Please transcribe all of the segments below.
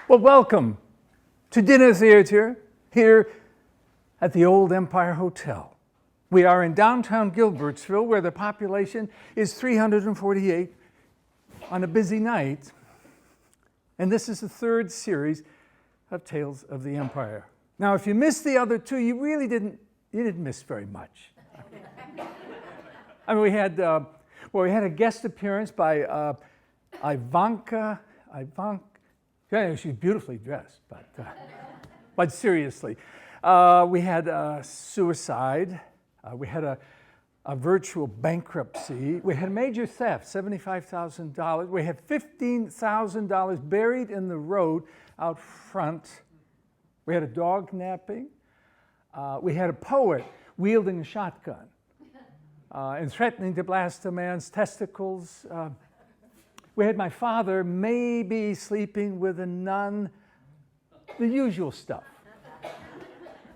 Well, welcome to Dinner Theater here at the Old Empire Hotel. We are in downtown Gilbertsville, where the population is 348 on a busy night. And this is the third series of Tales of the Empire. Now, if you missed the other two, you really didn't miss very much. I mean, we had a guest appearance by Ivanka. Yeah, she's beautifully dressed, but seriously. We had suicide. We had a virtual bankruptcy. We had major theft, $75,000. We had $15,000 buried in the road out front. We had a dog napping. We had a poet wielding a shotgun and threatening to blast a man's testicles. We had my father maybe sleeping with a nun. The usual stuff.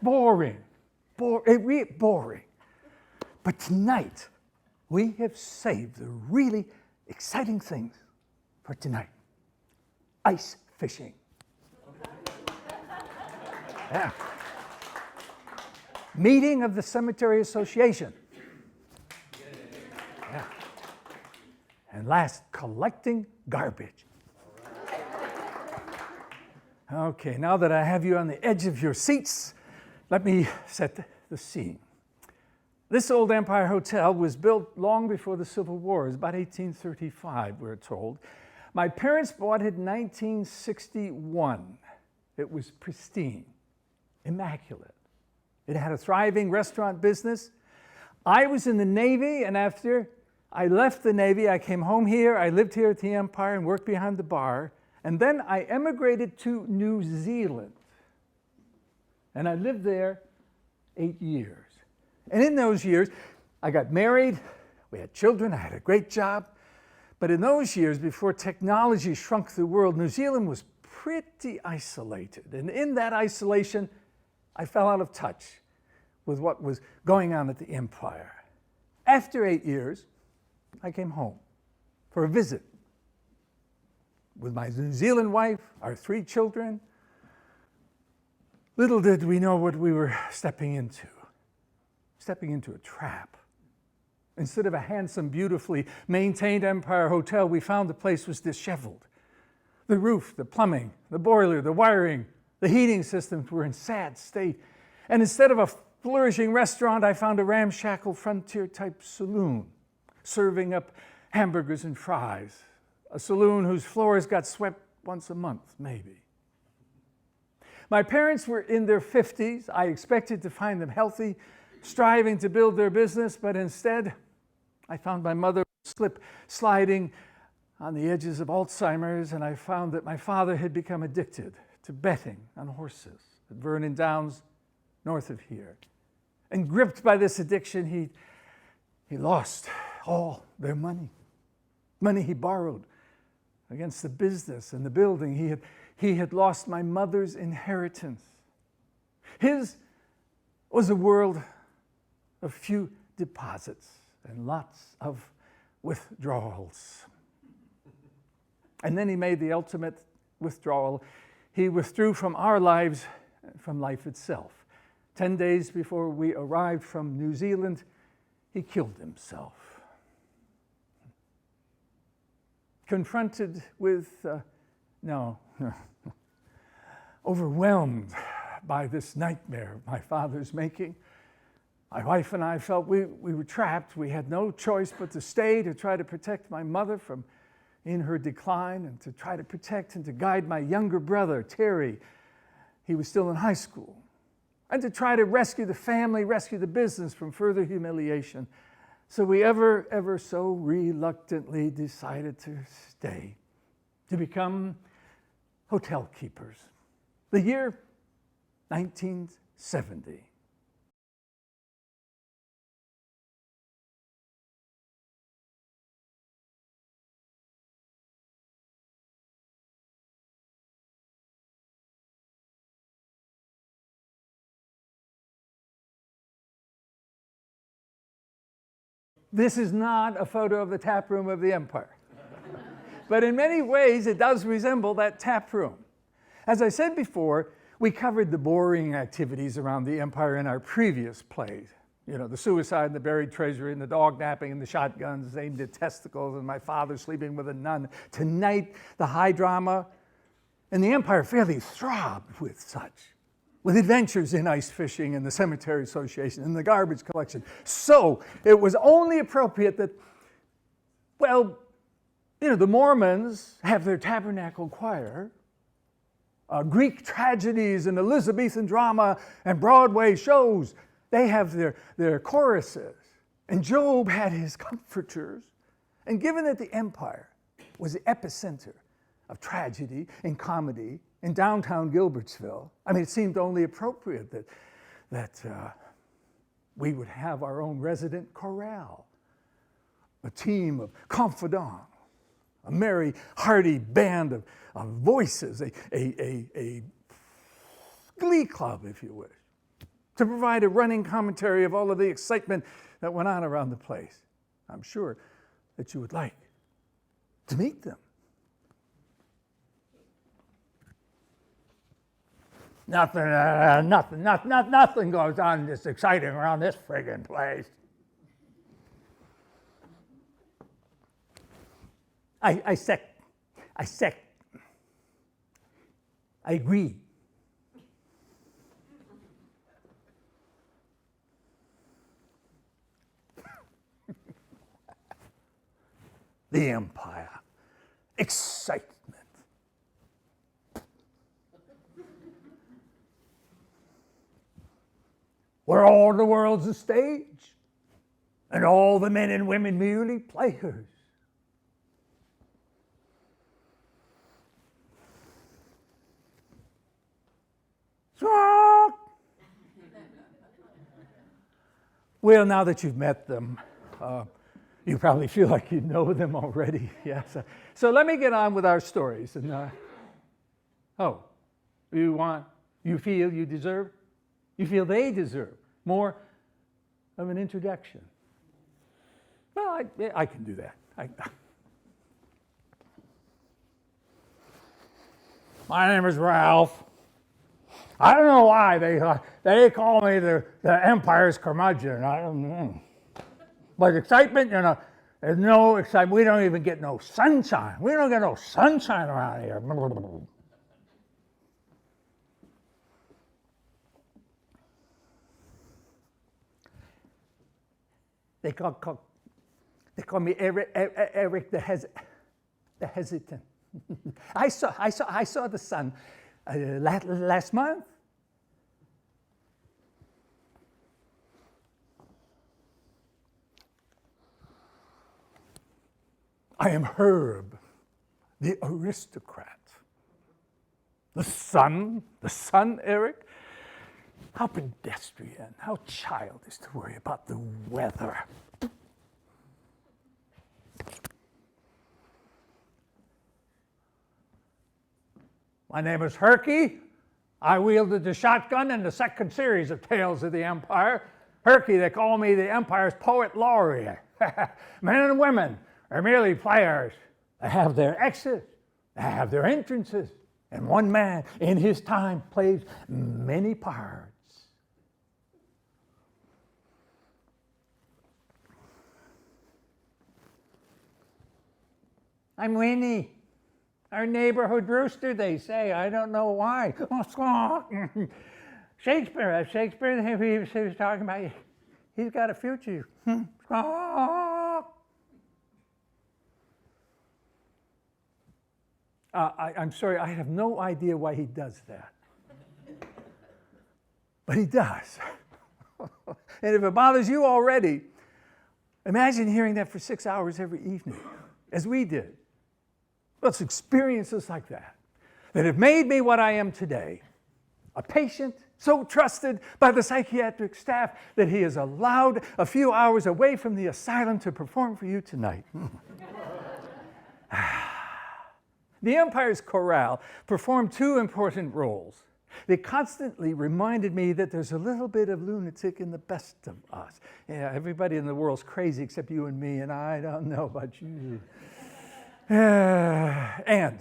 Boring. Boring. But tonight, we have saved the really exciting things for tonight. Ice fishing. Yeah. Meeting of the Cemetery Association. Yeah. And last, collecting garbage. Okay, now that I have you on the edge of your seats, let me set the scene. This Old Empire Hotel was built long before the Civil War. It was about 1835, we're told. My parents bought it in 1961. It was pristine, immaculate. It had a thriving restaurant business. I was in the Navy, and after I left the Navy, I came home here. I lived here at the Empire and worked behind the bar. And then I emigrated to New Zealand. And I lived there 8 years. And in those years, I got married, we had children, I had a great job. But in those years, before technology shrunk the world, New Zealand was pretty isolated. And in that isolation, I fell out of touch with what was going on at the Empire. After 8 years, I came home for a visit with my New Zealand wife, our 3 children. Little did we know what we were stepping into a trap. Instead of a handsome, beautifully maintained Empire Hotel, we found the place was disheveled. The roof, the plumbing, the boiler, the wiring, the heating systems were in sad state. And instead of a flourishing restaurant, I found a ramshackle frontier-type saloon, serving up hamburgers and fries. A saloon whose floors got swept once a month, maybe. My parents were in their 50s. I expected to find them healthy, striving to build their business, but instead, I found my mother sliding on the edges of Alzheimer's, and I found that my father had become addicted to betting on horses at Vernon Downs, north of here. And gripped by this addiction, he lost all their money he borrowed against the business and the building. He had lost my mother's inheritance. His was a world of few deposits and lots of withdrawals. And then he made the ultimate withdrawal. He withdrew from our lives, from life itself. 10 days before we arrived from New Zealand, he killed himself. Confronted with, overwhelmed by this nightmare my father's making, my wife and I felt we were trapped. We had no choice but to stay to try to protect my mother from in her decline and to try to protect and to guide my younger brother, Terry. He was still in high school. And to try to rescue the family, rescue the business from further humiliation. So we ever so reluctantly decided to stay, to become hotel keepers. The year 1970. This is not a photo of the tap room of the Empire. But in many ways, it does resemble that tap room. As I said before, we covered the boring activities around the empire in our previous plays. You know, the suicide and the buried treasure and the dog napping and the shotguns aimed at testicles and my father sleeping with a nun. Tonight, the high drama, and the empire fairly throbbed with such, with adventures in ice fishing and the cemetery association and the garbage collection. So it was only appropriate that, well, you know, the Mormons have their tabernacle choir, Greek tragedies and Elizabethan drama and Broadway shows, they have their choruses. And Job had his comforters. And given that the empire was the epicenter of tragedy and comedy in downtown Gilbertsville, I mean, it seemed only appropriate that we would have our own resident chorale, a team of confidants, a merry, hearty band of voices, a glee club, if you wish, to provide a running commentary of all of the excitement that went on around the place. I'm sure that you would like to meet them. Nothing goes on this exciting around this friggin' place. I agree. The empire, excitement. Where all the world's a stage, and all the men and women merely players. Well, now that you've met them, you probably feel like you know them already. Yes. So let me get on with our stories. And you feel they deserve more of an introduction. Well, I can do that. My name is Ralph. I don't know why they call me the Empire's curmudgeon. I don't know. But excitement, you know, there's no excitement. We don't even get no sunshine. We don't get no sunshine around here. They call me Eric the hesitant. I saw the sun last month. I am Herb, the aristocrat. The sun, Eric? How pedestrian, how childish to worry about the weather. My name is Herky. I wielded the shotgun in the second series of Tales of the Empire. Herky, they call me the Empire's poet laureate. Men and women are merely players. They have their exits, they have their entrances, and one man in his time plays many parts. I'm Winnie, our neighborhood rooster, they say. I don't know why. Shakespeare, he was talking about, he's got a future. I'm sorry, I have no idea why he does that. But he does. And if it bothers you already, imagine hearing that for 6 hours every evening, as we did. Well, it's experiences like that have made me what I am today. A patient so trusted by the psychiatric staff that he is allowed a few hours away from the asylum to perform for you tonight. The Empire's chorale performed two important roles. They constantly reminded me that there's a little bit of lunatic in the best of us. Yeah, everybody in the world's crazy except you and me, and I don't know about you. And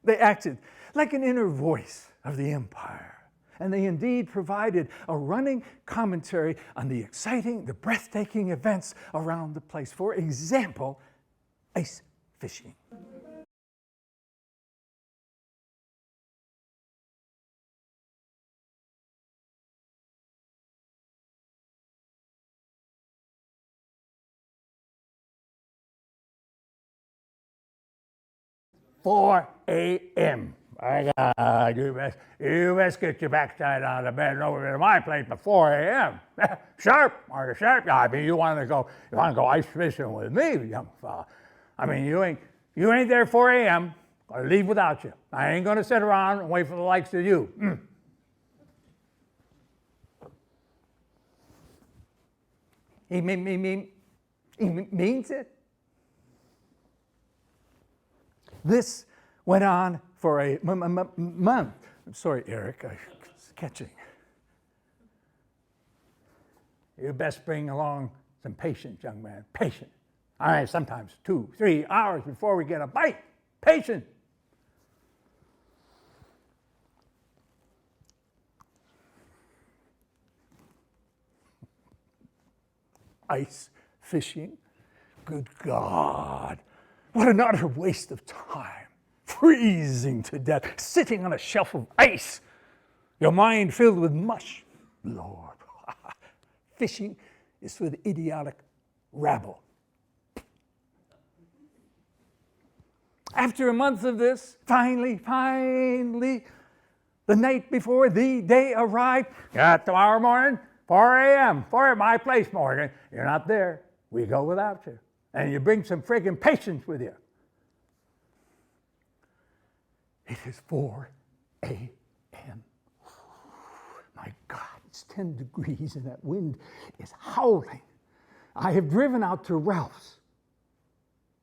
they acted like an inner voice of the empire. And they indeed provided a running commentary on the exciting, the breathtaking events around the place. For example, ice fishing. "4 a.m. My God, you best get your backside out of bed and over to my place at 4 a.m. Sharp, Marcus, sharp. Yeah, I mean, you want to go ice fishing with me, young fella. I mean, you ain't there 4 a.m. I'll leave without you. I ain't gonna sit around and wait for the likes of you. He means it. This went on for a month. I'm sorry, Eric, I was catching. You best bring along some patience, young man. Patience. All right, sometimes 2, 3 hours before we get a bite. Patience. Ice fishing? Good God. What an utter waste of time. Freezing to death, sitting on a shelf of ice, your mind filled with mush. Lord, fishing is for the idiotic rabble. After a month of this, finally, the night before the day arrived, tomorrow morning, 4 a.m., 4 at my place, Morgan. You're not there. We go without you. And you bring some friggin' patience with you. It is 4 a.m. My God, it's 10 degrees and that wind is howling. I have driven out to Ralph's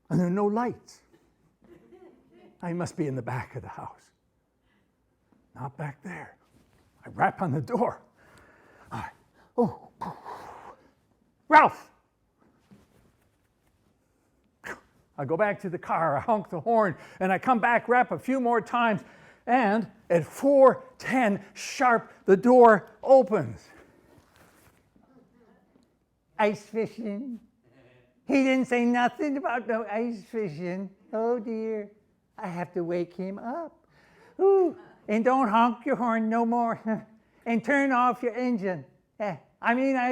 and there are no lights. I must be in the back of the house. Not back there. I rap on the door. Ralph! I go back to the car, I honk the horn, and I come back, rap a few more times, and at 4:10 sharp, the door opens. Ice fishing? He didn't say nothing about no ice fishing. Oh dear, I have to wake him up. Ooh, and don't honk your horn no more, and turn off your engine. I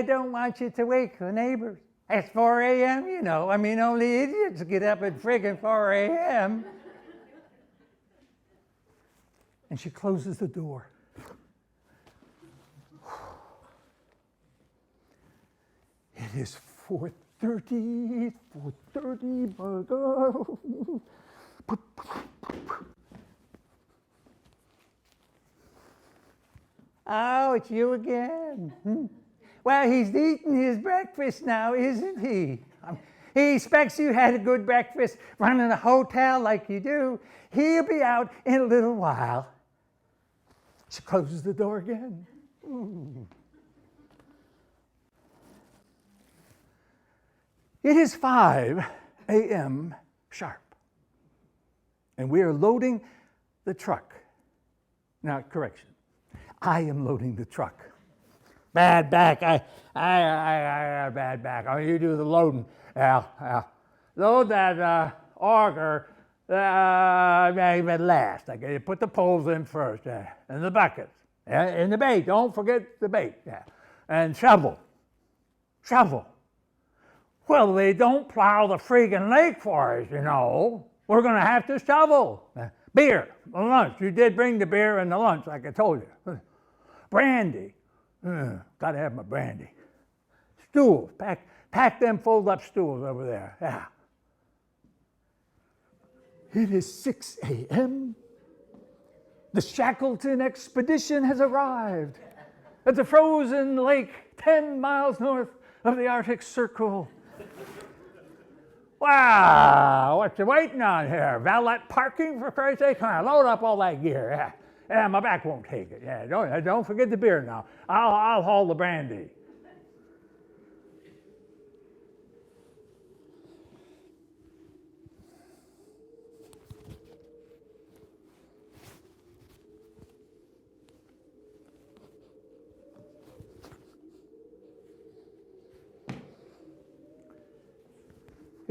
don't want you to wake the neighbors. It's 4 a.m., you know. Only idiots get up at friggin' 4 a.m. And she closes the door. It is 4:30, my God. Oh, it's you again. Well, he's eating his breakfast now, isn't he? He expects you had a good breakfast, running a hotel like you do. He'll be out in a little while. She closes the door again. It is 5 a.m. sharp, and we are loading the truck. Now, correction, I am loading the truck. Bad back. I got bad back. You do the loading. Load that auger maybe last. You put the poles in first, and the buckets, and the bait. Don't forget the bait. And shovel. Well, they don't plow the friggin' lake for us, you know. We're going to have to shovel. Beer, the lunch. You did bring the beer and the lunch, like I told you. Brandy. Gotta have my brandy. Stools. Pack them fold-up stools over there. Yeah. It is 6 a.m. The Shackleton expedition has arrived at the frozen lake 10 miles north of the Arctic Circle. Wow, what you waiting on here? Valet parking, for Christ's sake? Come on, load up all that gear. Yeah, my back won't take it. Yeah, don't forget the beer now. I'll haul the brandy.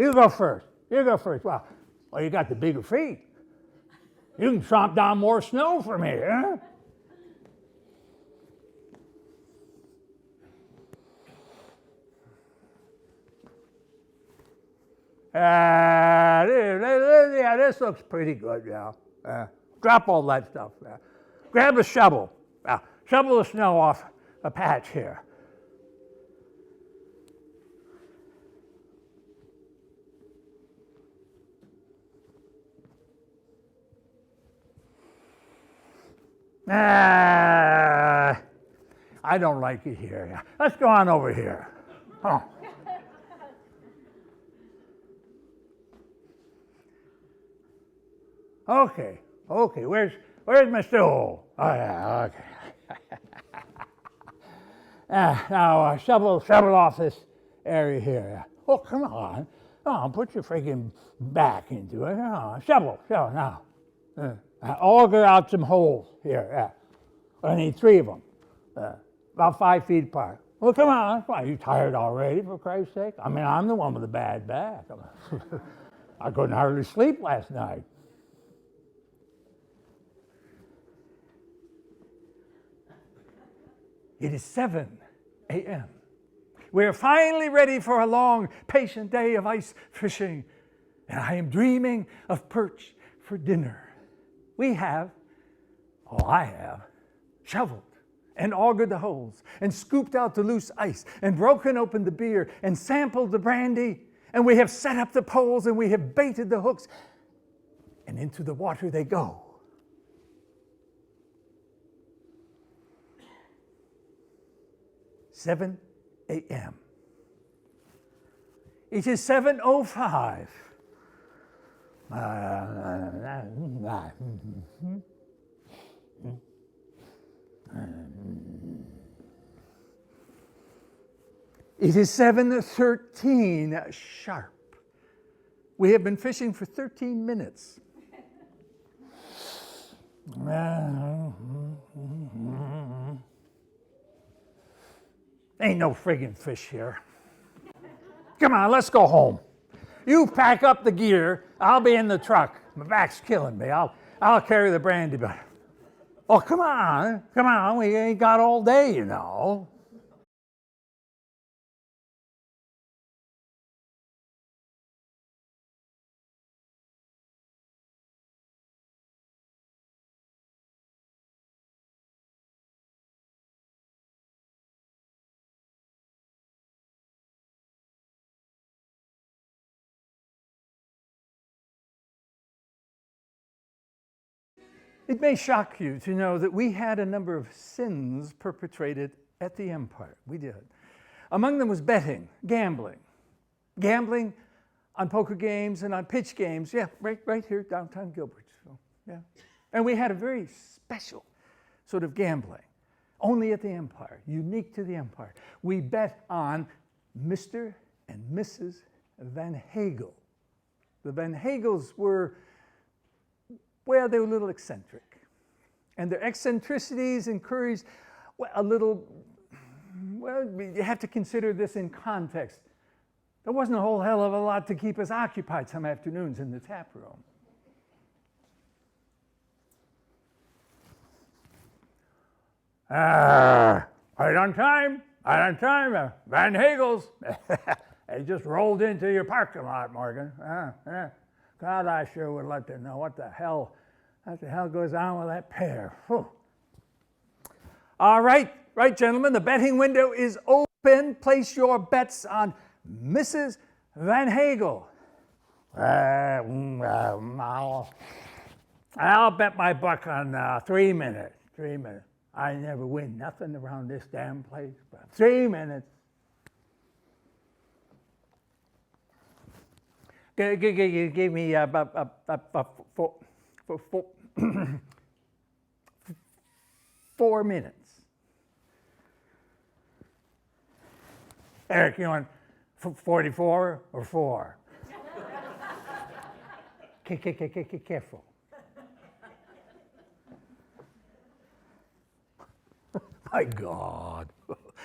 You go first. You go first. Well, you got the bigger feet. You can chomp down more snow for me, huh? Yeah, this looks pretty good, yeah. Drop all that stuff. Grab a shovel. Shovel the snow off a patch here. I don't like it here. Let's go on over here. Oh. Okay, where's my stool? Oh yeah, okay. Now shovel off this area here. Oh, come on. Oh, put your freaking back into it. Oh, shovel now. Auger out some holes here. I need 3 of them, about 5 feet apart. Well, come on. Are you tired already, for Christ's sake? I mean, I'm the one with the bad back. I couldn't hardly sleep last night. It is 7 a.m. We are finally ready for a long, patient day of ice fishing, and I am dreaming of perch for dinner. I have, shoveled and augured the holes and scooped out the loose ice and broken open the beer and sampled the brandy, and we have set up the poles and we have baited the hooks, and into the water they go. "7 a.m. It is 7:05. It is 7:13 sharp. We have been fishing for 13 minutes. Ain't no friggin' fish here. Come on, let's go home. You pack up the gear. I'll be in the truck. My back's killing me. I'll carry the brandy, but oh, come on. We ain't got all day, you know. It may shock you to know that we had a number of sins perpetrated at the Empire. We did. Among them was betting, gambling on poker games and on pitch games. Yeah, right here, downtown Gilbertsville. Yeah. And we had a very special sort of gambling, only at the Empire, unique to the Empire. We bet on Mr. and Mrs. Van Hagel. The Van Hagels were, well, they were a little eccentric. And their eccentricities encouraged you have to consider this in context. There wasn't a whole hell of a lot to keep us occupied some afternoons in the tap room. Right on time, Van Hagels. They just rolled into your parking lot, Morgan. God, I sure would like to know what the hell goes on with that pair. Whew. All right, gentlemen, the betting window is open. Place your bets on Mrs. Van Hagel. I'll bet my buck on 3 minutes. 3 minutes. I never win nothing around this damn place. But 3 minutes. Give me about 4 minutes. Eric, you want 44 or 4? Careful. My God.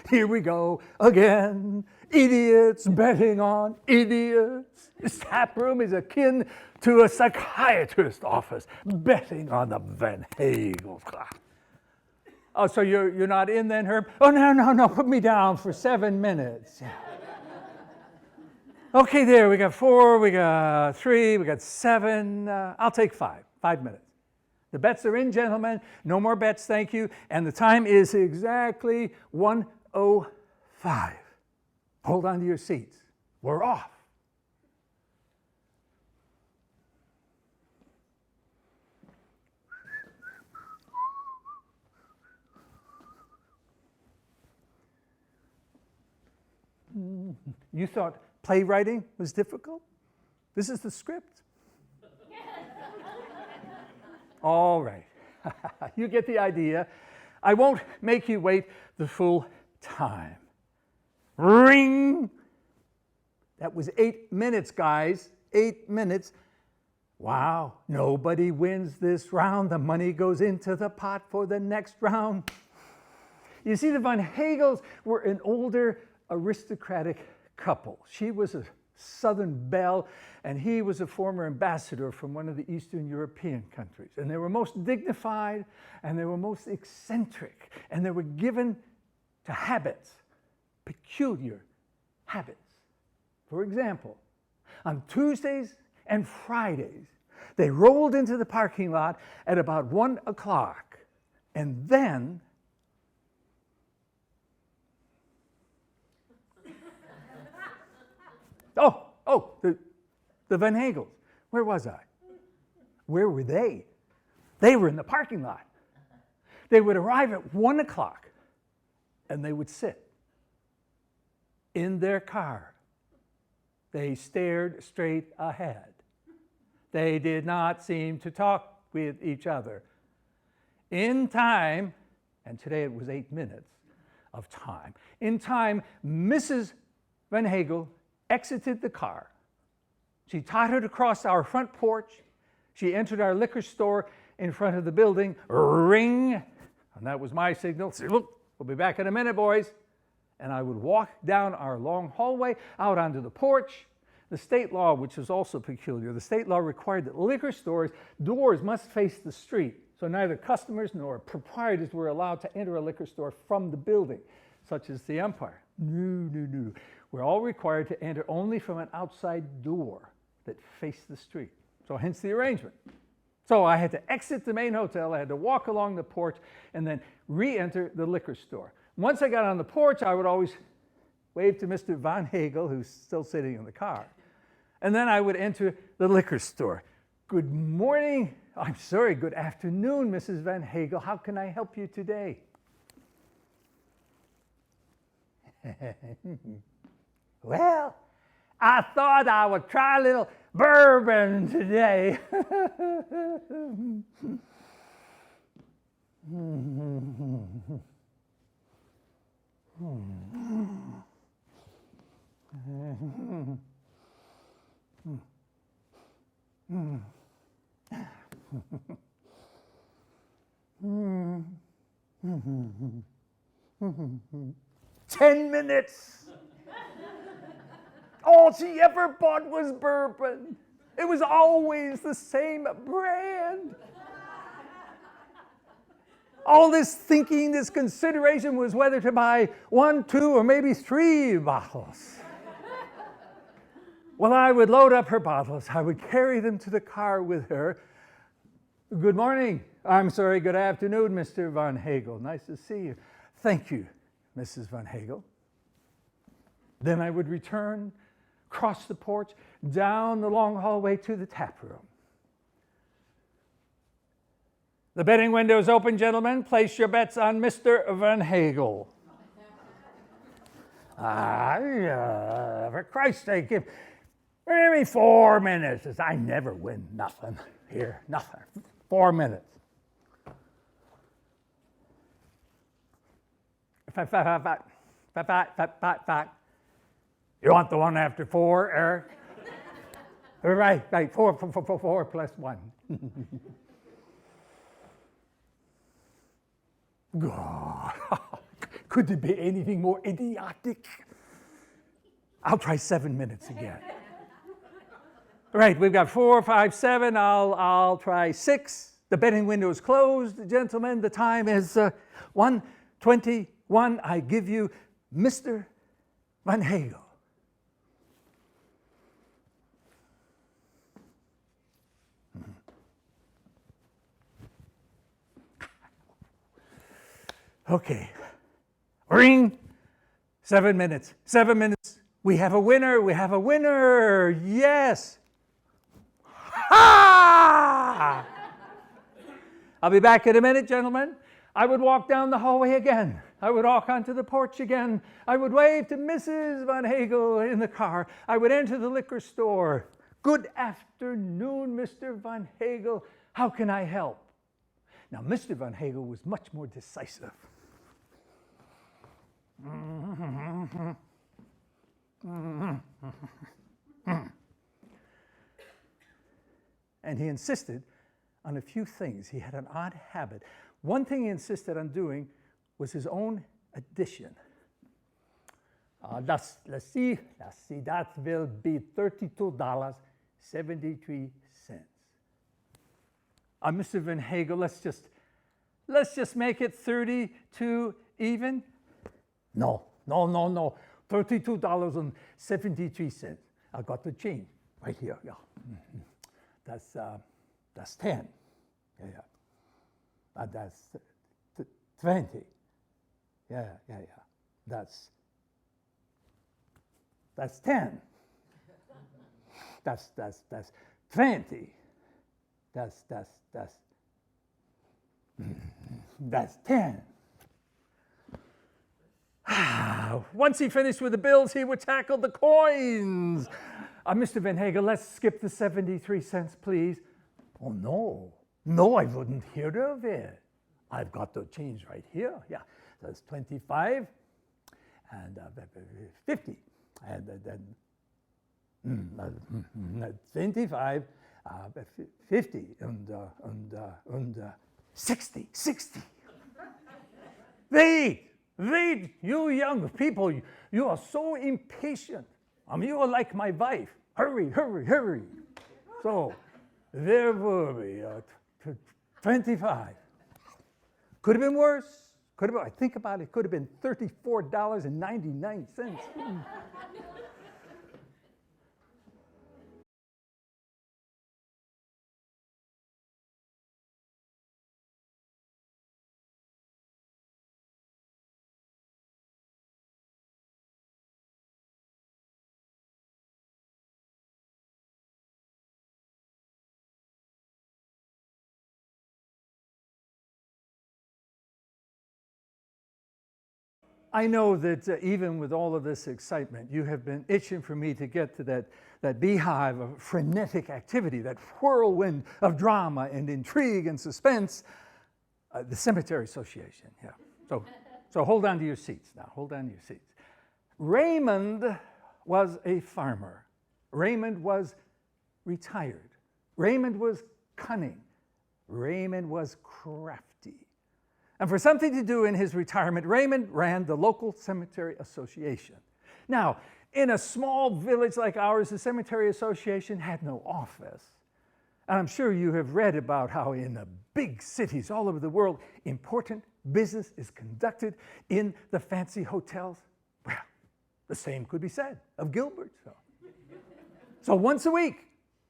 Here we go again. Idiots betting on idiots. This tap room is akin to a psychiatrist's office, betting on the Van Hagels. Oh, so you're not in then, Herb? Oh, no, put me down for 7 minutes. Okay, there, we got 4, we got 3, we got 7. I'll take 5 minutes. The bets are in, gentlemen. No more bets, thank you. And the time is exactly 1:05. Hold on to your seats. We're off. You thought playwriting was difficult? This is the script. All right. You get the idea. I won't make you wait the full time. Ring! That was 8 minutes, guys. 8 minutes. Wow, nobody wins this round. The money goes into the pot for the next round. You see, the Van Hagels were an older aristocratic couple. She was a Southern belle, and he was a former ambassador from one of the Eastern European countries. And they were most dignified, and they were most eccentric, and they were given to habits, peculiar habits. For example, on Tuesdays and Fridays, they rolled into the parking lot at about 1 o'clock, and then the Van Hagels. Where was I? Where were they? They were in the parking lot. They would arrive at 1 o'clock, and they would sit in their car. They stared straight ahead. They did not seem to talk with each other. In time, and today it was 8 minutes of time, in time, Mrs. Van Hagel exited the car. She tottered across our front porch. She entered our liquor store in front of the building. Ring! And that was my signal. We'll be back in a minute, boys. And I would walk down our long hallway out onto the porch. The state law, which is also peculiar, the state law required that liquor stores' doors must face the street. So neither customers nor proprietors were allowed to enter a liquor store from the building, such as the Empire. No. We're all required to enter only from an outside door that faced the street. So hence the arrangement. So I had to exit the main hotel, I had to walk along the porch, and then re-enter the liquor store. Once I got on the porch, I would always wave to Mr. Van Hagel, who's still sitting in the car. And then I would enter the liquor store. Good morning, good afternoon, Mrs. Van Hagel. How can I help you today? Well, I thought I would try a little bourbon today. "10 minutes. All she ever bought was bourbon. It was always the same brand. All this thinking, this consideration was whether to buy 1, 2, or maybe 3 bottles. Well, I would load up her bottles. I would carry them to the car with her. Good morning. Good afternoon, Mr. Van Hagel. Nice to see you. Thank you, Mrs. Van Hagel. Then I would return, cross the porch, down the long hallway to the tap room. The betting window is open, gentlemen. Place your bets on Mr. Van Hagel. For Christ's sake, give me 4 minutes. I never win nothing here, nothing. 4 minutes. Fact. You want the one after 4, Eric? Right. 4 plus 1. God. Could there be anything more idiotic? I'll try 7 minutes again. Right, we've got 4, 5, 7. I'll try 6. The betting window is closed, gentlemen. The time is 1:21. I give you Mr. Van Hagel. Okay. Ring. 7 minutes. 7 minutes. We have a winner. We have a winner. Yes. Ha! I'll be back in a minute, gentlemen. I would walk down the hallway again. I would walk onto the porch again. I would wave to Mrs. Van Hagel in the car. I would enter the liquor store. Good afternoon, Mr. Van Hagel. How can I help? Now, Mr. Van Hagel was much more decisive. And he insisted on a few things. He had an odd habit. One thing he insisted on doing was his own addition. Let's see, that will be $32.73. Mr. Van Hagel, let's just make it 32 even. No. $32.73. I got the change right here. Yeah, that's 10. Yeah. That's 20. Yeah. That's 10. That's 20. That's 10. Once he finished with the bills, he would tackle the coins. Mr. Van Hagel, let's skip the 73 cents, please. Oh, no, I wouldn't hear of it. I've got the change right here. Yeah, that's 25 and 50. And then 25, 50, and 60. Wait, you young people, you are so impatient. You are like my wife. Hurry. So, there were we, 25. Could have been worse. I think about it, could have been $34.99. I know that even with all of this excitement, you have been itching for me to get to that beehive of frenetic activity, that whirlwind of drama and intrigue and suspense, the Cemetery Association. Yeah. So hold on to your seats now. Hold on to your seats. Raymond was a farmer. Raymond was retired. Raymond was cunning. Raymond was crafty. And for something to do in his retirement, Raymond ran the local cemetery association. Now, in a small village like ours, the Cemetery Association had no office. And I'm sure you have read about how in the big cities all over the world, important business is conducted in the fancy hotels. Well, the same could be said of Gilbertsville. So once a week,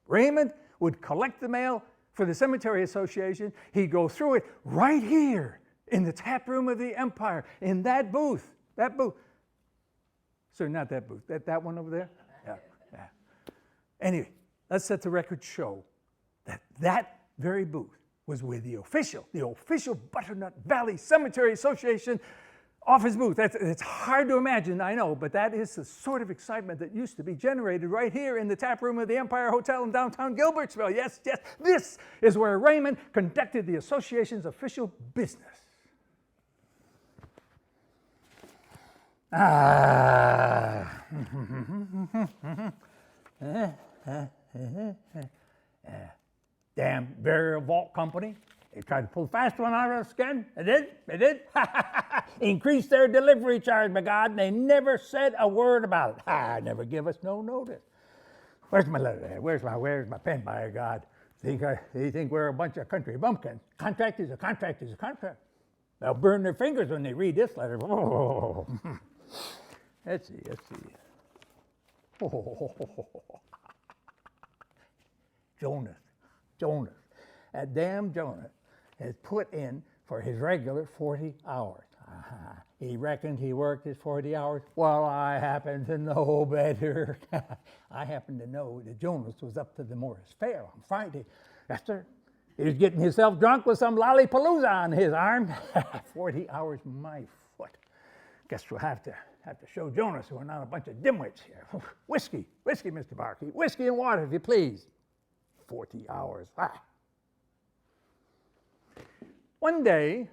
Raymond would collect the mail for the Cemetery Association. He'd go through it right here in the tap room of the Empire, in that booth. Sir, not that booth, that one over there? Yeah. Anyway, let's let the record show that very booth was where the official Butternut Valley Cemetery Association office booth. It's hard to imagine, I know, but that is the sort of excitement that used to be generated right here in the tap room of the Empire Hotel in downtown Gilbertsville. Yes, this is where Raymond conducted the association's official business. Damn Burial Vault Company. They tried to pull a fast one out of the skin. They did. Increased their delivery charge, by God, and they never said a word about it. Never give us no notice. Where's my letter there? Where's my pen, by God? They think we're a bunch of country bumpkins. Contract is a contract is a contract. They'll burn their fingers when they read this letter. Oh. Let's see. Oh. Jonas. That damn Jonas has put in for his regular 40 hours. He reckoned he worked his 40 hours. Well, I happen to know better. I happen to know that Jonas was up to the Morris Fair on Friday. Yes, sir. He was getting himself drunk with some lollipalooza on his arm. 40 hours, my foot. Guess we'll have to show Jonas we're not a bunch of dimwits here. Whiskey, Mr. Barkeep. Whiskey and water, if you please. 40 hours. One day,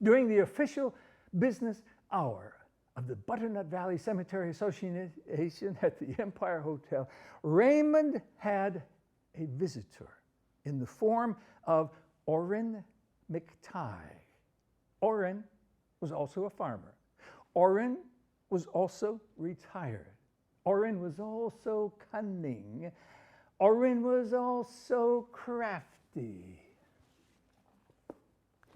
during the official business hour of the Butternut Valley Cemetery Association at the Empire Hotel, Raymond had a visitor in the form of Orrin McTighe. Orrin was also a farmer. Orrin was also retired. Orrin was also cunning. Orrin was also crafty.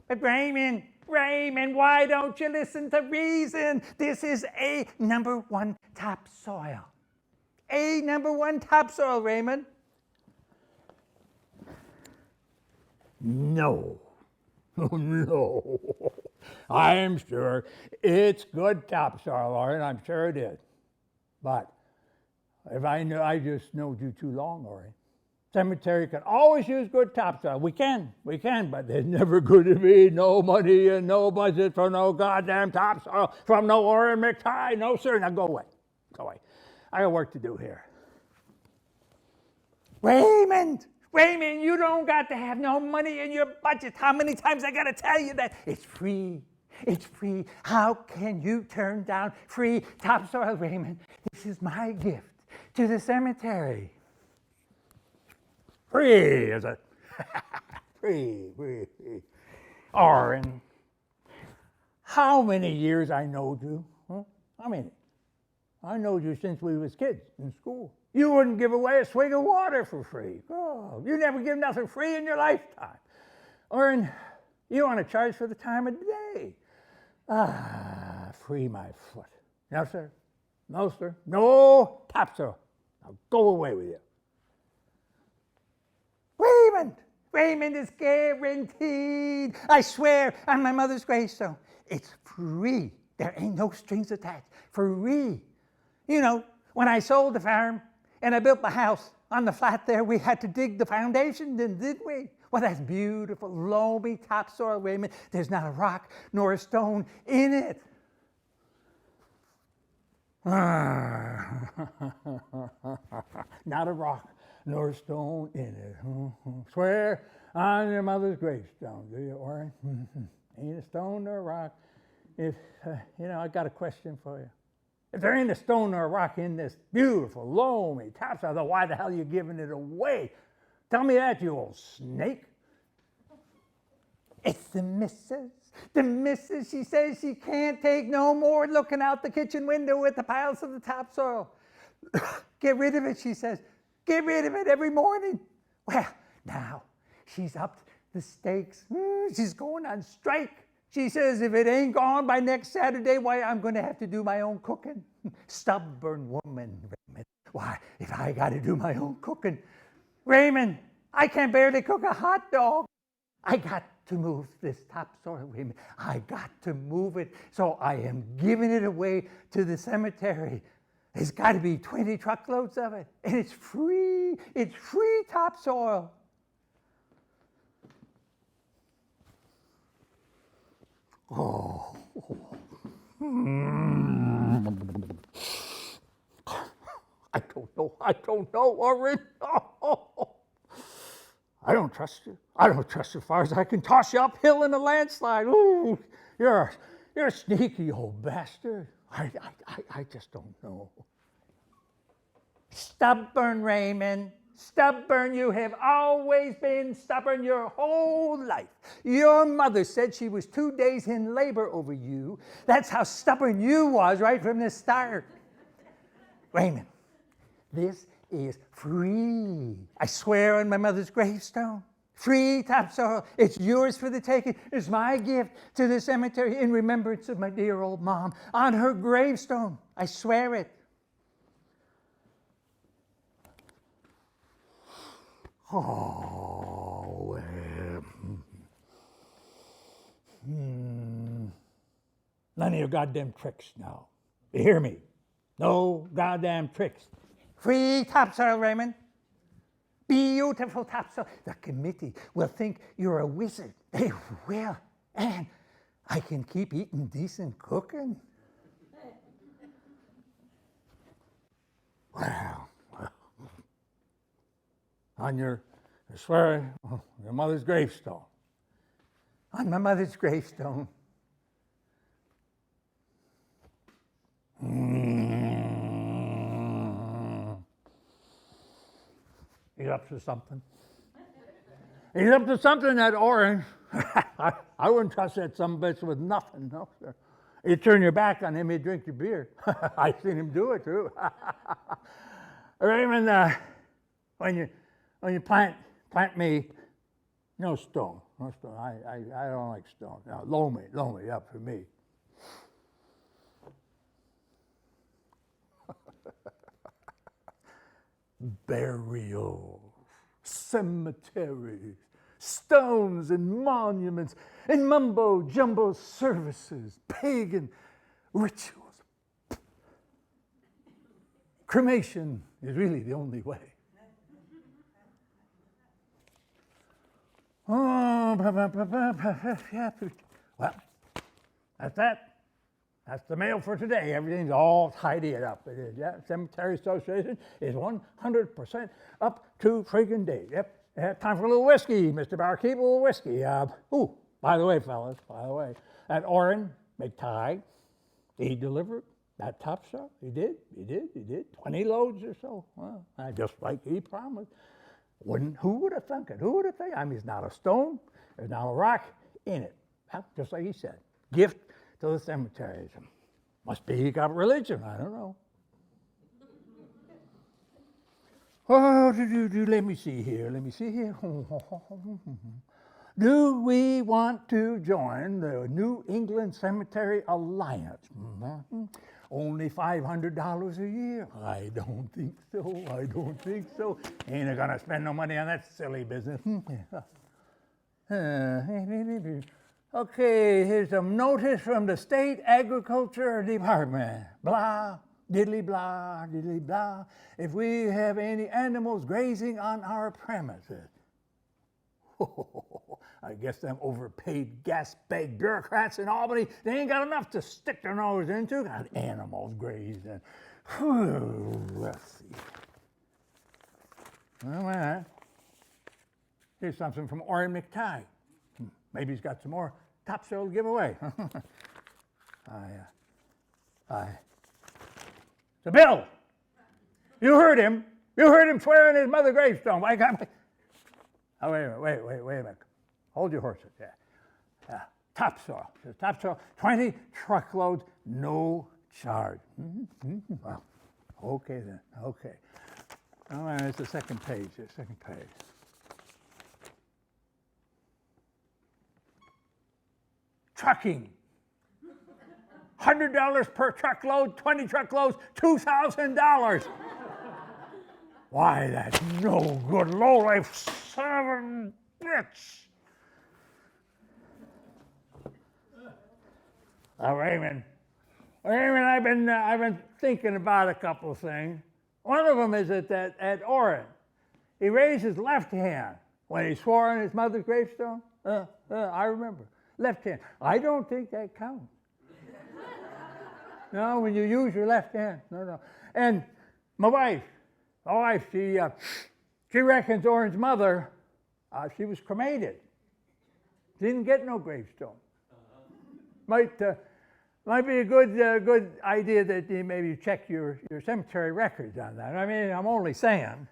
But Raymond, why don't you listen to reason? This is a #1 topsoil. A #1 topsoil, Raymond. No. No. I'm sure it's good topsoil, Orrin. I'm sure it is. But if I just knowed you too long, Orrin. Cemetery can always use good topsoil. We can, but there's never going to be no money and no budget for no goddamn topsoil from no Orrin McTighe. No, sir. Now go away. I got work to do here. Raymond, you don't got to have no money in your budget. How many times I got to tell you that? It's free. How can you turn down free topsoil, Raymond? This is my gift to the cemetery. Free, is it? Free. Orrin, how many years I knowed you? Huh? How many? I knowed you since we was kids in school. You wouldn't give away a swig of water for free. Oh, you never give nothing free in your lifetime. Orrin, you want to charge for the time of day. Free my foot. No, sir. No topsoil. Now go away with you. Raymond is guaranteed. I swear on my mother's gravestone. It's free. There ain't no strings attached. Free. You know, when I sold the farm and I built my house on the flat there, we had to dig the foundation, didn't we? Well, that's beautiful, loamy topsoil, Raymond. There's not a rock nor a stone in it. Not a rock nor a stone in it. Swear on your mother's gravestone, do you, Orrin? Ain't a stone nor a rock. If, I got a question for you. If there ain't a stone or a rock in this beautiful, loamy topsoil, then why the hell are you giving it away? Tell me that, you old snake. It's the missus. The missus, she says she can't take no more looking out the kitchen window at the piles of the topsoil. Get rid of it, she says. Get rid of it every morning. Well, now she's upped the stakes. She's going on strike. She says if it ain't gone by next Saturday, why, I'm going to have to do my own cooking. Stubborn woman, Raymond. Why, if I got to do my own cooking, Raymond, I can barely cook a hot dog. I got to move this topsoil, Raymond. I got to move it, so I am giving it away to the cemetery. There's got to be 20 truckloads of it, and it's free. It's free topsoil. Oh. I don't know, Orrin. Oh. I don't trust you. I don't trust you as far as I can toss you uphill in a landslide. Ooh, you're a sneaky old bastard. I just don't know. Stubborn, Raymond. Stubborn. You have always been stubborn your whole life. Your mother said she was 2 days in labor over you. That's how stubborn you was right from the start. Raymond, this is free. I swear on my mother's gravestone. Free topsoil. It's yours for the taking. It's my gift to the cemetery in remembrance of my dear old mom. On her gravestone. I swear it. Oh, none of your goddamn tricks now. You hear me? No goddamn tricks. Free topsoil, Raymond. Beautiful topsoil. The committee will think you're a wizard. They will. And I can keep eating decent cooking. Wow. On your, I swear, your mother's gravestone. On my mother's gravestone. He's up to something. He's up to something, that orange. I wouldn't trust that sumbitch with nothing, no, sir. You turn your back on him, he'd drink your beer. I've seen him do it, too. Raymond, when you plant me, no stone. I don't like stone. Now, loam me up for me. Burials, cemeteries, stones and monuments, and mumbo-jumbo services, pagan rituals. Cremation is really the only way. Oh, well, that's that. That's the mail for today. Everything's all tidied up. It is, yeah. Cemetery Association is 100% up to freaking date. Yep. Time for a little whiskey, Mr. Barkeep, a little whiskey. By the way, fellas, that Orrin McTighe, he delivered that topsoil. He did. 20 loads or so. Well, just like he promised. Who would have thunk it? Who would have thunk it? I mean, it's not a stone. There's not a rock in it. Just like he said. Gift to the cemeteries. Must be he got religion. I don't know. Oh, let me see here. Do we want to join the New England Cemetery Alliance? Only $500 a year? I don't think so. Ain't gonna spend no money on that silly business. Okay, here's a notice from the State Agriculture Department. Blah, diddly blah, diddly blah. If we have any animals grazing on our premises. I guess them overpaid gas bag bureaucrats in Albany, they ain't got enough to stick their nose into. Got animals grazing. Let's see. All right. Here's something from Orrin McTighe. Maybe he's got some more topsoil to give away. So Bill, you heard him. You heard him swearing his mother's gravestone. Wait a minute. Hold your horses there. Topsoil. Topsoil, 20 truckloads, no charge. Well, okay then. Okay. All right, it's the second page. Trucking. $100 per truckload, 20 truckloads, $2,000. Why, that's no good lowlife son of a bitch. Raymond, I've been thinking about a couple of things. One of them is at Orrin. He raised his left hand when he swore on his mother's gravestone. I remember. Left hand. I don't think that counts. No, when you use your left hand. No. And my wife, she reckons Orrin's mother, she was cremated. She didn't get no gravestone. Might be a good idea that you maybe check your cemetery records on that. I mean, I'm only saying.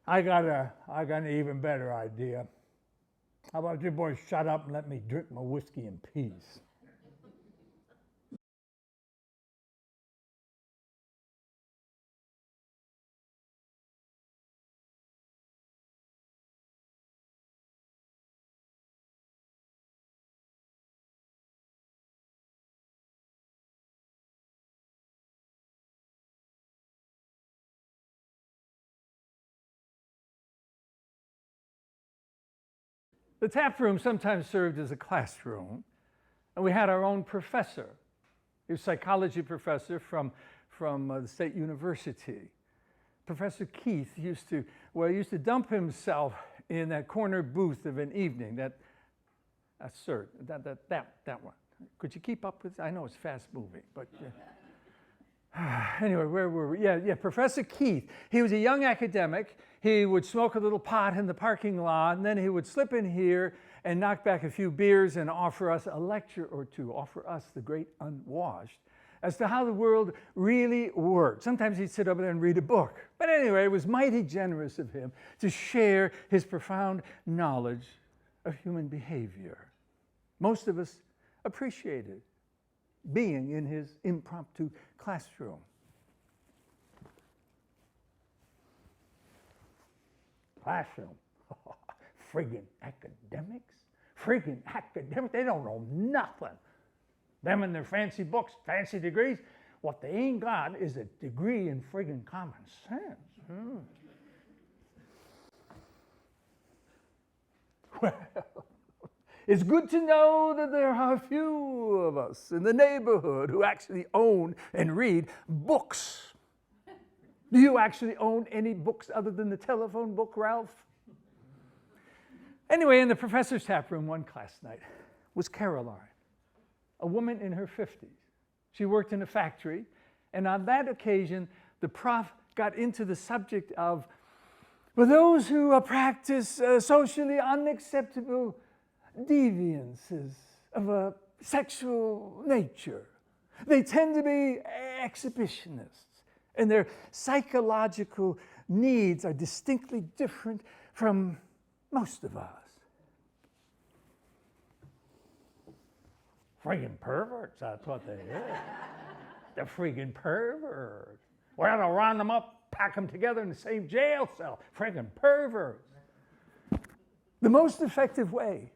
I got an even better idea. How about you boys shut up and let me drink my whiskey in peace? The tap room sometimes served as a classroom, and we had our own professor. He was a psychology professor from the State University. Professor Keith used to dump himself in that corner booth of an evening. That one. Could you keep up with? I know it's fast moving, but. Anyway, where were we? Yeah, Professor Keith. He was a young academic. He would smoke a little pot in the parking lot, and then he would slip in here and knock back a few beers and offer us a lecture or two, offer us, the great unwashed, as to how the world really worked. Sometimes he'd sit over there and read a book. But anyway, it was mighty generous of him to share his profound knowledge of human behavior. Most of us appreciated being in his impromptu classroom. Classroom? Friggin' academics? Friggin' academics? They don't know nothing. Them and their fancy books, fancy degrees, what they ain't got is a degree in friggin' common sense. Well, it's good to know that there are a few of us in the neighborhood who actually own and read books. Do you actually own any books other than the telephone book, Ralph? Anyway, in the professor's tap room one class night was Caroline, a woman in her 50s. She worked in a factory, and on that occasion, the prof got into the subject of, for those who practice socially unacceptable deviances of a sexual nature. They tend to be exhibitionists, and their psychological needs are distinctly different from most of us. Friggin' perverts, that's what they are. They're friggin' perverts. Well, they'll round them up, pack them together in the same jail cell. Friggin' perverts. The most effective way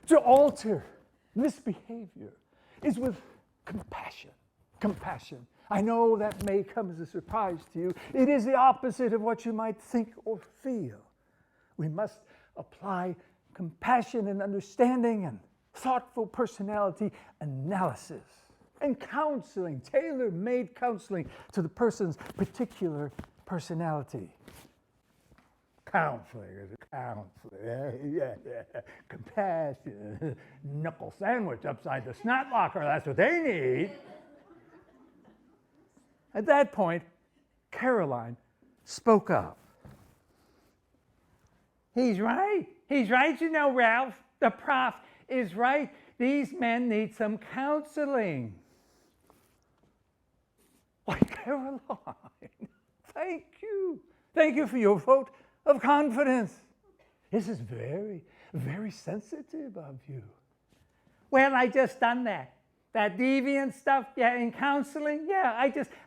to alter this behavior is with compassion. Compassion. I know that may come as a surprise to you. It is the opposite of what you might think or feel. We must apply compassion and understanding and thoughtful personality analysis and counseling, tailor-made counseling to the person's particular personality. Counseling is a counseling. Yeah. Compassion. Knuckle sandwich upside the snot locker. That's what they need. At that point, Caroline spoke up. He's right. He's right, you know, Ralph. The prof is right. These men need some counseling. Why, Caroline, thank you. Thank you for your vote of confidence. This is very, very sensitive of you. Well, I just done that. That deviant stuff, yeah, in counseling, yeah,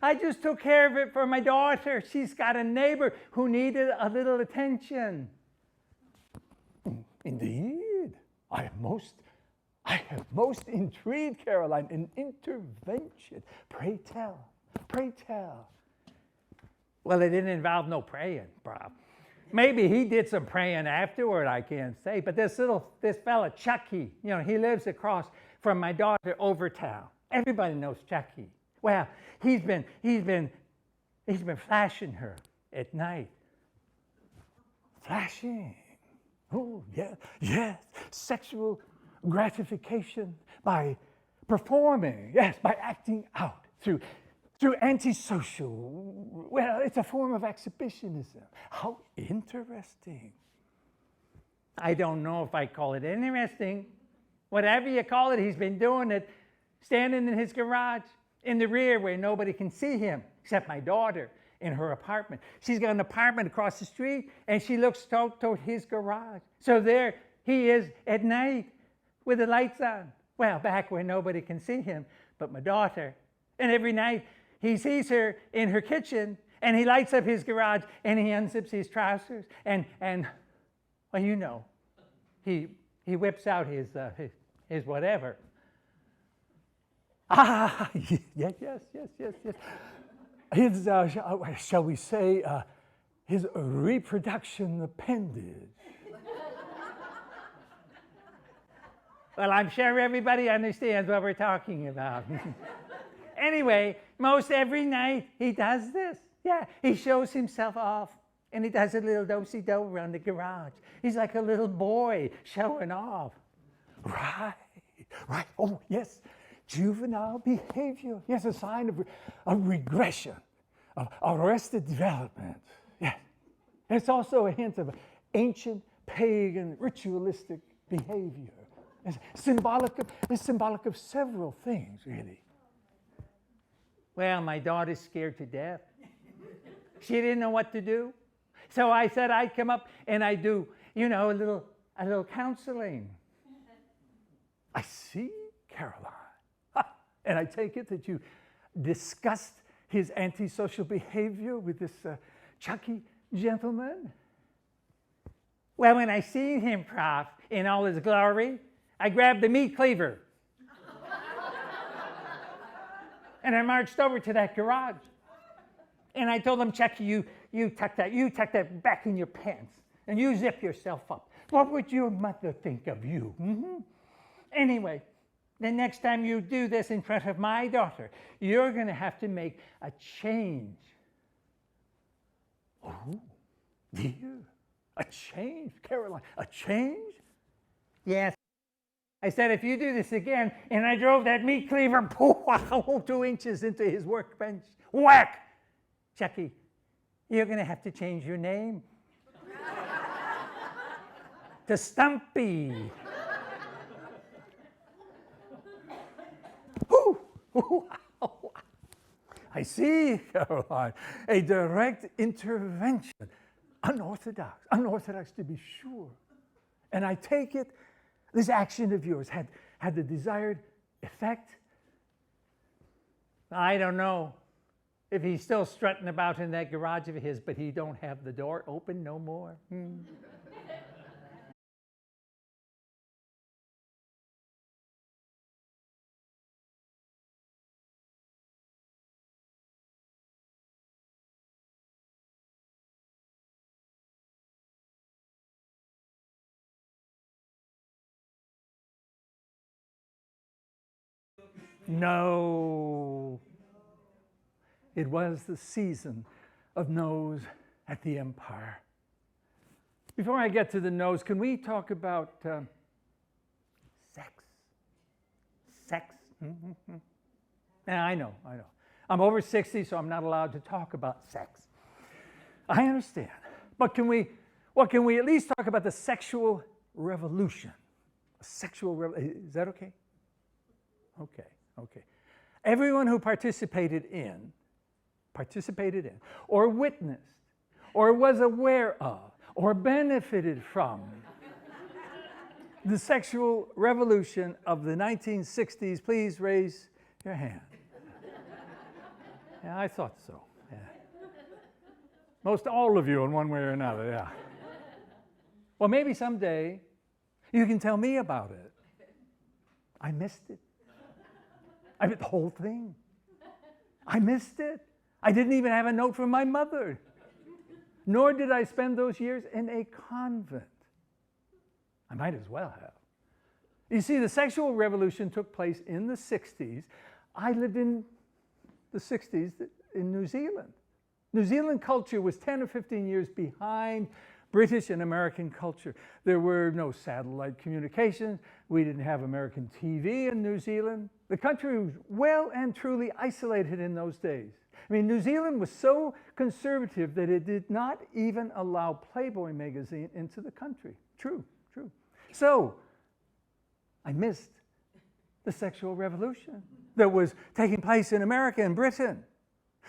I just took care of it for my daughter. She's got a neighbor who needed a little attention. Indeed. I have most intrigued, Caroline, in intervention. Pray tell. Pray tell. Well, it didn't involve no praying, Prof. Maybe he did some praying afterward, I can't say. But this fella, Chucky, you know, he lives across from my daughter over town. Everybody knows Chucky. Well, he's been flashing her at night. Flashing. Oh, yes. Sexual gratification by performing, yes, by acting out through antisocial, well, it's a form of exhibitionism. How interesting. I don't know if I call it interesting. Whatever you call it, he's been doing it, standing in his garage in the rear where nobody can see him except my daughter. in her apartment. She's got an apartment across the street, and she looks toward his garage. So there he is at night with the lights on. Well, back where nobody can see him but my daughter. And every night he sees her in her kitchen, and he lights up his garage, and he unzips his trousers, and well, you know, he whips out his whatever. Ah, yes. His, shall we say, his reproduction appendage. Well, I'm sure everybody understands what we're talking about. Anyway, most every night he does this. Yeah, he shows himself off, and he does a little do-si-do around the garage. He's like a little boy showing off. Right. Oh, yes. Juvenile behavior. Yes, a sign of regression, of arrested development. Yes. And it's also a hint of ancient, pagan, ritualistic behavior. It's symbolic of several things, really. Well, my daughter's scared to death. She didn't know what to do. So I said I'd come up and I'd do, you know, a little counseling. I see, Caroline. And I take it that you discussed his antisocial behavior with this Chucky gentleman? Well, when I seen him, Prof, in all his glory, I grabbed the meat cleaver. And I marched over to that garage. And I told him, Chucky, you tuck that back in your pants, and you zip yourself up. What would your mother think of you? Mm-hmm. Anyway, the next time you do this in front of my daughter, you're going to have to make a change. Oh, dear, a change, Caroline, a change? Yes. I said, if you do this again, and I drove that meat cleaver 2 inches into his workbench, whack! Chucky, you're going to have to change your name to Stumpy. I see, Caroline, a direct intervention. Unorthodox to be sure. And I take it this action of yours had the desired effect. I don't know if he's still strutting about in that garage of his, but he don't have the door open no more. No. It was the season of no's at the Empire. Before I get to the no's, can we talk about sex? Sex? Mm-hmm. Now, I know. I'm over 60, so I'm not allowed to talk about sex. I understand. But can we at least talk about the sexual revolution? Is that okay? Okay. Everyone who participated in, or witnessed, or was aware of, or benefited from the sexual revolution of the 1960s, please raise your hand. Yeah, I thought so. Yeah. Most all of you in one way or another, yeah. Well, maybe someday you can tell me about it. I missed it. I mean, the whole thing. I missed it. I didn't even have a note from my mother. Nor did I spend those years in a convent. I might as well have. You see, the sexual revolution took place in the 60s. I lived in the 60s in New Zealand. New Zealand culture was 10 or 15 years behind British and American culture. There were no satellite communications. We didn't have American TV in New Zealand. The country was well and truly isolated in those days. I mean, New Zealand was so conservative that it did not even allow Playboy magazine into the country. True. So, I missed the sexual revolution that was taking place in America and Britain.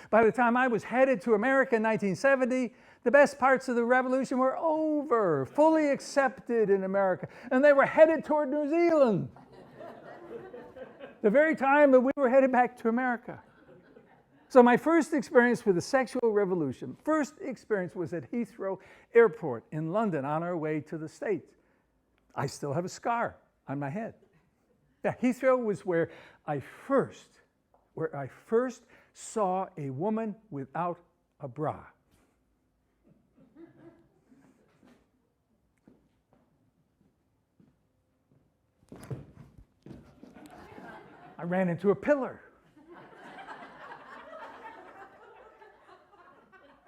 By the time I was headed to America in 1970, the best parts of the revolution were over, fully accepted in America, and they were headed toward New Zealand. The very time that we were headed back to America. So my first experience with the sexual revolution, first experience was at Heathrow Airport in London on our way to the States. I still have a scar on my head. Yeah, Heathrow was where I first saw a woman without a bra. I ran into a pillar.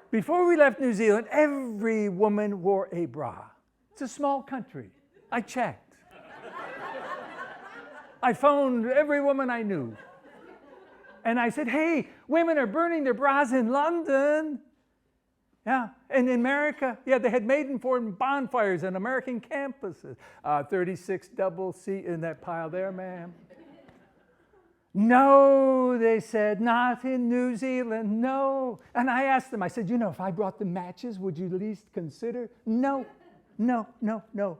Before we left New Zealand, every woman wore a bra. It's a small country. I checked. I phoned every woman I knew. And I said, hey, women are burning their bras in London. Yeah, and in America, yeah, they had Maidenform bonfires on American campuses. 36 double seat in that pile there, ma'am. No, they said, not in New Zealand, no. And I asked them, I said, you know, if I brought the matches, would you at least consider? No, no, no, no.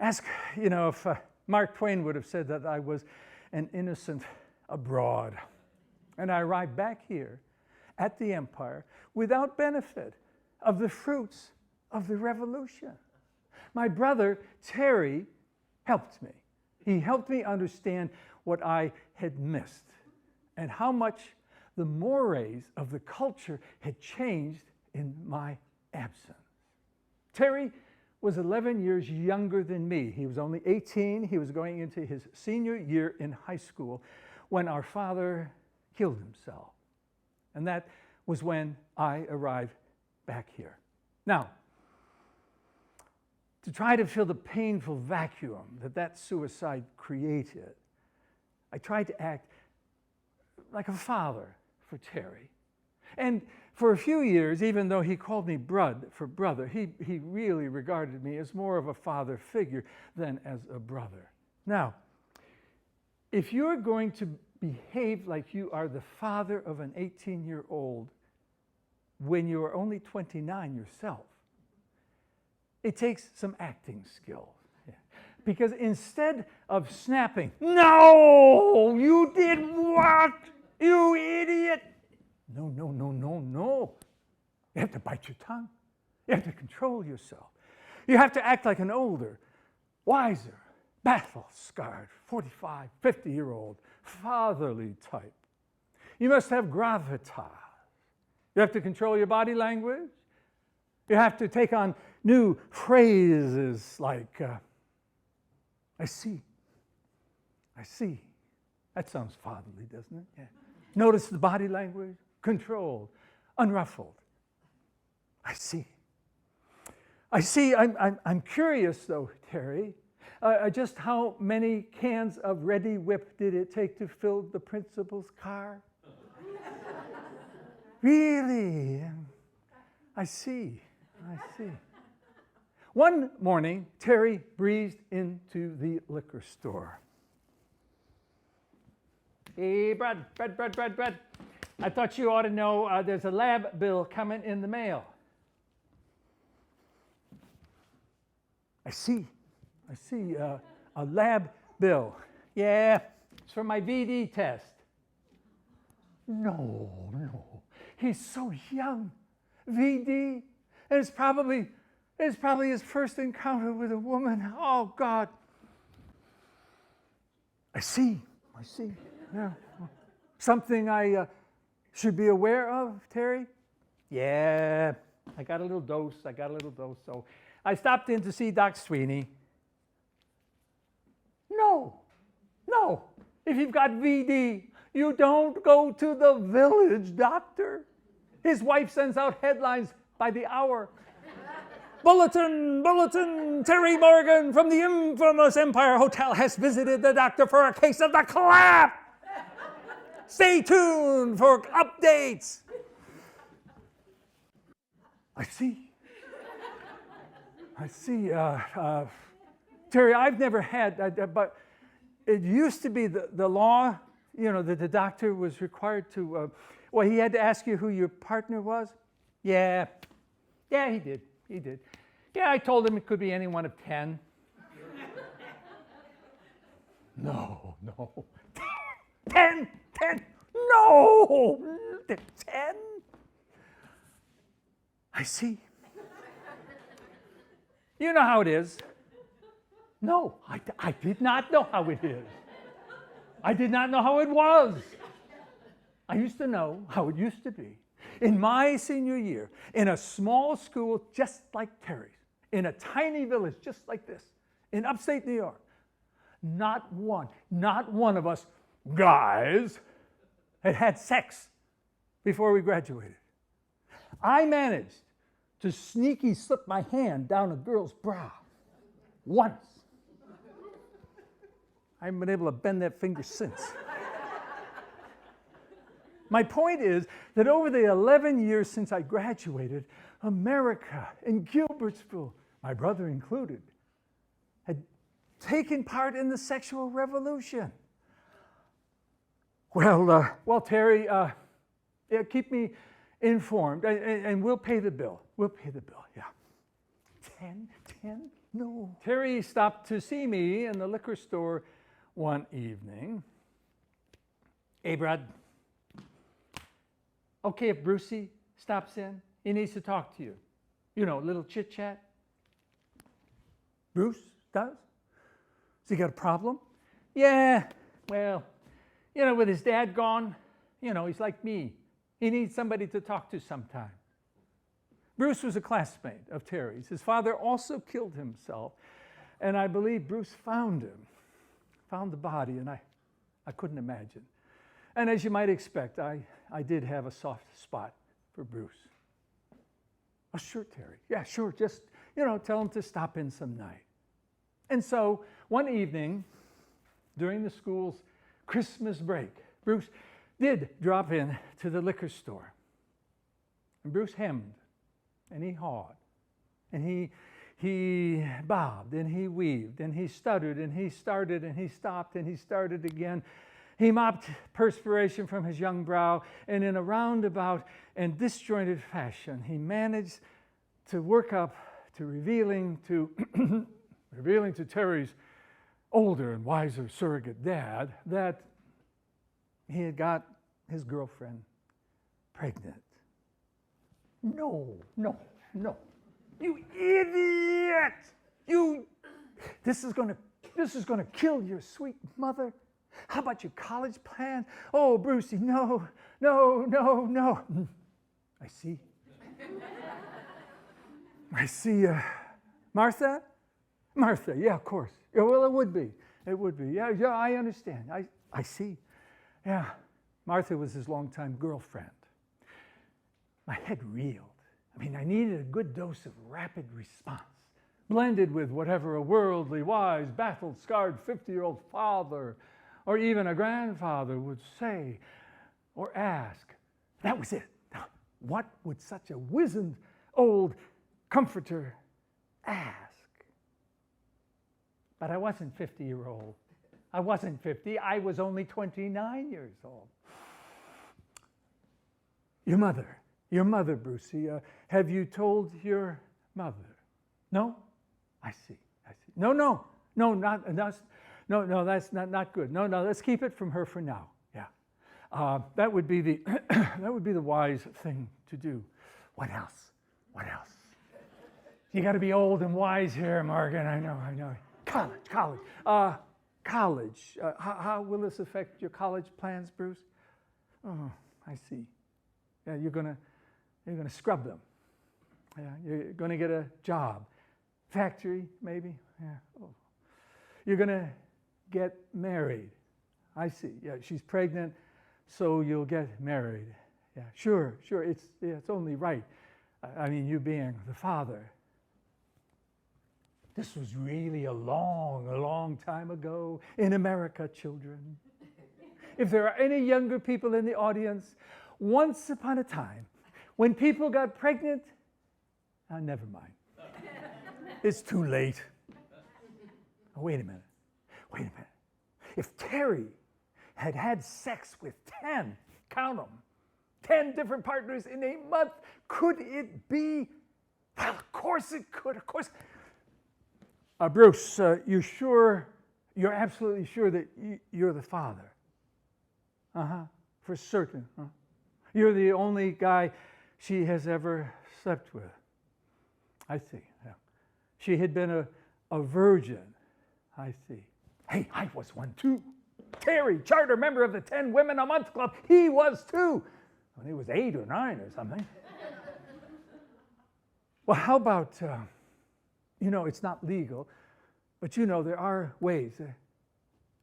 Ask, you know, if Mark Twain would have said that I was an innocent abroad. And I arrived back here at the Empire without benefit of the fruits of the revolution. My brother, Terry, helped me. He helped me understand what I had missed and how much the mores of the culture had changed in my absence. Terry was 11 years younger than me. He was only 18. He was going into his senior year in high school when our father killed himself. And that was when I arrived back here. Now, to try to fill the painful vacuum that suicide created, I tried to act like a father for Terry. And for a few years, even though he called me brother, he really regarded me as more of a father figure than as a brother. Now, if you're going to behave like you are the father of an 18-year-old when you are only 29 yourself, it takes some acting skills. Yeah. Because instead of snapping, no, you did what? You idiot. No, no, no, no, no. You have to bite your tongue. You have to control yourself. You have to act like an older, wiser, battle-scarred, 45, 50-year-old, fatherly type. You must have gravitas. You have to control your body language. You have to take on new phrases like, I see. I see. That sounds fatherly, doesn't it? Yeah. Notice the body language, controlled, unruffled. I see. I see. I'm curious, though, Terry. Just how many cans of Ready Whip did it take to fill the principal's car? Really? I see. I see. One morning, Terry breezed into the liquor store. Hey, Brad. I thought you ought to know there's a lab bill coming in the mail. I see a lab bill. Yeah, it's for my VD test. No. He's so young. VD. And it's probably his first encounter with a woman. Oh, God. I see. Yeah. Something I should be aware of, Terry? Yeah, I got a little dose. So I stopped in to see Doc Sweeney. No. If you've got VD, you don't go to the village doctor. His wife sends out headlines by the hour. Bulletin, Terry Morgan from the infamous Empire Hotel has visited the doctor for a case of the clap. Stay tuned for updates. I see. Terry, I've never had, but it used to be the law, that the doctor was required to Well, he had to ask you who your partner was? Yeah. Yeah, he did. He did. Yeah, I told him it could be any one of 10. No. 10? No! 10? I see. You know how it is. No, I did not know how it is. I did not know how it was. I used to know how it used to be. In my senior year, in a small school just like Terry's, in a tiny village just like this, in upstate New York, not one of us guys had sex before we graduated. I managed to sneaky slip my hand down a girl's brow once. I haven't been able to bend that finger since. My point is that over the 11 years since I graduated, America and Gilbertsville, my brother included, had taken part in the sexual revolution. Well, Terry, keep me informed, and we'll pay the bill. We'll pay the bill, yeah. 10? No. Terry stopped to see me in the liquor store one evening. Hey, Brad. Okay, if Brucey stops in, he needs to talk to you. You know, a little chit-chat. Bruce does? Has he got a problem? Yeah, well, you know, with his dad gone, you know, he's like me. He needs somebody to talk to sometime. Bruce was a classmate of Terry's. His father also killed himself, and I believe Bruce found the body, and I couldn't imagine. And as you might expect, I did have a soft spot for Bruce. Oh, sure, Terry. Yeah, sure. Just, you know, tell him to stop in some night. And so one evening during the school's Christmas break, Bruce did drop in to the liquor store. And Bruce hemmed and he hawed and he bobbed and he weaved and he stuttered and he started and he stopped and he started again. He mopped perspiration from his young brow, and in a roundabout and disjointed fashion, he managed to work up to revealing to Terry's older and wiser surrogate dad that he had got his girlfriend pregnant. No. You idiot! This is gonna kill your sweet mother. How about your college plan? Oh, Brucey, no. I see, Martha, yeah, of course. Yeah, well, it would be. Yeah, I understand. I see. Yeah, Martha was his longtime girlfriend. My head reeled. I mean, I needed a good dose of rapid response, blended with whatever a worldly, wise, battle scarred 50-year-old father or even a grandfather would say or ask. That was it. Now, what would such a wizened old comforter ask? But I wasn't 50-year-old. I wasn't 50. I was only 29 years old. Your mother, Brucey. Have you told your mother? No? I see. No, that's not good. No, let's keep it from her for now. Yeah, that would be the wise thing to do. What else? You got to be old and wise here, Morgan. I know. College. How will this affect your college plans, Bruce? Oh, I see. Yeah, you're gonna scrub them. Yeah, you're gonna get a job, factory maybe. Yeah. Oh. You're gonna get married. I see. Yeah, she's pregnant, so you'll get married. Yeah, sure. It's only right. I mean, you being the father. This was really a long time ago in America, children. If there are any younger people in the audience, once upon a time, when people got pregnant, never mind. It's too late. Oh, wait a minute. If Terry had sex with 10, count them, 10 different partners in a month. Could it be? Well, of course it could, of course. Bruce, you sure, you're absolutely sure that you're the father? Uh-huh, for certain. Huh? You're the only guy she has ever slept with. I see. Yeah. She had been a virgin. I see. Hey, I was one too. Terry, charter member of the 10 Women a Month Club, he was too. When he was 8 or 9 or something. Well, how about, it's not legal, but there are ways.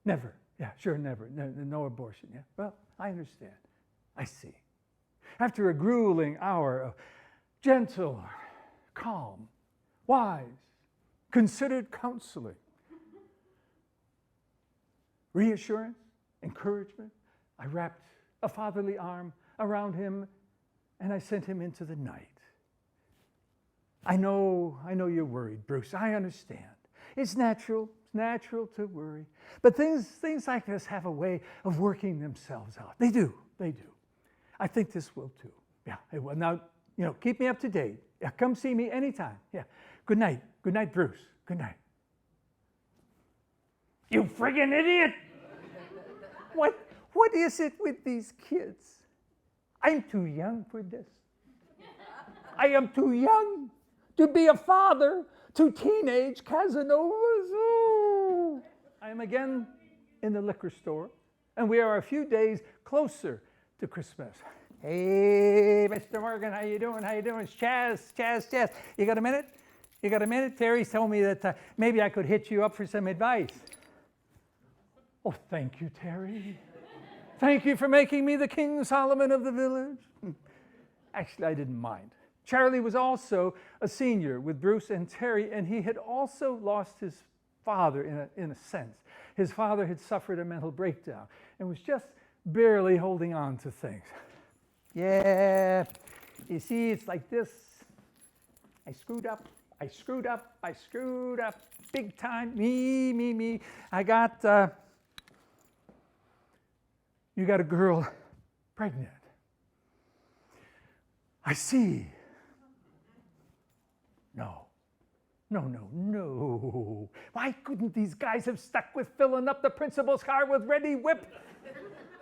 Never. Yeah, sure, never. No abortion. Yeah. Well, I understand. I see. After a grueling hour of gentle, calm, wise, considered counseling, reassurance, encouragement, I wrapped a fatherly arm around him and I sent him into the night. I know you're worried, Bruce. I understand. It's natural to worry. But things like this have a way of working themselves out. They do. I think this will too. Yeah, it will. Now, keep me up to date. Yeah, come see me anytime. Yeah. Good night. Good night, Bruce. Good night. You friggin' idiot! What is it with these kids? I'm too young for this. I am too young to be a father to teenage Casanovas. Oh. I am again in the liquor store, and we are a few days closer to Christmas. Hey, Mr. Morgan, how you doing? It's Chaz. You got a minute? Terry told me that maybe I could hit you up for some advice. Oh, thank you, Terry. Thank you for making me the King Solomon of the village. Actually, I didn't mind. Charlie was also a senior with Bruce and Terry, and he had also lost his father in a sense. His father had suffered a mental breakdown and was just barely holding on to things. Yeah, you see, it's like this. I screwed up, big time, me. I got, you got a girl pregnant. I see. No. Why couldn't these guys have stuck with filling up the principal's car with ready whip?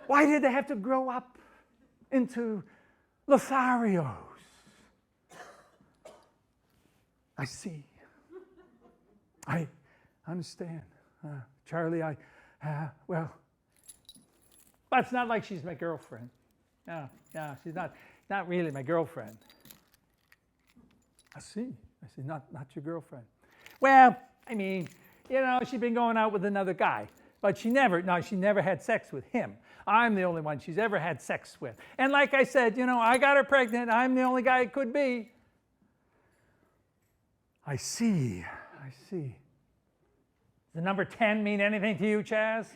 Why did they have to grow up into Lotharios? I see. I understand. Charlie, well, but it's not like she's my girlfriend. No, she's not really my girlfriend. I see, not your girlfriend. Well, I mean, she's been going out with another guy, but she never had sex with him. I'm the only one she's ever had sex with. And like I said, I got her pregnant. I'm the only guy it could be. I see. Does the number 10 mean anything to you, Chaz?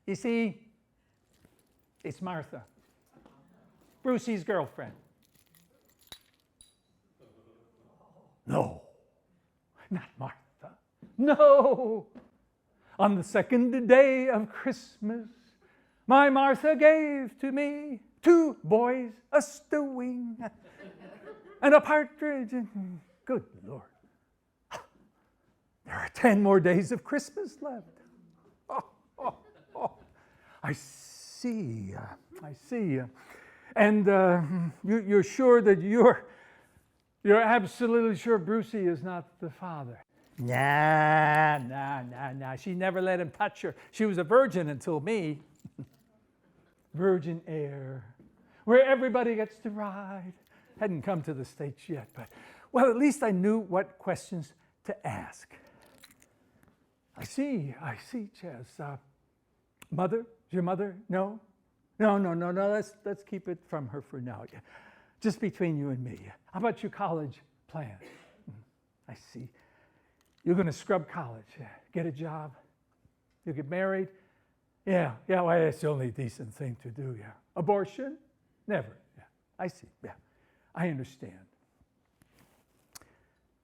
You see, it's Martha, Brucey's girlfriend. No, not Martha. No. On the second day of Christmas, my Martha gave to me 2 boys, a stewing, and a partridge. Good Lord. There are 10 more days of Christmas left. I see. And you're sure that you're absolutely sure Brucey is not the father? Nah. She never let him touch her. She was a virgin until me. Virgin air, where everybody gets to ride. Hadn't come to the States yet, but, well, at least I knew what questions to ask. I see, Chaz. Mother? Is your mother? No. Let's keep it from her for now. Yeah. Just between you and me. How about your college plan? I see. You're going to scrub college. Yeah. Get a job. You'll get married. Yeah, well, that's the only decent thing to do, yeah. Abortion? Never. Yeah. I see. Yeah. I understand.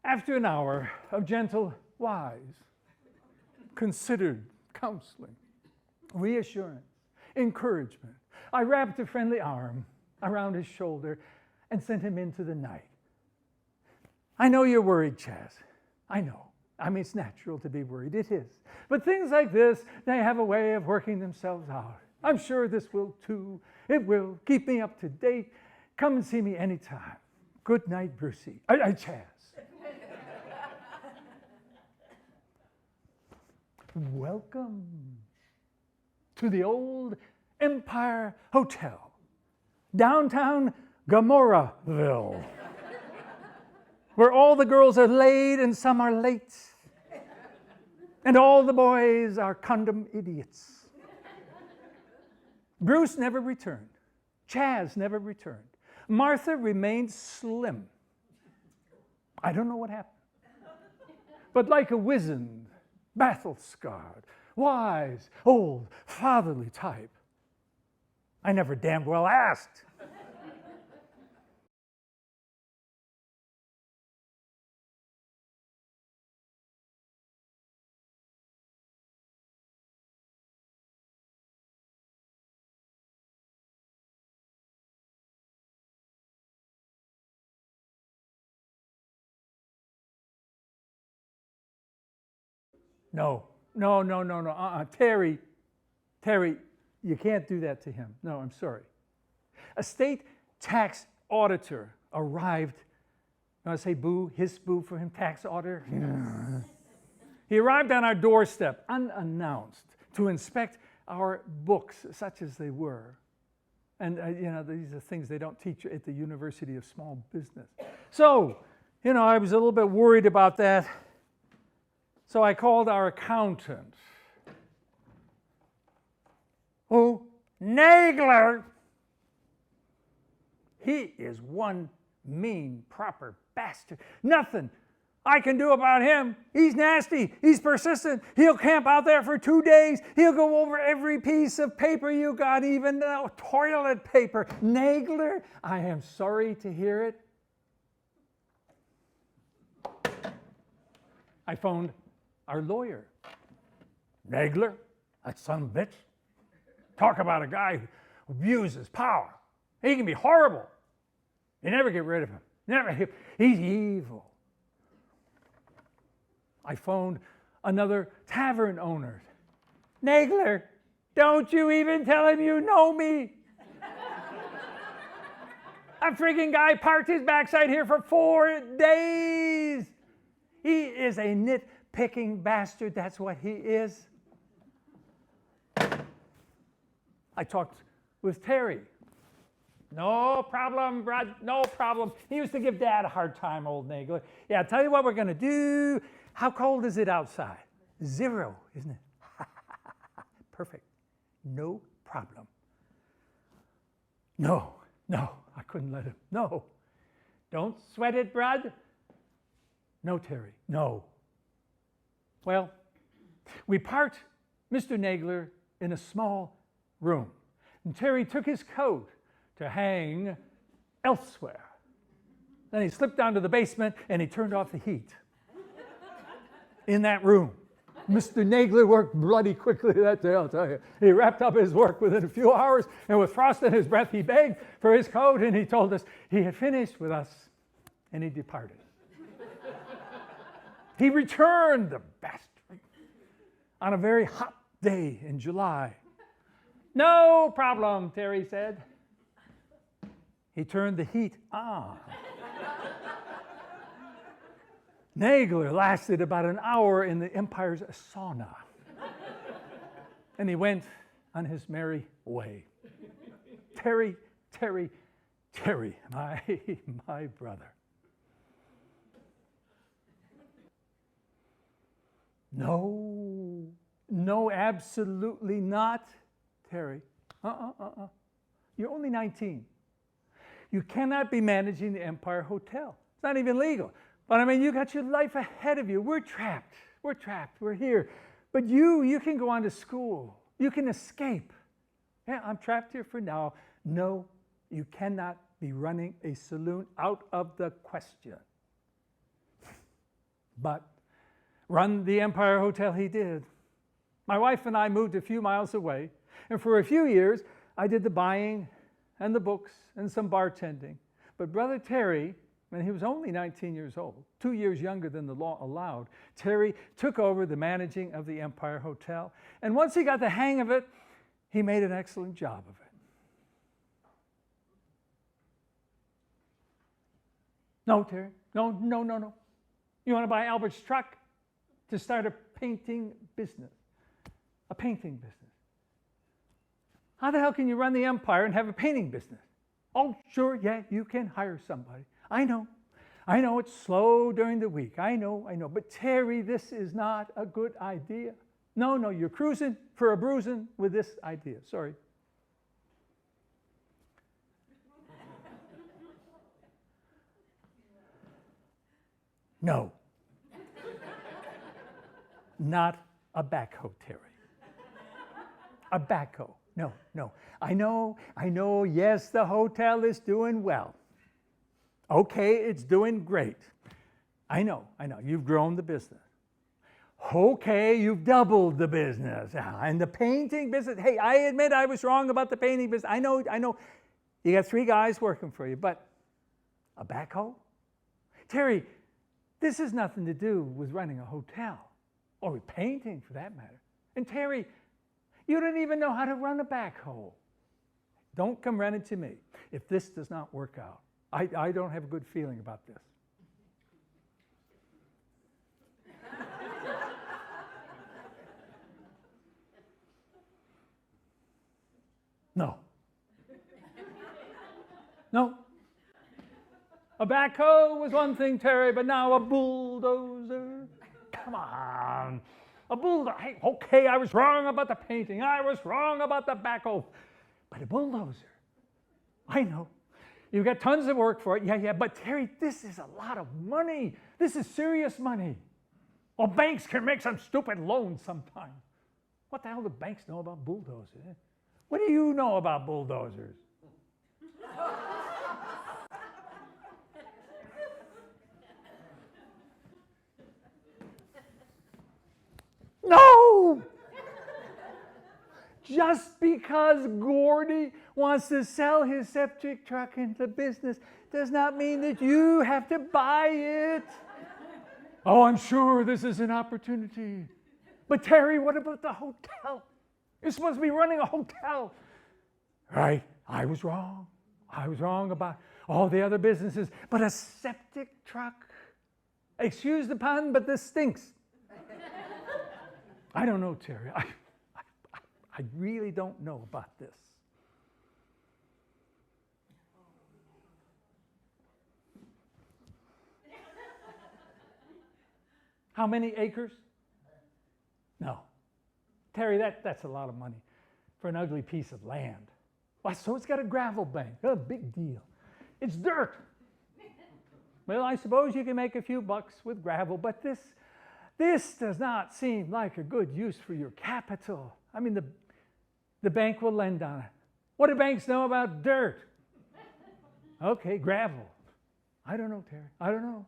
After an hour of gentle, wise, considered counseling, reassurance, encouragement. I wrapped a friendly arm around his shoulder and sent him into the night. I know you're worried, Chaz. I know. I mean, it's natural to be worried. It is. But things like this, they have a way of working themselves out. I'm sure this will too. It will. Keep me up to date. Come and see me anytime. Good night, Brucey. Chaz. Welcome to the old Empire Hotel, downtown Gomorrahville, where all the girls are laid and some are late, and all the boys are condom idiots. Bruce never returned. Chaz never returned. Martha remained slim. I don't know what happened. But like a wizened, battle-scarred, wise, old, fatherly type, I never damn well asked. No. Terry, you can't do that to him. No, I'm sorry. A state tax auditor arrived. I say boo, hiss boo for him, tax auditor. He arrived on our doorstep unannounced to inspect our books, such as they were. And, these are things they don't teach at the University of Small Business. So, I was a little bit worried about that. So I called our accountant. Oh, Nagler! He is one mean, proper bastard. Nothing I can do about him. He's nasty. He's persistent. He'll camp out there for 2 days. He'll go over every piece of paper you got, even the toilet paper. Nagler, I am sorry to hear it. I phoned our lawyer. Nagler, that son of a bitch. Talk about a guy who abuses power. He can be horrible. You never get rid of him. He's evil. I phoned another tavern owner. Nagler, don't you even tell him you know me. A freaking guy parked his backside here for 4 days. He is a nitpicking bastard. That's what he is. I talked with Terry. No problem, Brad, no problem. He used to give Dad a hard time, old Nagler. Yeah, I'll tell you what we're going to do. How cold is it outside? 0, isn't it? Perfect. No problem. No, I couldn't let him. No. Don't sweat it, Brad. No, Terry, no. Well, we parked Mr. Nagler in a small room. And Terry took his coat to hang elsewhere. Then he slipped down to the basement and he turned off the heat in that room. Mr. Nagler worked bloody quickly that day, I'll tell you. He wrapped up his work within a few hours, and with frost in his breath, he begged for his coat, and he told us he had finished with us, and he departed. He returned, the bastard, on a very hot day in July. No problem, Terry said. He turned the heat on. Nagler lasted about an hour in the Empire's sauna. And he went on his merry way. Terry, my brother. No, absolutely not, Terry. You're only 19. You cannot be managing the Empire Hotel. It's not even legal. But I mean, you got your life ahead of you. We're trapped. We're here. But you can go on to school. You can escape. Yeah, I'm trapped here for now. No, you cannot be running a saloon, out of the question. But run the Empire Hotel he did. My wife and I moved a few miles away. And for a few years, I did the buying and the books and some bartending. But Brother Terry, when he was only 19 years old, 2 years younger than the law allowed, Terry took over the managing of the Empire Hotel. And once he got the hang of it, he made an excellent job of it. No, Terry, no. You want to buy Albert's truck to start a painting business? A painting business. How the hell can you run the Empire and have a painting business? Oh, sure, yeah, you can hire somebody. I know it's slow during the week. I know. But Terry, this is not a good idea. No, you're cruising for a bruising with this idea. Sorry. No. Not a backhoe, Terry. A backhoe. No. I know, yes, the hotel is doing well. Okay, it's doing great. I know. You've grown the business. Okay, you've doubled the business. And the painting business, hey, I admit I was wrong about the painting business. I know. You got 3 guys working for you, but a backhoe? Terry, this has nothing to do with running a hotel, or with painting for that matter. And Terry, you don't even know how to run a backhoe. Don't come running to me if this does not work out. I don't have a good feeling about this. No. A backhoe was one thing, Terry, but now a bulldozer? Come on. A bulldozer. Hey, okay, I was wrong about the painting. I was wrong about the backhoe. But a bulldozer? I know. You've got tons of work for it. Yeah. But Terry, this is a lot of money. This is serious money. Well, banks can make some stupid loans sometimes. What the hell do banks know about bulldozers? What do you know about bulldozers? No! Just because Gordy wants to sell his septic truck into business does not mean that you have to buy it. Oh, I'm sure this is an opportunity. But Terry, what about the hotel? You're supposed to be running a hotel. Right, I was wrong. I was wrong about all the other businesses. But a septic truck? Excuse the pun, but this stinks. I don't know, Terry. I really don't know about this. How many acres? No. Terry, that's a lot of money for an ugly piece of land. Well, so it's got a gravel bank. Oh, big deal. It's dirt. Well, I suppose you can make a few bucks with gravel, but this does not seem like a good use for your capital. I mean, the bank will lend on it. What do banks know about dirt? Okay, gravel. I don't know, Terry. I don't know.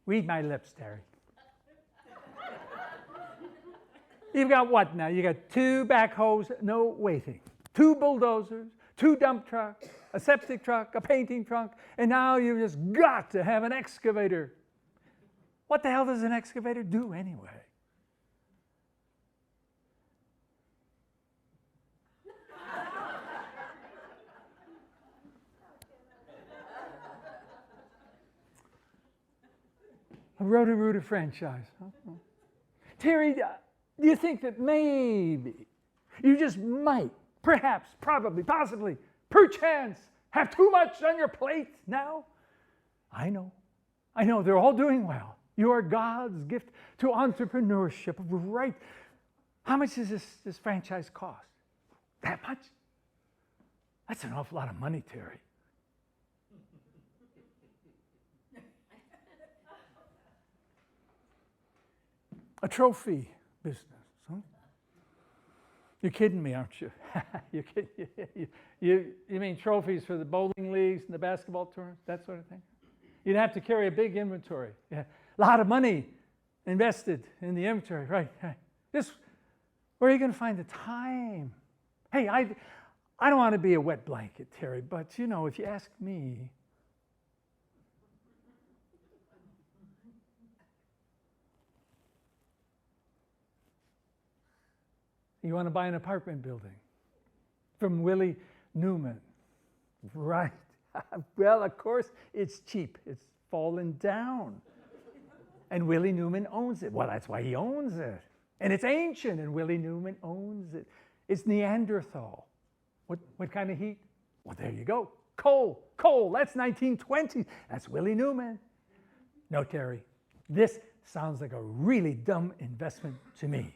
Read my lips, Terry. You've got what now? You got 2 backhoes, no waiting. 2 bulldozers, 2 dump trucks, a septic truck, a painting truck, and now you've just got to have an excavator. What the hell does an excavator do anyway? A Roto-Rooter franchise. Huh? Terry, do you think that maybe, you just might, perhaps, probably, possibly, perchance, have too much on your plate now? I know, they're all doing well. You are God's gift to entrepreneurship, right? How much does this franchise cost? That much? That's an awful lot of money, Terry. A trophy business. Huh? You're kidding me, aren't you? You're kidding. You mean trophies for the bowling leagues and the basketball tournaments, that sort of thing? You'd have to carry a big inventory. Yeah. A lot of money invested in the inventory, right? Where are you going to find the time? Hey, I don't want to be a wet blanket, Terry, but if you ask me, you want to buy an apartment building from Willie Newman, right? Well, of course, it's cheap. It's fallen down. And Willie Newman owns it. Well, that's why he owns it. And it's ancient, and Willie Newman owns it. It's Neanderthal. What kind of heat? Well, there you go. Coal. That's 1920. That's Willie Newman. No, Terry, this sounds like a really dumb investment to me.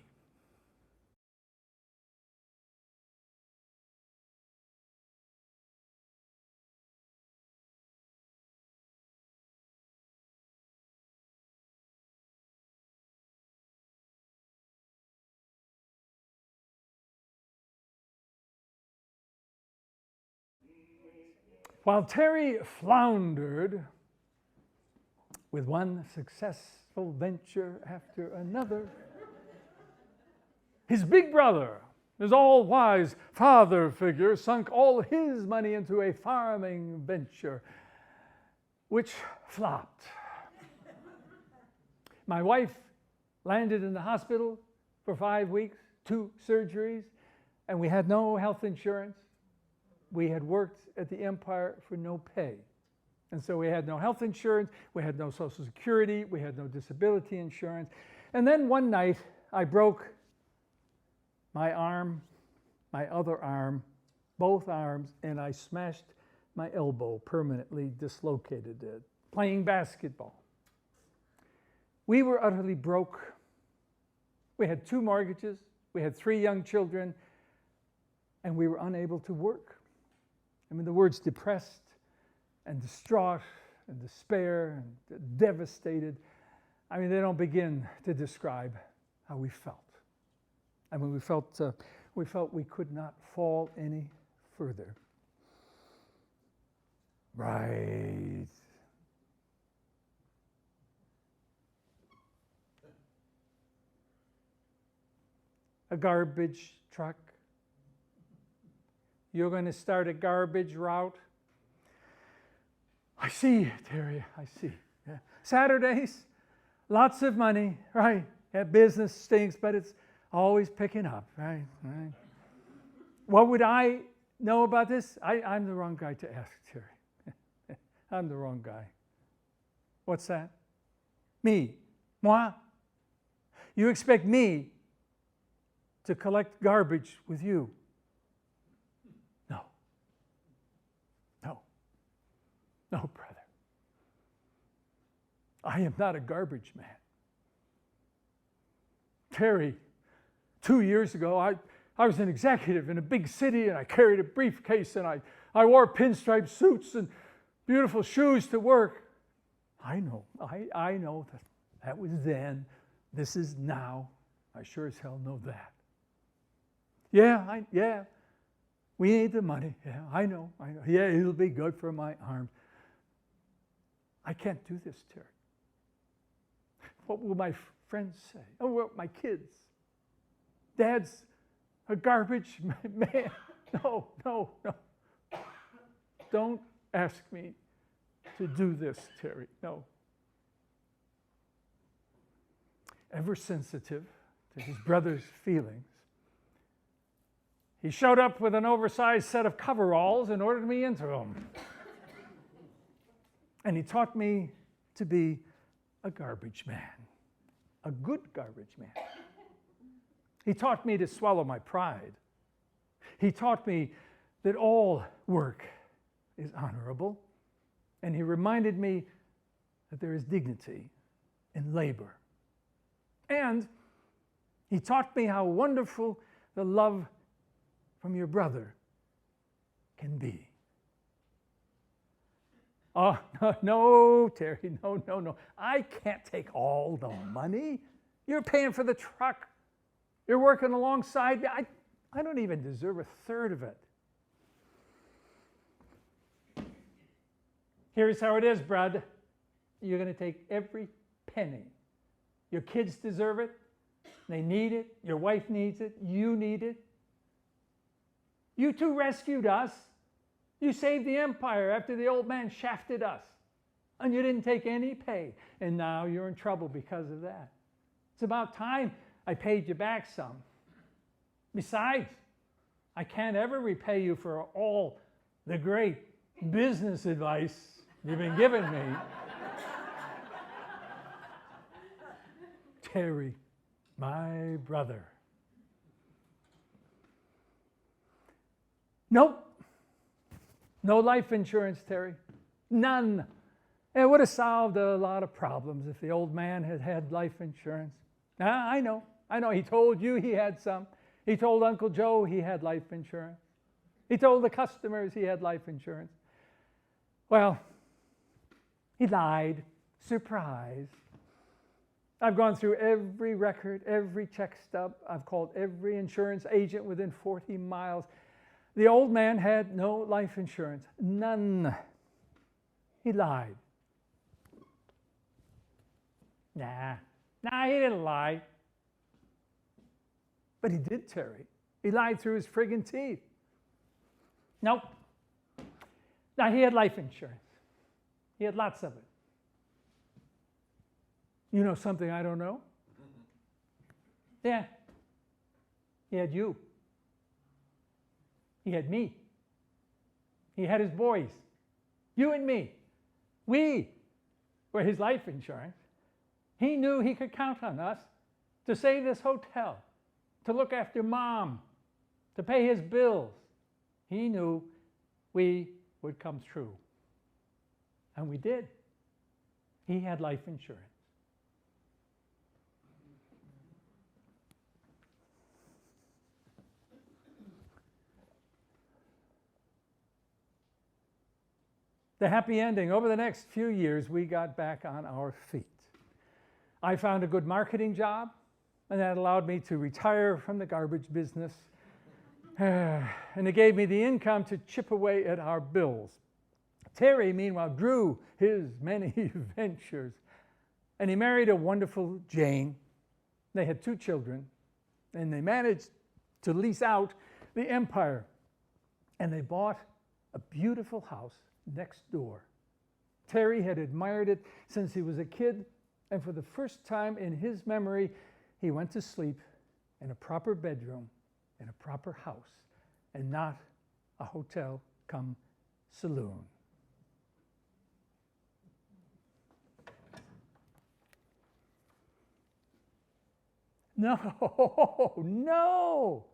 While Terry floundered with one successful venture after another, his big brother, his all-wise father figure, sunk all his money into a farming venture, which flopped. My wife landed in the hospital for 5 weeks, 2 surgeries, and we had no health insurance. We had worked at the Empire for no pay. And so we had no health insurance, we had no Social Security, we had no disability insurance. And then one night, I broke my arm, my other arm, both arms, and I smashed my elbow, permanently dislocated it, playing basketball. We were utterly broke. We had 2 mortgages, we had 3 young children, and we were unable to work. I mean, the words depressed and distraught and despair and devastated, I mean, they don't begin to describe how we felt. I mean, we felt we could not fall any further. Right. A garbage truck. You're going to start a garbage route? I see, Terry, I see. Yeah. Saturdays, lots of money, right? Yeah, business stinks, but it's always picking up, right? What would I know about this? I'm the wrong guy to ask, Terry. I'm the wrong guy. What's that? Me. Moi? You expect me to collect garbage with you? No, brother. I am not a garbage man. Terry, 2 years ago, I was an executive in a big city, and I carried a briefcase, and I wore pinstripe suits and beautiful shoes to work. I know that was then. This is now. I sure as hell know that. Yeah, we need the money. Yeah, I know. Yeah, it'll be good for my arms. I can't do this, Terry. What will my friends say? Oh, what my kids? Dad's a garbage man. No. Don't ask me to do this, Terry. No. Ever sensitive to his brother's feelings, he showed up with an oversized set of coveralls and ordered me into them. And he taught me to be a garbage man, a good garbage man. He taught me to swallow my pride. He taught me that all work is honorable. And he reminded me that there is dignity in labor. And he taught me how wonderful the love from your brother can be. Oh, no, Terry, no. I can't take all the money. You're paying for the truck. You're working alongside me. I don't even deserve a third of it. Here's how it is, Brad. You're going to take every penny. Your kids deserve it. They need it. Your wife needs it. You need it. You two rescued us. You saved the empire after the old man shafted us. And you didn't take any pay. And now you're in trouble because of that. It's about time I paid you back some. Besides, I can't ever repay you for all the great business advice you've been giving me. Terry, my brother. Nope. No life insurance, Terry. None. It would have solved a lot of problems if the old man had had life insurance. I know. He told you he had some. He told Uncle Joe he had life insurance. He told the customers he had life insurance. Well, he lied. Surprise. I've gone through every record, every check stub. I've called every insurance agent within 40 miles. The old man had no life insurance. None. He lied. Nah, he didn't lie. But he did, Terry. He lied through his friggin' teeth. Nope. Now, he had life insurance. He had lots of it. You know something I don't know? Yeah. He had you. He had me. He had his boys. You and me. We were his life insurance. He knew he could count on us to save this hotel, to look after Mom, to pay his bills. He knew we would come through. And we did. He had life insurance. The happy ending, over the next few years, we got back on our feet. I found a good marketing job, and that allowed me to retire from the garbage business. And it gave me the income to chip away at our bills. Terry, meanwhile, grew his many ventures, and he married a wonderful Jane. They had 2 children, and they managed to lease out the empire. And they bought a beautiful house next door. Terry had admired it since he was a kid, and for the first time in his memory, he went to sleep in a proper bedroom, in a proper house, and not a hotel cum saloon. No,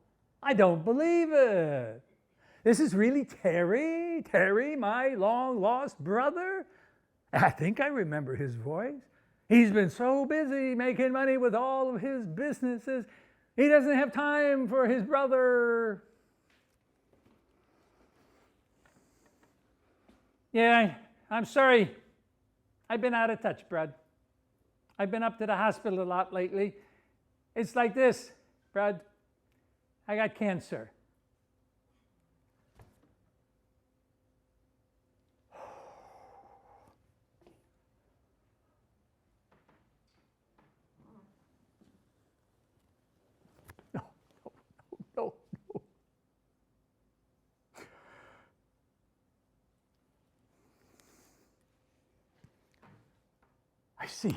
I don't believe it. This is really Terry, my long-lost brother? I think I remember his voice. He's been so busy making money with all of his businesses, he doesn't have time for his brother. Yeah, I'm sorry. I've been out of touch, Brad. I've been up to the hospital a lot lately. It's like this, Brad. I got cancer. No. I see.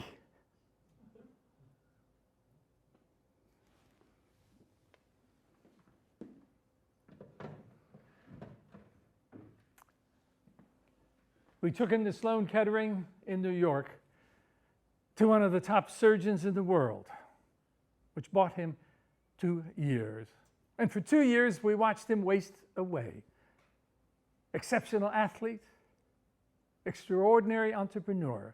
We took him to Sloan Kettering in New York to one of the top surgeons in the world, which bought him 2 years. And for 2 years, we watched him waste away. Exceptional athlete, extraordinary entrepreneur,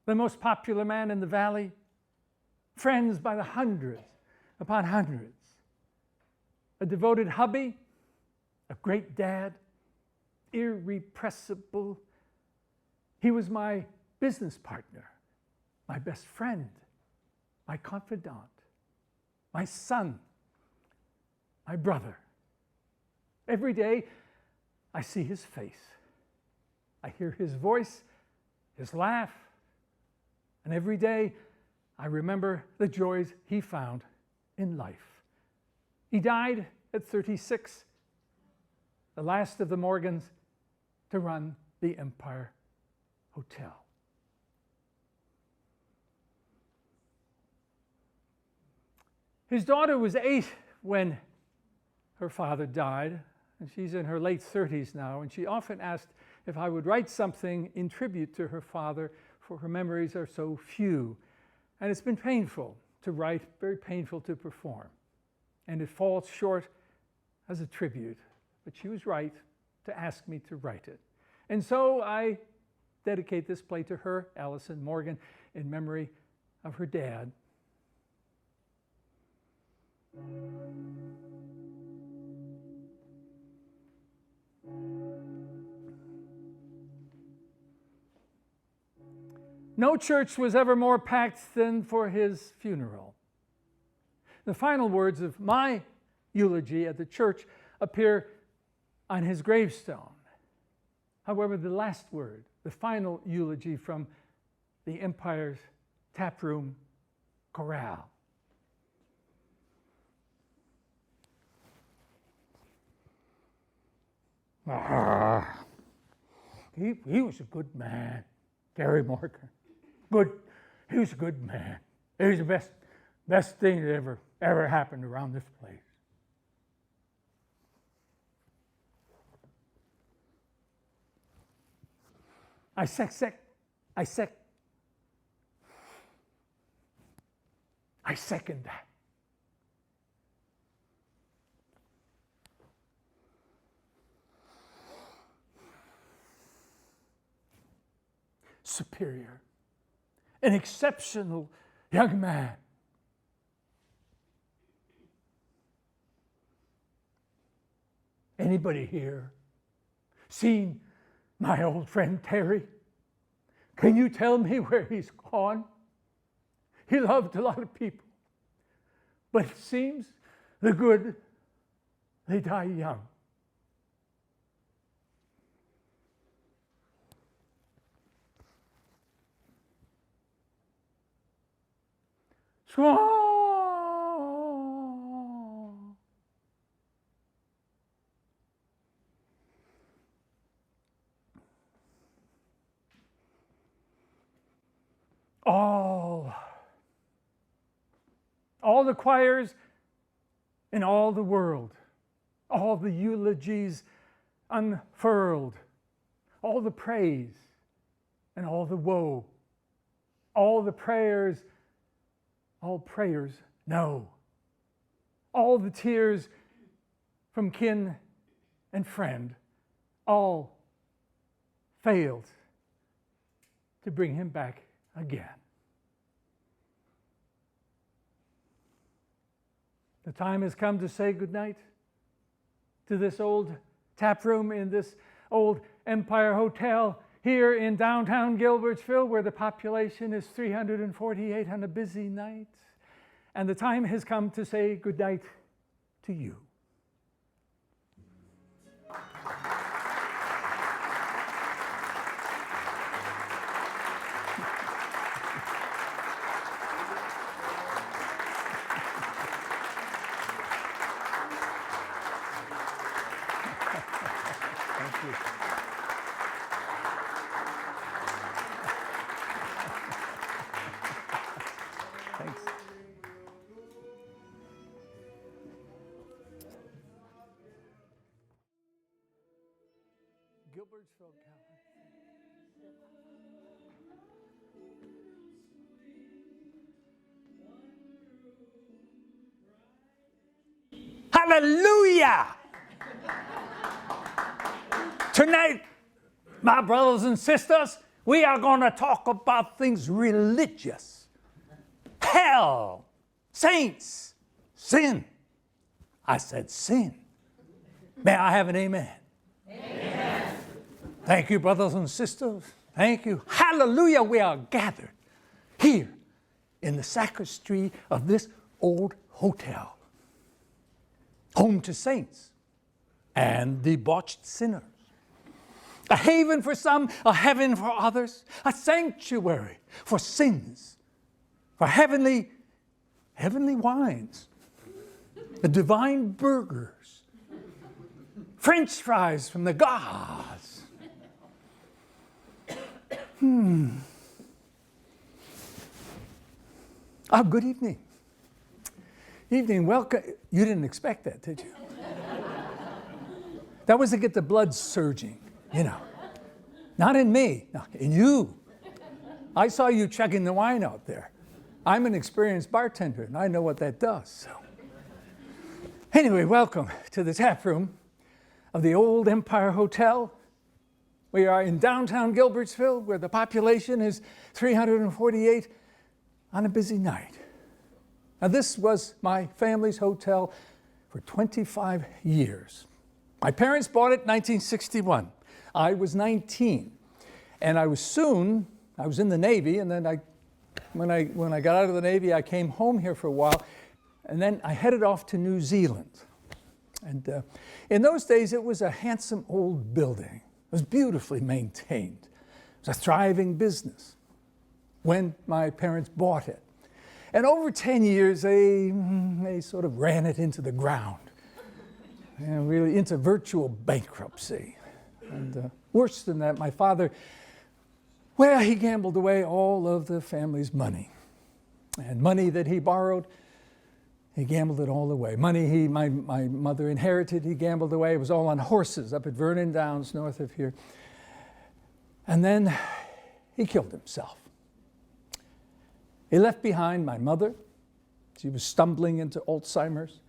the most popular man in the valley, friends by the hundreds upon hundreds, a devoted hubby, a great dad, irrepressible. He was my business partner, my best friend, my confidant, my son. my brother. Every day I see his face. I hear his voice, his laugh, and every day I remember the joys he found in life. He died at 36, the last of the Morgans to run the Empire Hotel. His daughter was 8 when her father died, and she's in her late 30s now, and she often asked if I would write something in tribute to her father, for her memories are so few. And it's been painful to write, very painful to perform. And it falls short as a tribute, but she was right to ask me to write it. And so I dedicate this play to her, Allison Morgan, in memory of her dad. No church was ever more packed than for his funeral. The final words of my eulogy at the church appear on his gravestone. However, the last word, the final eulogy from the Empire's taproom corral. He was a good man, Gary Morgan. Good. He was a good man. He was the best thing that ever happened around this place. I second that. Superior, an exceptional young man. Anybody here seen my old friend Terry? Can you tell me where he's gone? He loved a lot of people, but it seems the good, they die young. All the choirs in all the world, all the eulogies unfurled, all the praise and all the woe, all the prayers, all prayers no, all the tears from kin and friend, all failed to bring him back again. The time has come to say goodnight to this old tap room in this old Empire Hotel here in downtown Gilbertsville, where the population is 348 on a busy night. And the time has come to say goodnight to you. Thanks. Gilbertsville, Hallelujah! Tonight, my brothers and sisters, we are going to talk about things religious. Hell, saints, sin. I said sin. May I have an amen? Amen. Thank you, brothers and sisters. Thank you. Hallelujah, we are gathered here in the sacristy of this old hotel. home to saints and debauched sinners, a haven for some, a heaven for others, a sanctuary for sins, for heavenly wines, the divine burgers, French fries from the gods. Oh, good evening. Evening, welcome. You didn't expect that, did you? That was to get the blood surging, you know. Not in me, no, in you. I saw you chugging the wine out there. I'm an experienced bartender, and I know what that does. So, anyway, welcome to the tap room of the Old Empire Hotel. We are in downtown Gilbertsville, where the population is 348 on a busy night. Now, this was my family's hotel for 25 years. My parents bought it in 1961. I was 19, and I was in the Navy, and then when I got out of the Navy, I came home here for a while, and then I headed off to New Zealand. And in those days, it was a handsome old building. It was beautifully maintained. It was a thriving business when my parents bought it. And over 10 years, they sort of ran it into the ground, and really into virtual bankruptcy. And worse than that, my father, well, he gambled away all of the family's money. And money that he borrowed, he gambled it all away. Money my mother inherited, he gambled away. It was all on horses up at Vernon Downs, north of here. And then he killed himself. He left behind my mother. She was stumbling into Alzheimer's.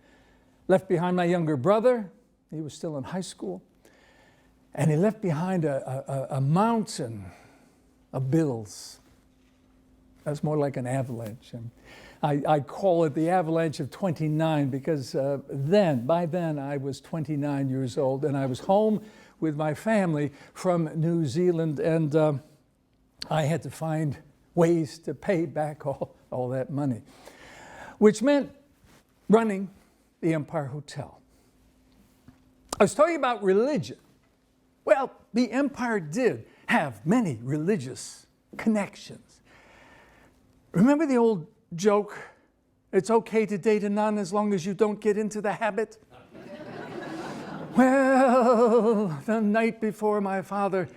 Left behind my younger brother. He was still in high school. And he left behind a mountain of bills. That's more like an avalanche. And I call it the avalanche of 29 because by then I was 29 years old, and I was home with my family from New Zealand, and I had to find ways to pay back all that money, which meant running the Empire Hotel. I was talking about religion. Well, the Empire did have many religious connections. Remember the old joke, it's okay to date a nun as long as you don't get into the habit? Well, the night before my father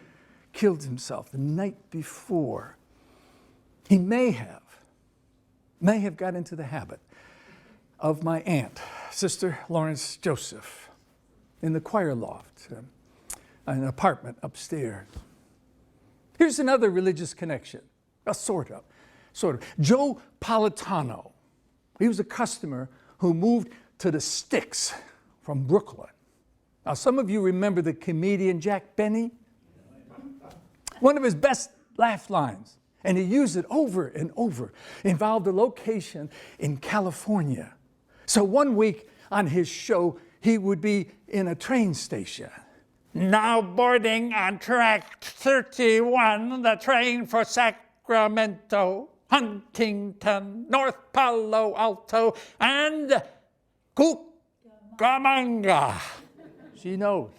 killed himself, the night before, he may have got into the habit of my aunt, Sister Lawrence Joseph, in the choir loft, an apartment upstairs. Here's another religious connection, sort of. Joe Politano, he was a customer who moved to the sticks from Brooklyn. Now, some of you remember the comedian Jack Benny? One of his best laugh lines, and he used it over and over, involved a location in California. So one week on his show, he would be in a train station. Now boarding on track 31, the train for Sacramento, Huntington, North Palo Alto, and Cucamonga. She knows.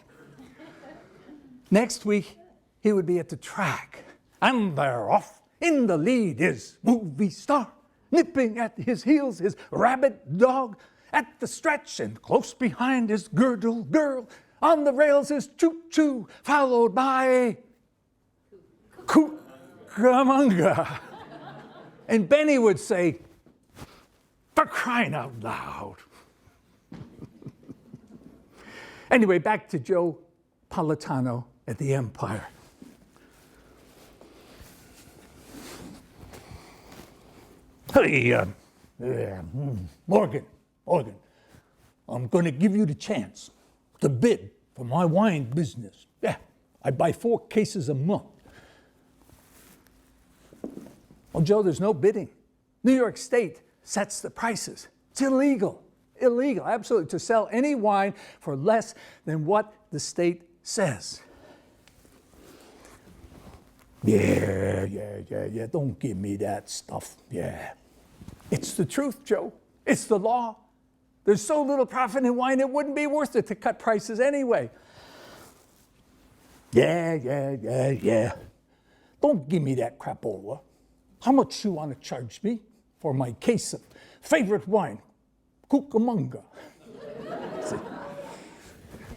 Next week, he would be at the track, and they're off. In the lead is movie star, nipping at his heels his rabid dog. At the stretch and close behind is girdle girl. On the rails is choo-choo, followed by Cucamonga. And Benny would say, for crying out loud. Anyway, back to Joe Politano at the Empire. Hey, Morgan, I'm going to give you the chance to bid for my wine business. Yeah, I buy 4 cases a month. Well, Joe, there's no bidding. New York State sets the prices. It's illegal, absolutely, to sell any wine for less than what the state says. Yeah, don't give me that stuff, yeah. It's the truth, Joe. It's the law. There's so little profit in wine, it wouldn't be worth it to cut prices anyway. Yeah. Don't give me that crapola. How much you want to charge me for my case of favorite wine, Cucamonga?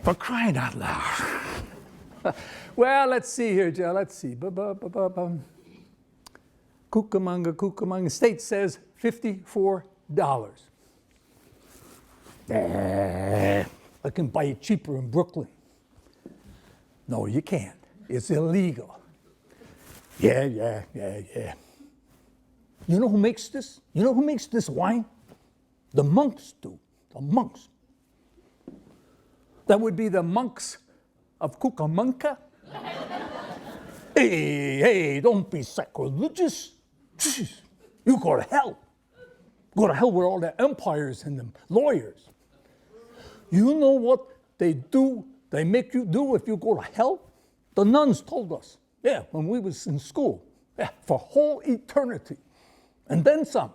For crying out loud. Well, let's see here, Joe. Let's see. Cucamonga. State says $54. I can buy it cheaper in Brooklyn. No, you can't. It's illegal. Yeah. You know who makes this? You know who makes this wine? The monks do. The monks. That would be the monks of Cucamonga. Hey, don't be sacrilegious. You go to hell. Go to hell with all the empires and the lawyers. You know what they do? They make you do if you go to hell? The nuns told us, when we was in school, for whole eternity. And then some.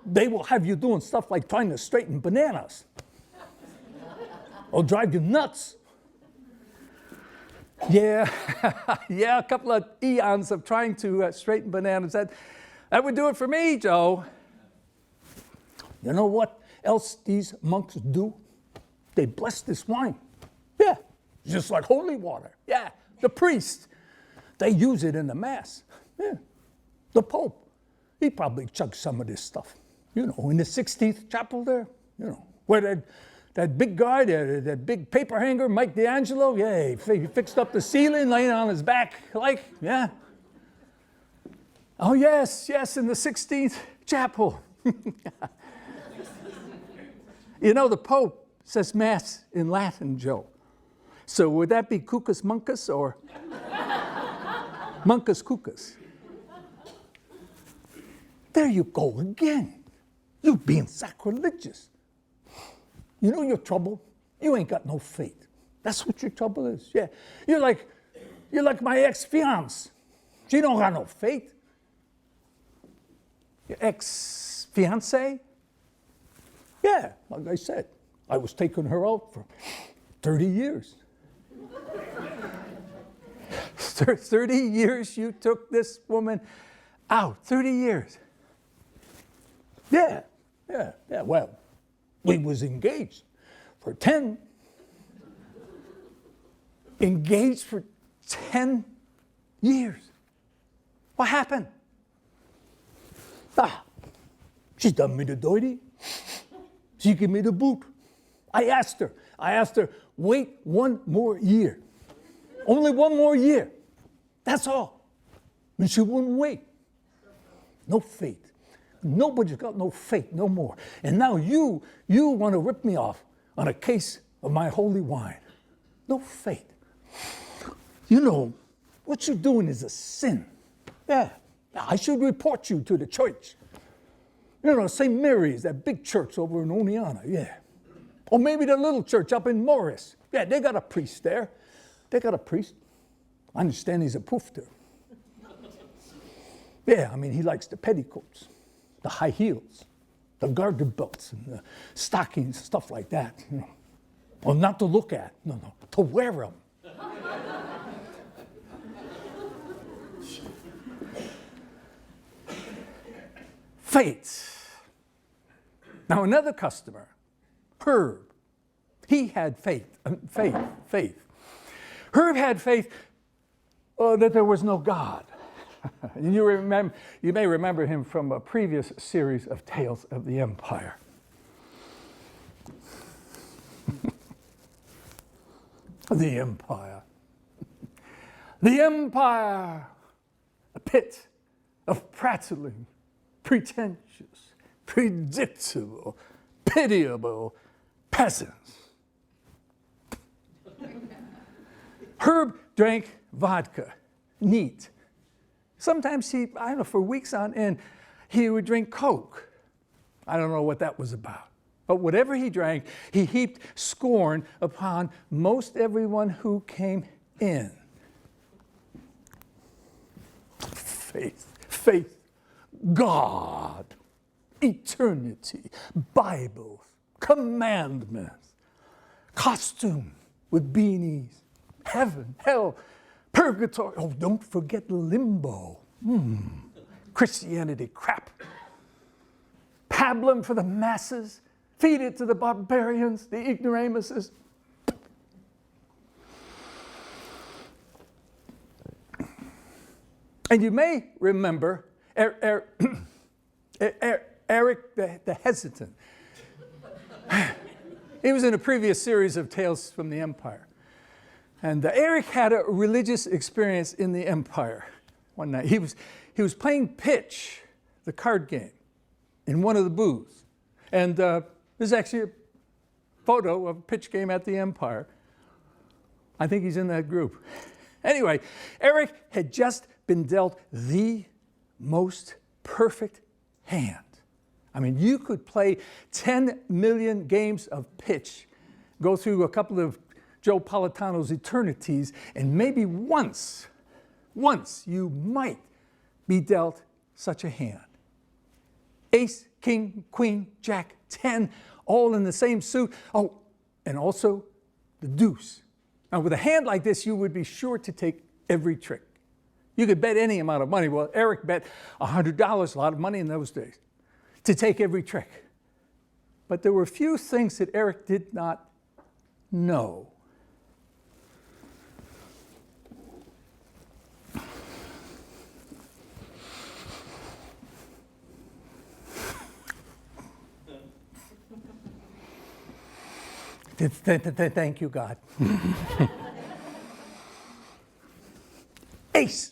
They will have you doing stuff like trying to straighten bananas. Or drive you nuts. Yeah, a couple of eons of trying to straighten bananas. That would do it for me, Joe. You know what else these monks do? They bless this wine. Yeah, just like holy water. Yeah, the priest, they use it in the Mass. Yeah, the Pope, he probably chugged some of this stuff. You know, in the 16th chapel there, you know, where that big guy, that big paper hanger, Mike D'Angelo, he fixed up the ceiling, laying on his back, yeah. Oh, yes, in the 16th chapel. You know, the Pope says Mass in Latin, Joe. So would that be Cucus Muncus or Muncus Cucus? There you go again. You being sacrilegious. You know your trouble? You ain't got no faith. That's what your trouble is. Yeah. You're like my ex-fiance. She don't got no faith. Your ex-fiance? Yeah, like I said, I was taking her out for 30 years. 30 years you took this woman out. 30 years. Yeah. Well, we was engaged for 10. Engaged for 10 years. What happened? She done me the dirty. She gave me the boot. I asked her, wait one more year. Only one more year. That's all. And she wouldn't wait. No faith. Nobody's got no faith no more. And now you want to rip me off on a case of my holy wine. No faith. You know, what you're doing is a sin. Yeah. I should report you to the church. You know, St. Mary's, that big church over in Oneonta, yeah. Or maybe the little church up in Morris. Yeah, they got a priest there. They got a priest. I understand he's a poofter. Yeah, I mean, he likes the petticoats, the high heels, the garter belts, and the stockings, stuff like that. You know. Well, not to look at, no, to wear them. Faith. Now, another customer, Herb, he had faith. Herb had faith that there was no God. And you may remember him from a previous series of Tales of the Empire. The Empire. The Empire, a pit of prattling, pretentious, predictable, pitiable peasants. Herb drank vodka, neat. Sometimes for weeks on end, he would drink Coke. I don't know what that was about. But whatever he drank, he heaped scorn upon most everyone who came in. Faith, God, eternity, Bibles. commandments, costume with beanies, heaven, hell, purgatory. Oh, don't forget limbo. Christianity crap. Pablum for the masses. Feed it to the barbarians, the ignoramuses. And you may remember Eric the Hesitant. He was in a previous series of Tales from the Empire. And Eric had a religious experience in the Empire one night. He was playing pitch, the card game, in one of the booths. And there's actually a photo of a pitch game at the Empire. I think he's in that group. Anyway, Eric had just been dealt the most perfect hand. I mean, you could play 10 million games of pitch, go through a couple of Joe Politano's eternities, and maybe once you might be dealt such a hand. Ace, king, queen, jack, 10, all in the same suit. Oh, and also the deuce. Now, with a hand like this, you would be sure to take every trick. You could bet any amount of money. Well, Eric bet $100, a lot of money in those days, to take every trick. But there were a few things that Eric did not know. Thank you, God. Ace.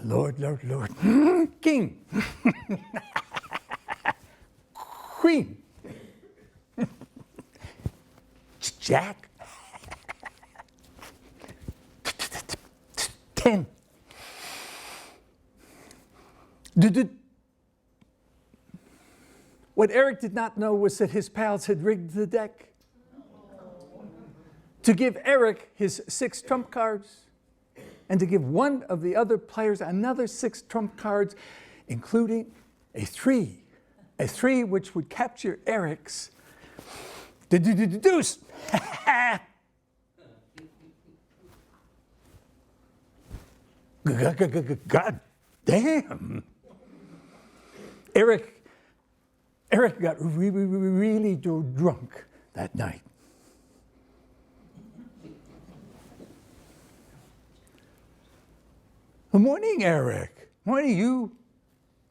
Lord, Lord, Lord. King. Queen. Jack. 10. What Eric did not know was that his pals had rigged the deck to give Eric his 6 trump cards and to give one of the other players another 6 trump cards, including a 3 which would capture Eric's deuce. God damn. Eric got really drunk that night. Good morning, Eric. Morning,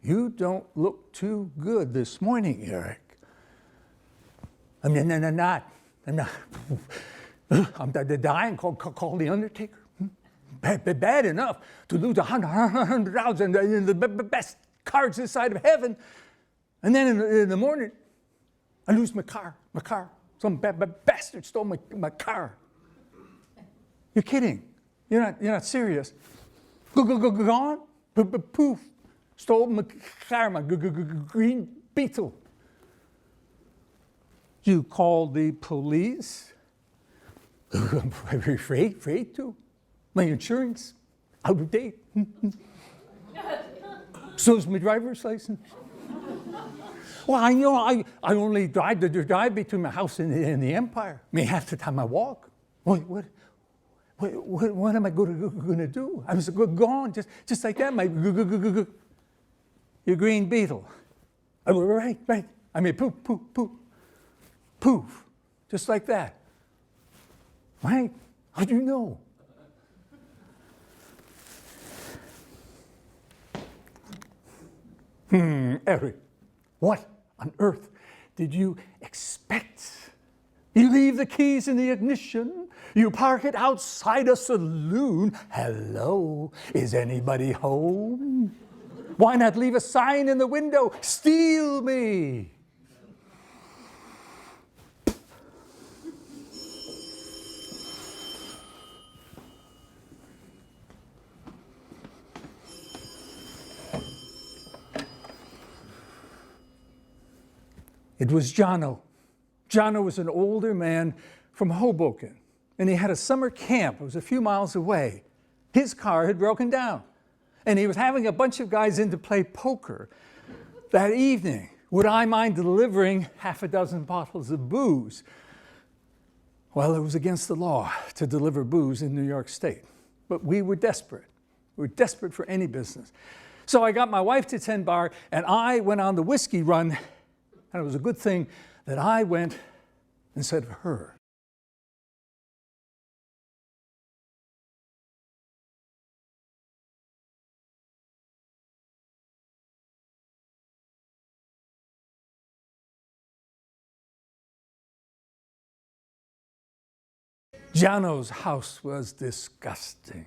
you don't look too good this morning, Eric. I'm not. I'm dying. Call the Undertaker. Bad enough to lose $100,000 in the best cards this side of heaven, and then in the morning, I lose my car. Some bastard stole my car. You're kidding. You're not serious. Gone. Poof. Stole my car, my green Beetle. You called the police? I'm afraid to. My insurance, out of date. So's my driver's license. Well, I know I only drive between my house and the Empire. I mean, half the time I walk. What am I going to do? I was gone, just like that. Your green Beetle. Right. I mean, poof, just like that. Right? How do you know? Eric, what on earth did you expect? You leave the keys in the ignition. You park it outside a saloon. Hello, is anybody home? Why not leave a sign in the window? Steal me. It was Jono. Jono was an older man from Hoboken, and he had a summer camp. It was a few miles away. His car had broken down, and he was having a bunch of guys in to play poker that evening would I mind delivering half a dozen bottles of booze? Well, it was against the law to deliver booze in New York State, but we were desperate. We were desperate for any business. So I got my wife to tend bar, and I went on the whiskey run, and it was a good thing that I went instead of her. Jano's house was disgusting.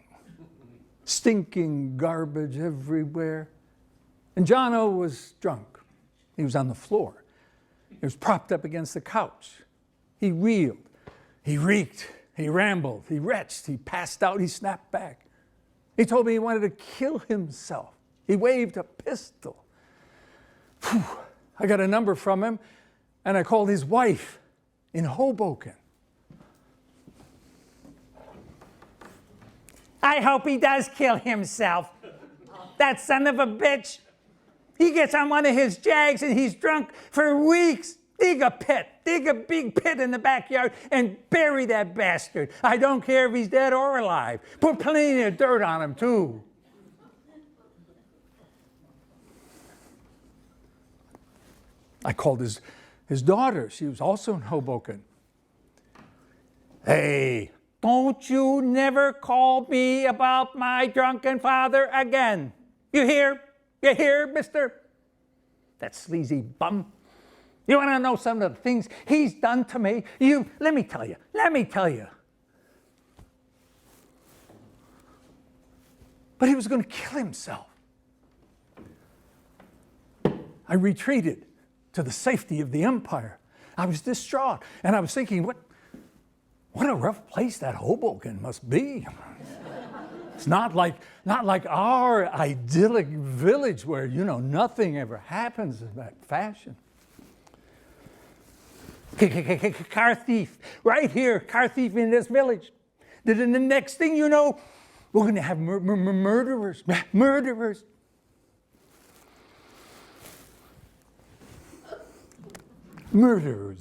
Stinking garbage everywhere. And Jano was drunk. He was on the floor. He was propped up against the couch. He reeled. He reeked. He rambled. He retched. He passed out. He snapped back. He told me he wanted to kill himself. He waved a pistol. Whew. I got a number from him, and I called his wife in Hoboken. I hope he does kill himself. That son of a bitch. He gets on one of his jags and he's drunk for weeks. Dig a pit. Dig a big pit in the backyard and bury that bastard. I don't care if he's dead or alive. Put plenty of dirt on him, too. I called his daughter. She was also in Hoboken. Hey, Don't you never call me about my drunken father again. You hear? You hear, mister? That sleazy bum. You want to know some of the things he's done to me? Let me tell you. But he was going to kill himself. I retreated to the safety of the empire. I was distraught, and I was thinking, what a rough place that Hoboken must be. It's not like our idyllic village where, nothing ever happens in that fashion. Car thief, right here, car thief in this village. Then the next thing you know, we're going to have murderers. Murderers,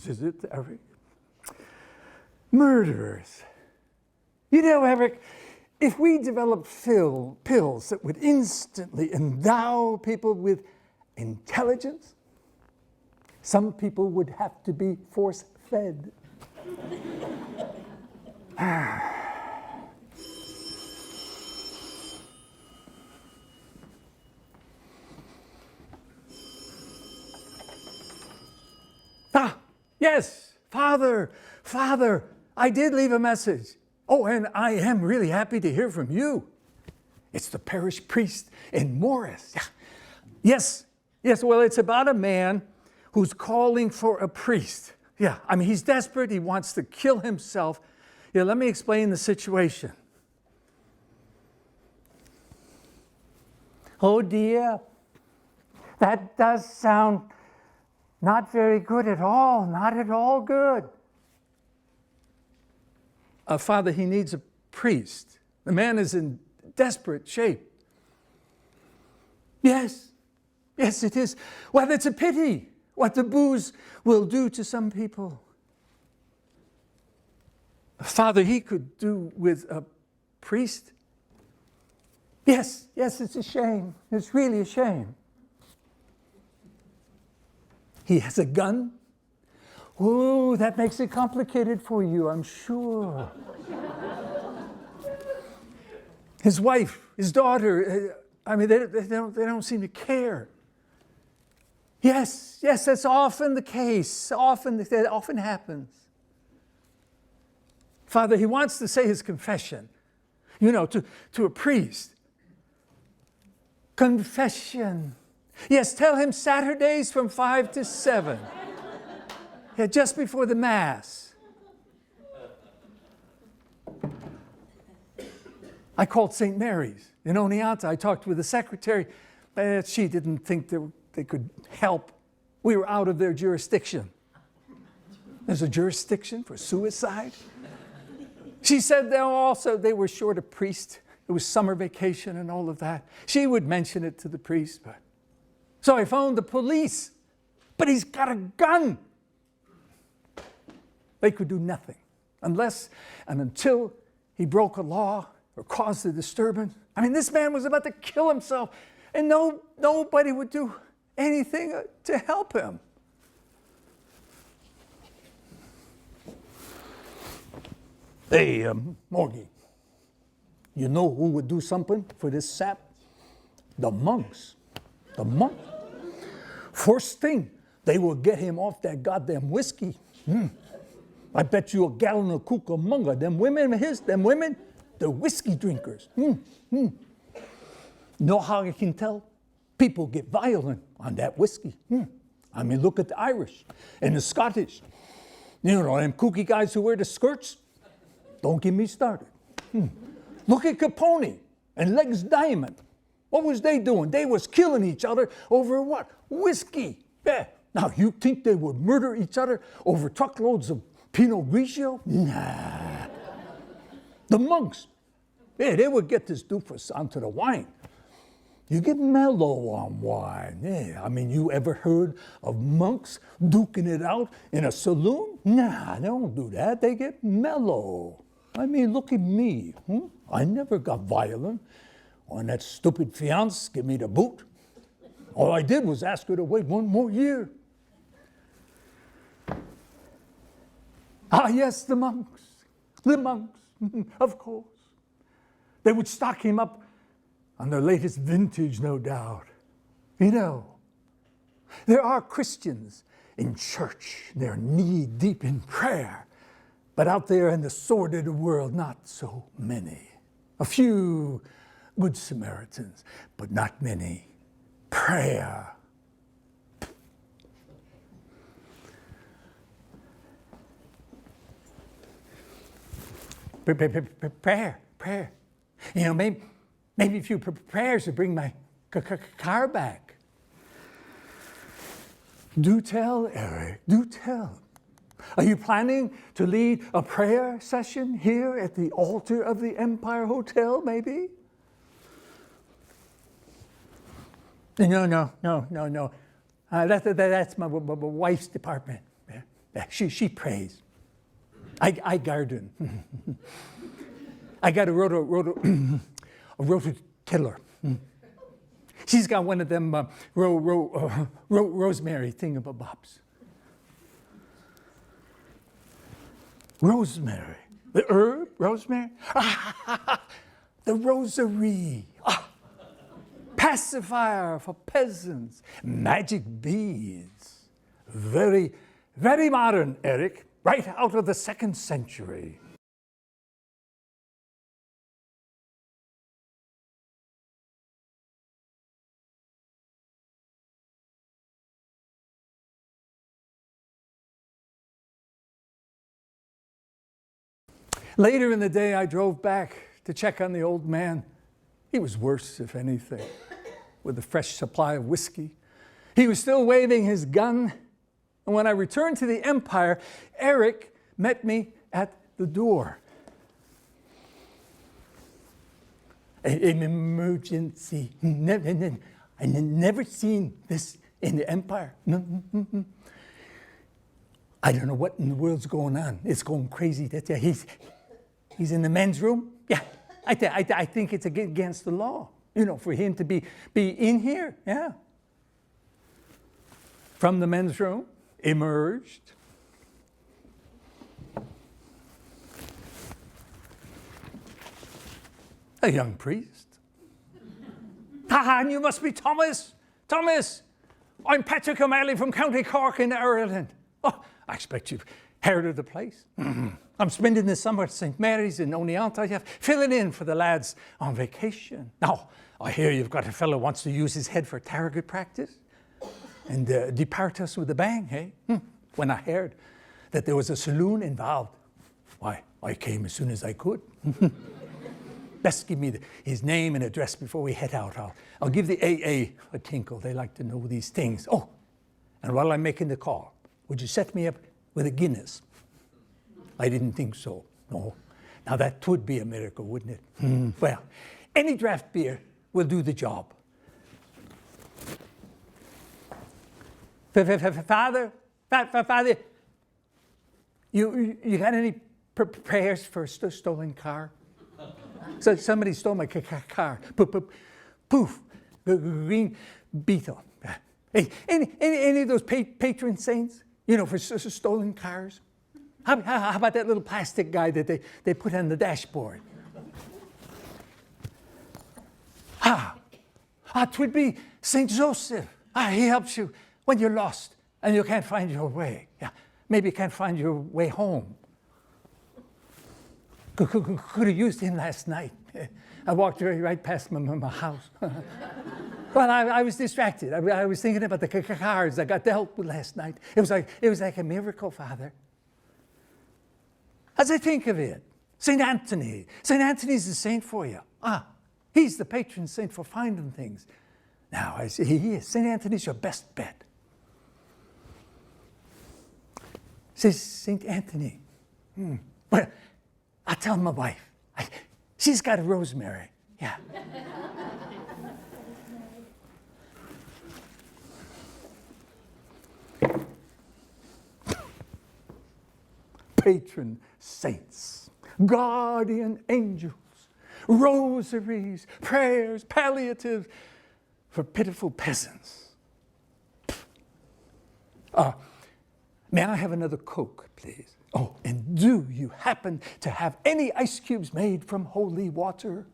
is it, Eric? Murderers. Eric, if we developed pills that would instantly endow people with intelligence, some people would have to be force-fed. Yes, Father, I did leave a message. Oh, and I am really happy to hear from you. It's the parish priest in Morris. Yes, well, it's about a man who's calling for a priest. Yeah, he's desperate. He wants to kill himself. Yeah, let me explain the situation. Oh dear, that does sound not very good at all, not at all good. Father, he needs a priest. The man is in desperate shape. Yes, it is. Well, it's a pity what the booze will do to some people. Father, he could do with a priest. Yes, it's a shame. It's really a shame. He has a gun. Oh, that makes it complicated for you, I'm sure. His wife, his daughter, they don't seem to care. Yes, that's often the case. That often happens. Father, he wants to say his confession, to a priest. Confession. Yes, tell him Saturdays from 5 to 7. Yeah, just before the Mass. I called St. Mary's in Oneonta. I talked with the secretary. She didn't think they could help. We were out of their jurisdiction. There's a jurisdiction for suicide. She said they were short a priest. It was summer vacation and all of that. She would mention it to the priest. So I phoned the police. But he's got a gun. They could do nothing unless and until he broke a law or caused a disturbance. I mean, this man was about to kill himself, and nobody would do anything to help him. Hey, Morgie, you know who would do something for this sap? The monks. The monks. First thing, they will get him off that goddamn whiskey. I bet you a gallon of Cucamonga. Them women, they're whiskey drinkers. Know how I can tell? People get violent on that whiskey. I mean, look at the Irish and the Scottish. You know, them kooky guys who wear the skirts. Don't get me started. Look at Capone and Legs Diamond. What was they doing? They was killing each other over what? Whiskey. Yeah. Now, you think they would murder each other over truckloads of Pinot Grigio? Nah. The monks, yeah, they would get this doofus onto the wine. You get mellow on wine. Yeah, I mean, you ever heard of monks duking it out in a saloon? Nah, they don't do that. They get mellow. I mean, look at me. I never got violent. When that stupid fiance gave me the boot, all I did was ask her to wait one more year. Ah, yes, the monks, of course. They would stock him up on their latest vintage, no doubt. You know, there are Christians in church. They're knee-deep in prayer. But out there in the sordid world, not so many. A few good Samaritans, but not many. Prayer. Prayer. You know, maybe a few prayers to bring my car back. Do tell, Eric, do tell. Are you planning to lead a prayer session here at the altar of the Empire Hotel, maybe? No. That's my wife's department. Yeah, she prays. I garden. I got a rototiller. She's got one of them rosemary thingamabobs. Rosemary. The herb, rosemary? The rosary. Pacifier for peasants. Magic beads. Very, very modern, Eric. Right out of the 2nd century. Later in the day, I drove back to check on the old man. He was worse, if anything, with a fresh supply of whiskey. He was still waving his gun. And when I returned to the Empire, Eric met me at the door. An emergency. I never seen this in the Empire. I don't know what in the world's going on. It's going crazy. He's in the men's room. Yeah, I think it's against the law, you know, for him to be in here. Yeah. From the men's room emerged a young priest. And you must be Thomas. Thomas, I'm Patrick O'Malley from County Cork in Ireland. Oh, I expect you've heard of the place. I'm spending the summer at St. Mary's in Oneonta, filling in for the lads on vacation. Now, I hear you've got a fellow who wants to use his head for target practice and depart us with a bang, hey? When I heard that there was a saloon involved, why, I came as soon as I could. Best give me his name and address before we head out. I'll give the AA a tinkle. They like to know these things. Oh, and while I'm making the call, would you set me up with a Guinness? I didn't think so, no. Now that would be a miracle, wouldn't it? Well, any draft beer will do the job. Father, Father, you got any prayers for a stolen car? So somebody stole my car. Poof, green beetle. Hey, any of those patron saints, for stolen cars? How about that little plastic guy that they put on the dashboard? It would be Saint Joseph. He helps you when you're lost and you can't find your way. Yeah, maybe you can't find your way home. Could have used him last night. I walked right past my house. Well, I was distracted. I was thinking about the cars I got dealt with last night. It was like a miracle, Father. As I think of it, St. Anthony. St. Anthony's the saint for you. He's the patron saint for finding things. Now, I see he is. St. Anthony's your best bet. Says St. Anthony. Well, I'll tell my wife. She's got a rosemary. Yeah. Patron saints, guardian angels, rosaries, prayers, palliatives for pitiful peasants. May I have another Coke, please? Oh, and do you happen to have any ice cubes made from holy water?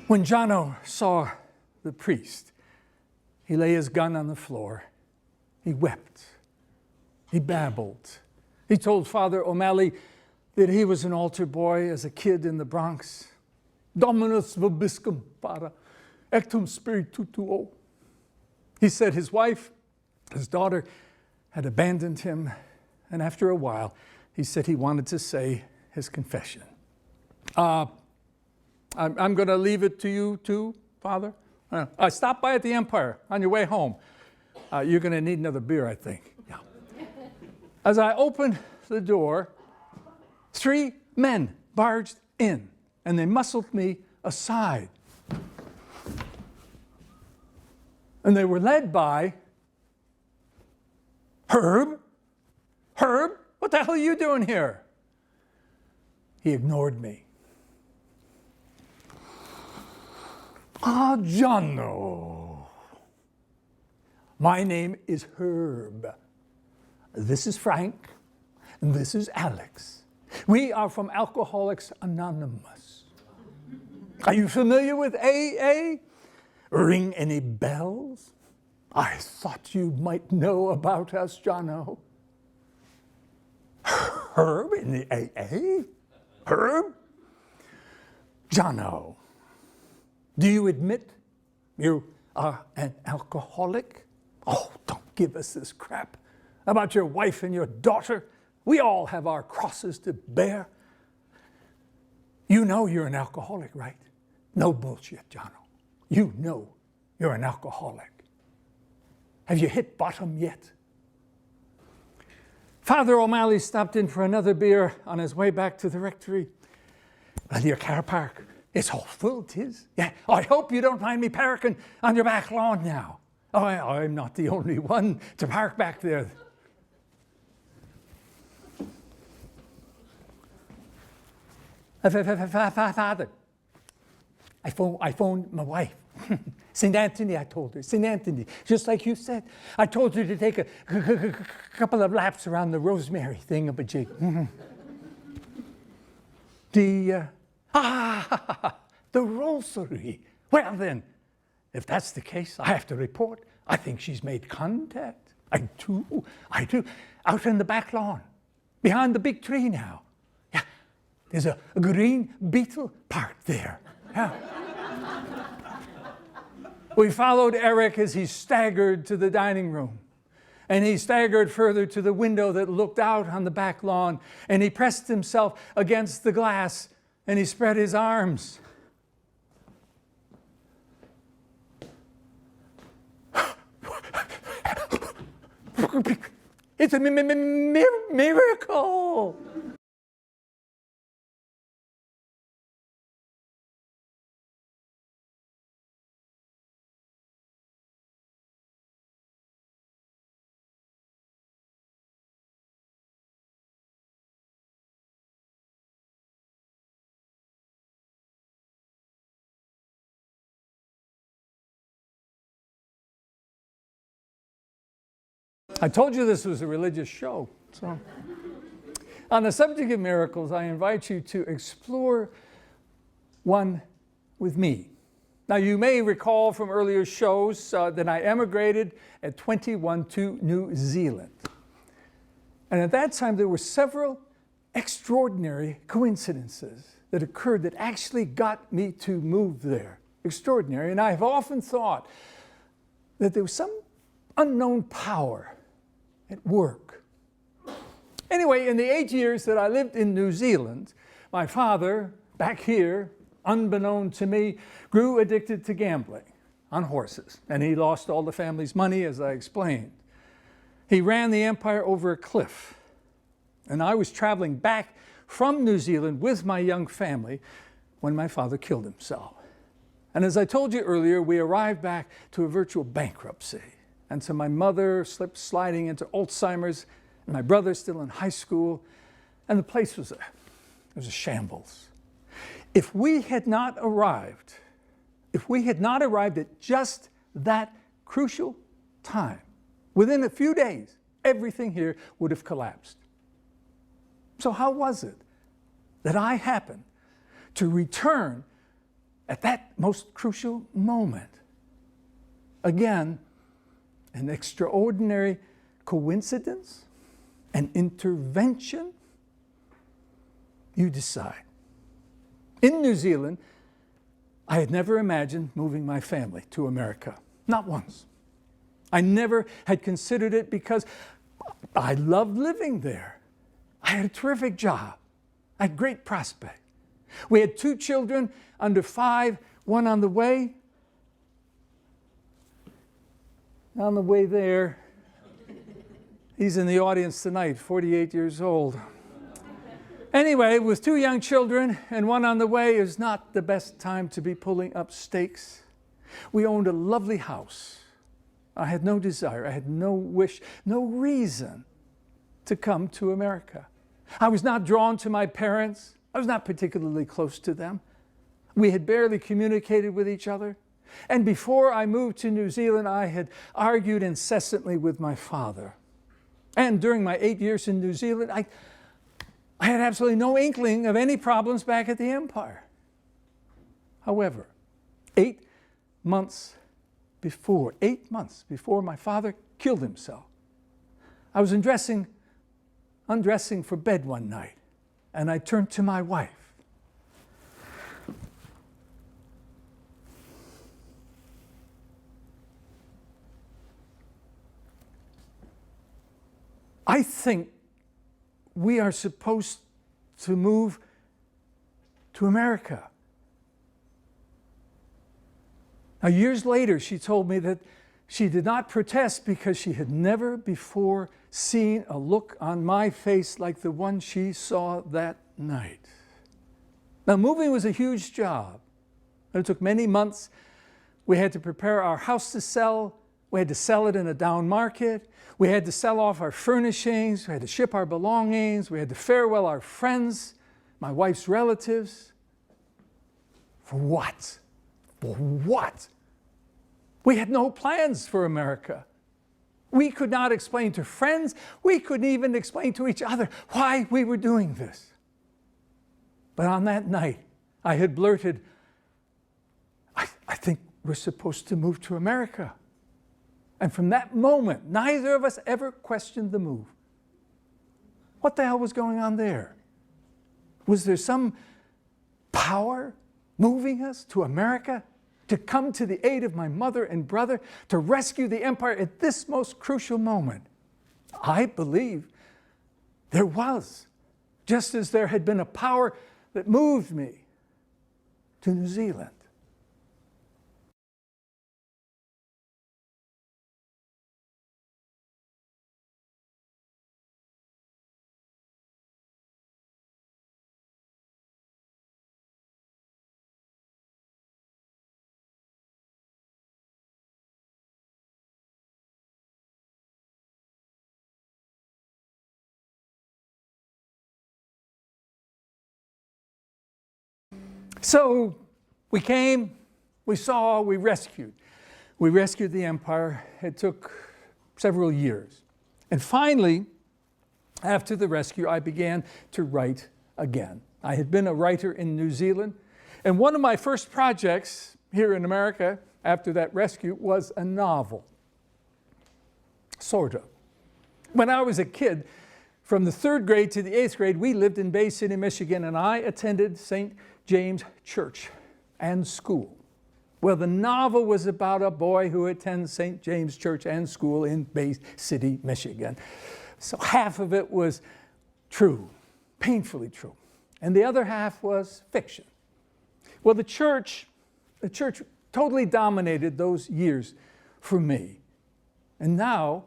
When Jono saw the priest, he lay his gun on the floor. He wept. He babbled. He told Father O'Malley that he was an altar boy as a kid in the Bronx. Dominus vobiscum para ectum spiritu tuo. He said his wife, his daughter, had abandoned him, and after a while, he said he wanted to say his confession. I'm going to leave it to you too, Father. Stop by at the Empire on your way home. You're going to need another beer, I think. Yeah. As I opened the door, 3 men barged in, and they muscled me aside. And they were led by Herb. Herb, what the hell are you doing here? He ignored me. Jono. My name is Herb. This is Frank, and this is Alex. We are from Alcoholics Anonymous. Are you familiar with AA? Ring any bells? I thought you might know about us, Jono. Herb in the AA? Herb? Jono, do you admit you are an alcoholic? Oh, don't give us this crap about your wife and your daughter. We all have our crosses to bear. You know you're an alcoholic, right? No bullshit, Jono. You know you're an alcoholic. Have you hit bottom yet? Father O'Malley stopped in for another beer on his way back to the rectory. Well, your car park, it's all full, 'tis. Yeah, I hope you don't mind me parking on your back lawn now. Oh, I'm not the only one to park back there. Father, I phoned my wife. St. Anthony, I told her. St. Anthony, just like you said. I told her to take a couple of laps around the rosemary thingamajig. The rosary. Well then, if that's the case, I have to report. I think she's made contact. I do. Out in the back lawn, behind the big tree now. Yeah, there's a green beetle parked there. Yeah. We followed Eric as he staggered to the dining room. And he staggered further to the window that looked out on the back lawn. And he pressed himself against the glass and he spread his arms. It's a miracle. I told you this was a religious show. So, on the subject of miracles, I invite you to explore one with me. Now, you may recall from earlier shows that I emigrated at 21 to New Zealand. And at that time, there were several extraordinary coincidences that occurred that actually got me to move there. Extraordinary. And I have often thought that there was some unknown power at work. Anyway, in the 8 years that I lived in New Zealand, my father, back here, unbeknown to me, grew addicted to gambling on horses, and he lost all the family's money, as I explained. He ran the empire over a cliff, and I was traveling back from New Zealand with my young family when my father killed himself. And as I told you earlier, we arrived back to a virtual bankruptcy. And so my mother slipped sliding into Alzheimer's, and my brother still in high school, and the place was a shambles. If we had not arrived at just that crucial time, within a few days, everything here would have collapsed. So how was it that I happened to return at that most crucial moment? Again, an extraordinary coincidence? An intervention? You decide. In New Zealand, I had never imagined moving my family to America. Not once. I never had considered it because I loved living there. I had a terrific job. I had great prospects. We had 2 children under 5, one on the way. On the way there, he's in the audience tonight, 48 years old. Anyway, with 2 young children and one on the way is not the best time to be pulling up stakes. We owned a lovely house. I had no desire, I had no wish, no reason to come to America. I was not drawn to my parents. I was not particularly close to them. We had barely communicated with each other. And before I moved to New Zealand, I had argued incessantly with my father. And during my 8 years in New Zealand, I had absolutely no inkling of any problems back at the empire. However, 8 months before my father killed himself, I was undressing for bed one night, and I turned to my wife. I think we are supposed to move to America. Now, years later, she told me that she did not protest because she had never before seen a look on my face like the one she saw that night. Now, moving was a huge job. It took many months. We had to prepare our house to sell. We had to sell it in a down market. We had to sell off our furnishings. We had to ship our belongings. We had to farewell our friends, my wife's relatives. For what? For what? We had no plans for America. We could not explain to friends. We couldn't even explain to each other why we were doing this. But on that night, I had blurted, I think we're supposed to move to America. And from that moment, neither of us ever questioned the move. What the hell was going on there? Was there some power moving us to America, to come to the aid of my mother and brother, to rescue the empire at this most crucial moment? I believe there was, just as there had been a power that moved me to New Zealand. So we came, we saw, we rescued. We rescued the empire. It took several years. And finally, after the rescue, I began to write again. I had been a writer in New Zealand, and one of my first projects here in America after that rescue was a novel. Sort of. When I was a kid, from the 3rd grade to the 8th grade, we lived in Bay City, Michigan, and I attended St. James Church and School. Well, the novel was about a boy who attends St. James Church and School in Bay City, Michigan. So half of it was true, painfully true, and the other half was fiction. Well, the church totally dominated those years for me. And now,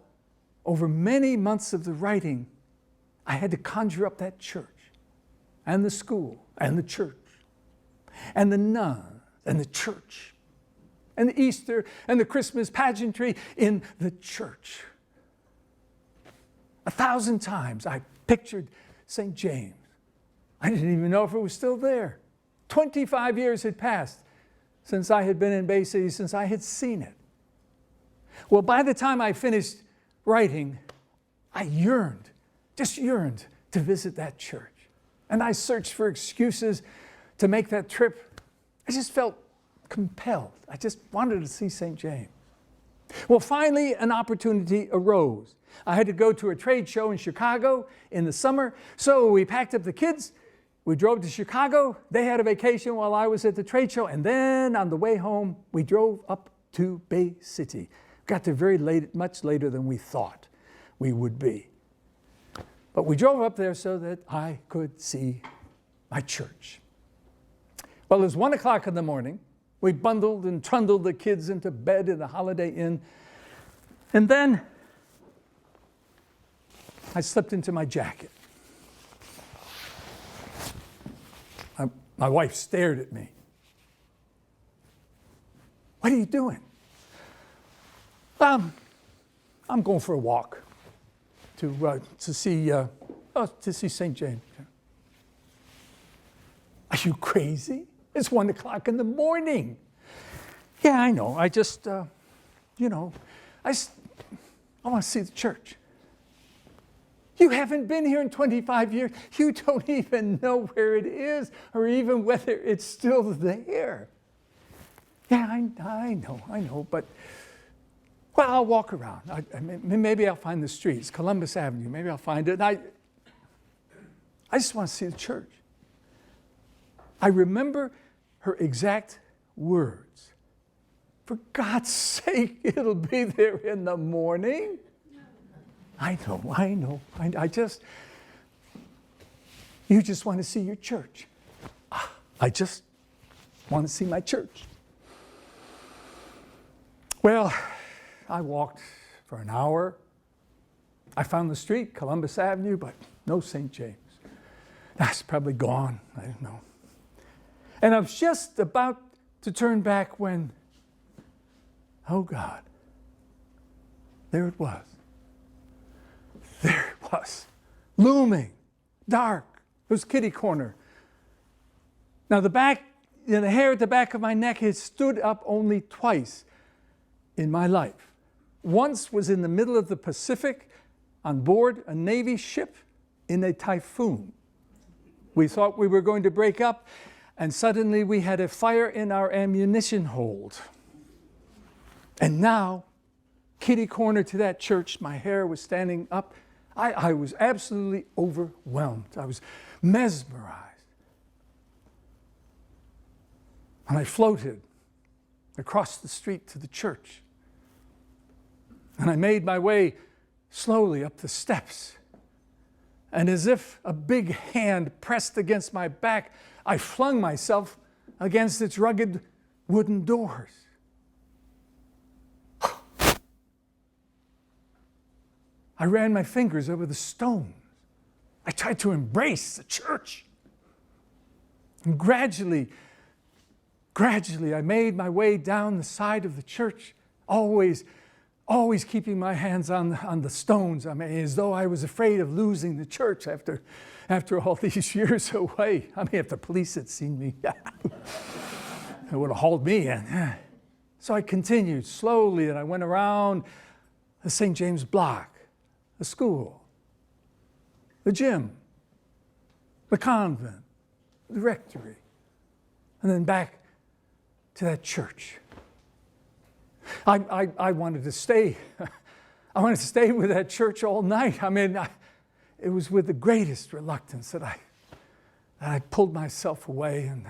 over many months of the writing, I had to conjure up that church and the school and the church and the nuns and the church and the Easter and the Christmas pageantry in the church. 1,000 times I pictured St. James. I didn't even know if it was still there. 25 years had passed since I had been in Bay City, since I had seen it. Well, by the time I finished writing, I yearned, just yearned to visit that church. And I searched for excuses to make that trip. I just felt compelled. I just wanted to see St. James. Well, finally, an opportunity arose. I had to go to a trade show in Chicago in the summer, so we packed up the kids. We drove to Chicago. They had a vacation while I was at the trade show, and then on the way home, we drove up to Bay City. Got there very late, much later than we thought we would be. But we drove up there so that I could see my church. Well, it was 1 o'clock in the morning. We bundled and trundled the kids into bed in the Holiday Inn. And then I slipped into my jacket. My wife stared at me. What are you doing? I'm going for a walk to see St. James. Are you crazy? It's 1 o'clock in the morning. Yeah, I know. I just, I want to see the church. You haven't been here in 25 years. You don't even know where it is or even whether it's still there. Yeah, I know, but, well, I'll walk around. Maybe I'll find the streets, Columbus Avenue. Maybe I'll find it. I just want to see the church. I remember her exact words. For God's sake, it'll be there in the morning. I know. You just want to see your church. I just want to see my church. Well, I walked for an hour. I found the street, Columbus Avenue, but no St. James. That's probably gone. I don't know. And I was just about to turn back when, oh God, there it was. There it was, looming, dark. It was kitty corner. Now the hair at the back of my neck had stood up only twice in my life. Once was in the middle of the Pacific on board a Navy ship in a typhoon. We thought we were going to break up, and suddenly we had a fire in our ammunition hold. And now, kitty corner to that church, my hair was standing up. I was absolutely overwhelmed. I was mesmerized. And I floated across the street to the church. And I made my way slowly up the steps. And as if a big hand pressed against my back, I flung myself against its rugged wooden doors. I ran my fingers over the stones. I tried to embrace the church. And gradually, I made my way down the side of the church, always always keeping my hands on the stones. I mean, as though I was afraid of losing the church after all these years away. I mean, if the police had seen me, they would have hauled me in. So I continued slowly, and I went around the St. James block, the school, the gym, the convent, the rectory, and then back to that church. I wanted to stay. I wanted to stay with that church all night. I mean, it was with the greatest reluctance that I pulled myself away and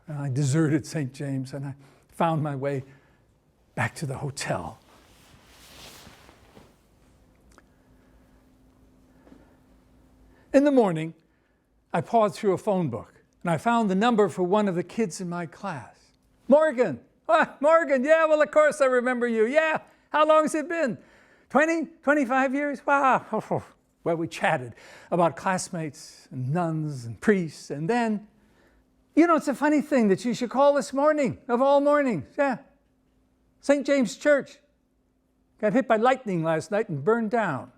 I deserted St. James and I found my way back to the hotel. In the morning, I pawed through a phone book and I found the number for one of the kids in my class. Morgan. Morgan, yeah, well, of course I remember you. Yeah, how long has it been? 20, 25 years? Wow. Well, we chatted about classmates and nuns and priests. And then, it's a funny thing that you should call this morning of all mornings. Yeah, St. James Church got hit by lightning last night and burned down.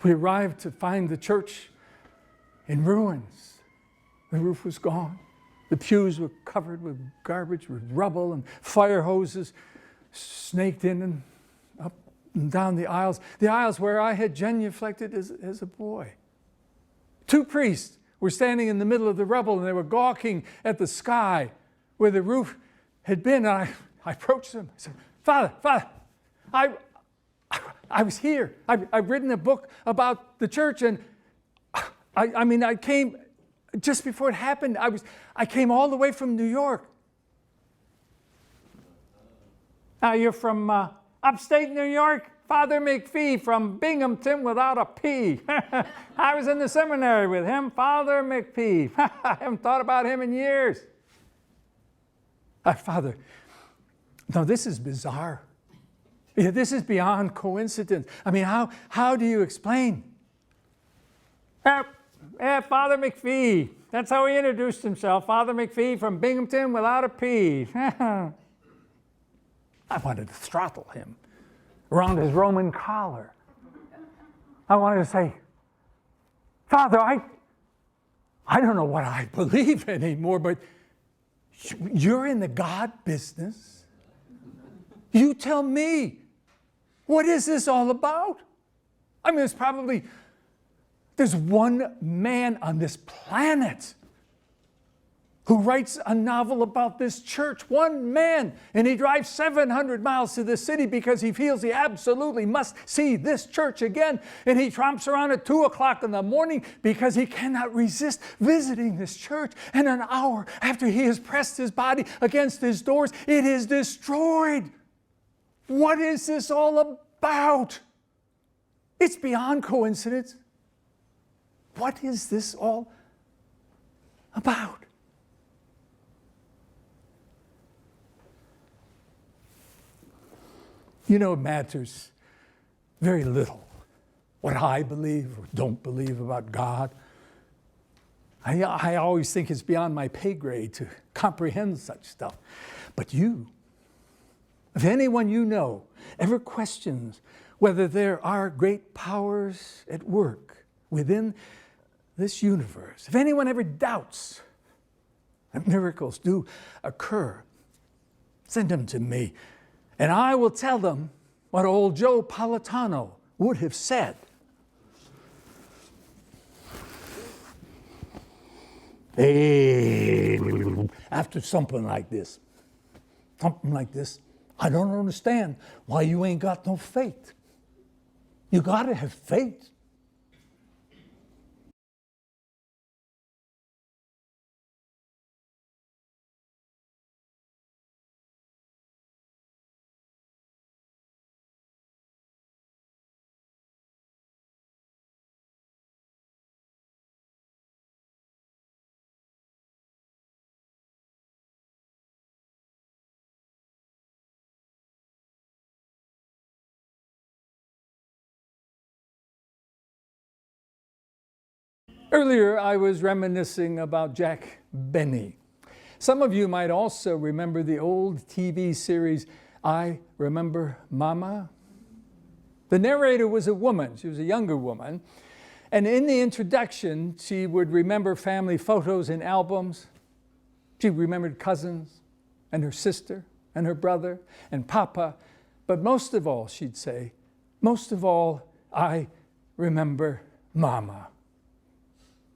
We arrived to find the church in ruins. The roof was gone. The pews were covered with garbage, with rubble, and fire hoses snaked in and up and down the aisles where I had genuflected as a boy. Two priests were standing in the middle of the rubble, and they were gawking at the sky where the roof had been. And I approached them. I said, Father, I was here. I've written a book about the church, and I came just before it happened. I came all the way from New York. Now you're from upstate New York? Father McPhee from Binghamton without a P. I was in the seminary with him, Father McPhee. I haven't thought about him in years. Father, no, this is bizarre. Yeah, this is beyond coincidence. I mean, how do you explain? Father McPhee. That's how he introduced himself. Father McPhee from Binghamton without a P. I wanted to throttle him around his Roman collar. I wanted to say, Father, I don't know what I believe anymore, but you're in the God business. You tell me. What is this all about? I mean, there's one man on this planet who writes a novel about this church. One man. And he drives 700 miles to the city because he feels he absolutely must see this church again. And he tromps around at 2 o'clock in the morning because he cannot resist visiting this church. And an hour after he has pressed his body against his doors, it is destroyed. What is this all about? It's beyond coincidence. What is this all about? It matters very little what I believe or don't believe about God. I always think it's beyond my pay grade to comprehend such stuff. But if anyone you know ever questions whether there are great powers at work within this universe, if anyone ever doubts that miracles do occur, send them to me, and I will tell them what old Joe Politano would have said. Hey, after something like this, I don't understand why you ain't got no faith. You got to have faith. Earlier, I was reminiscing about Jack Benny. Some of you might also remember the old TV series, I Remember Mama. The narrator was a woman. She was a younger woman. And in the introduction, she would remember family photos and albums. She remembered cousins and her sister and her brother and Papa. But most of all, she'd say, most of all, I remember Mama.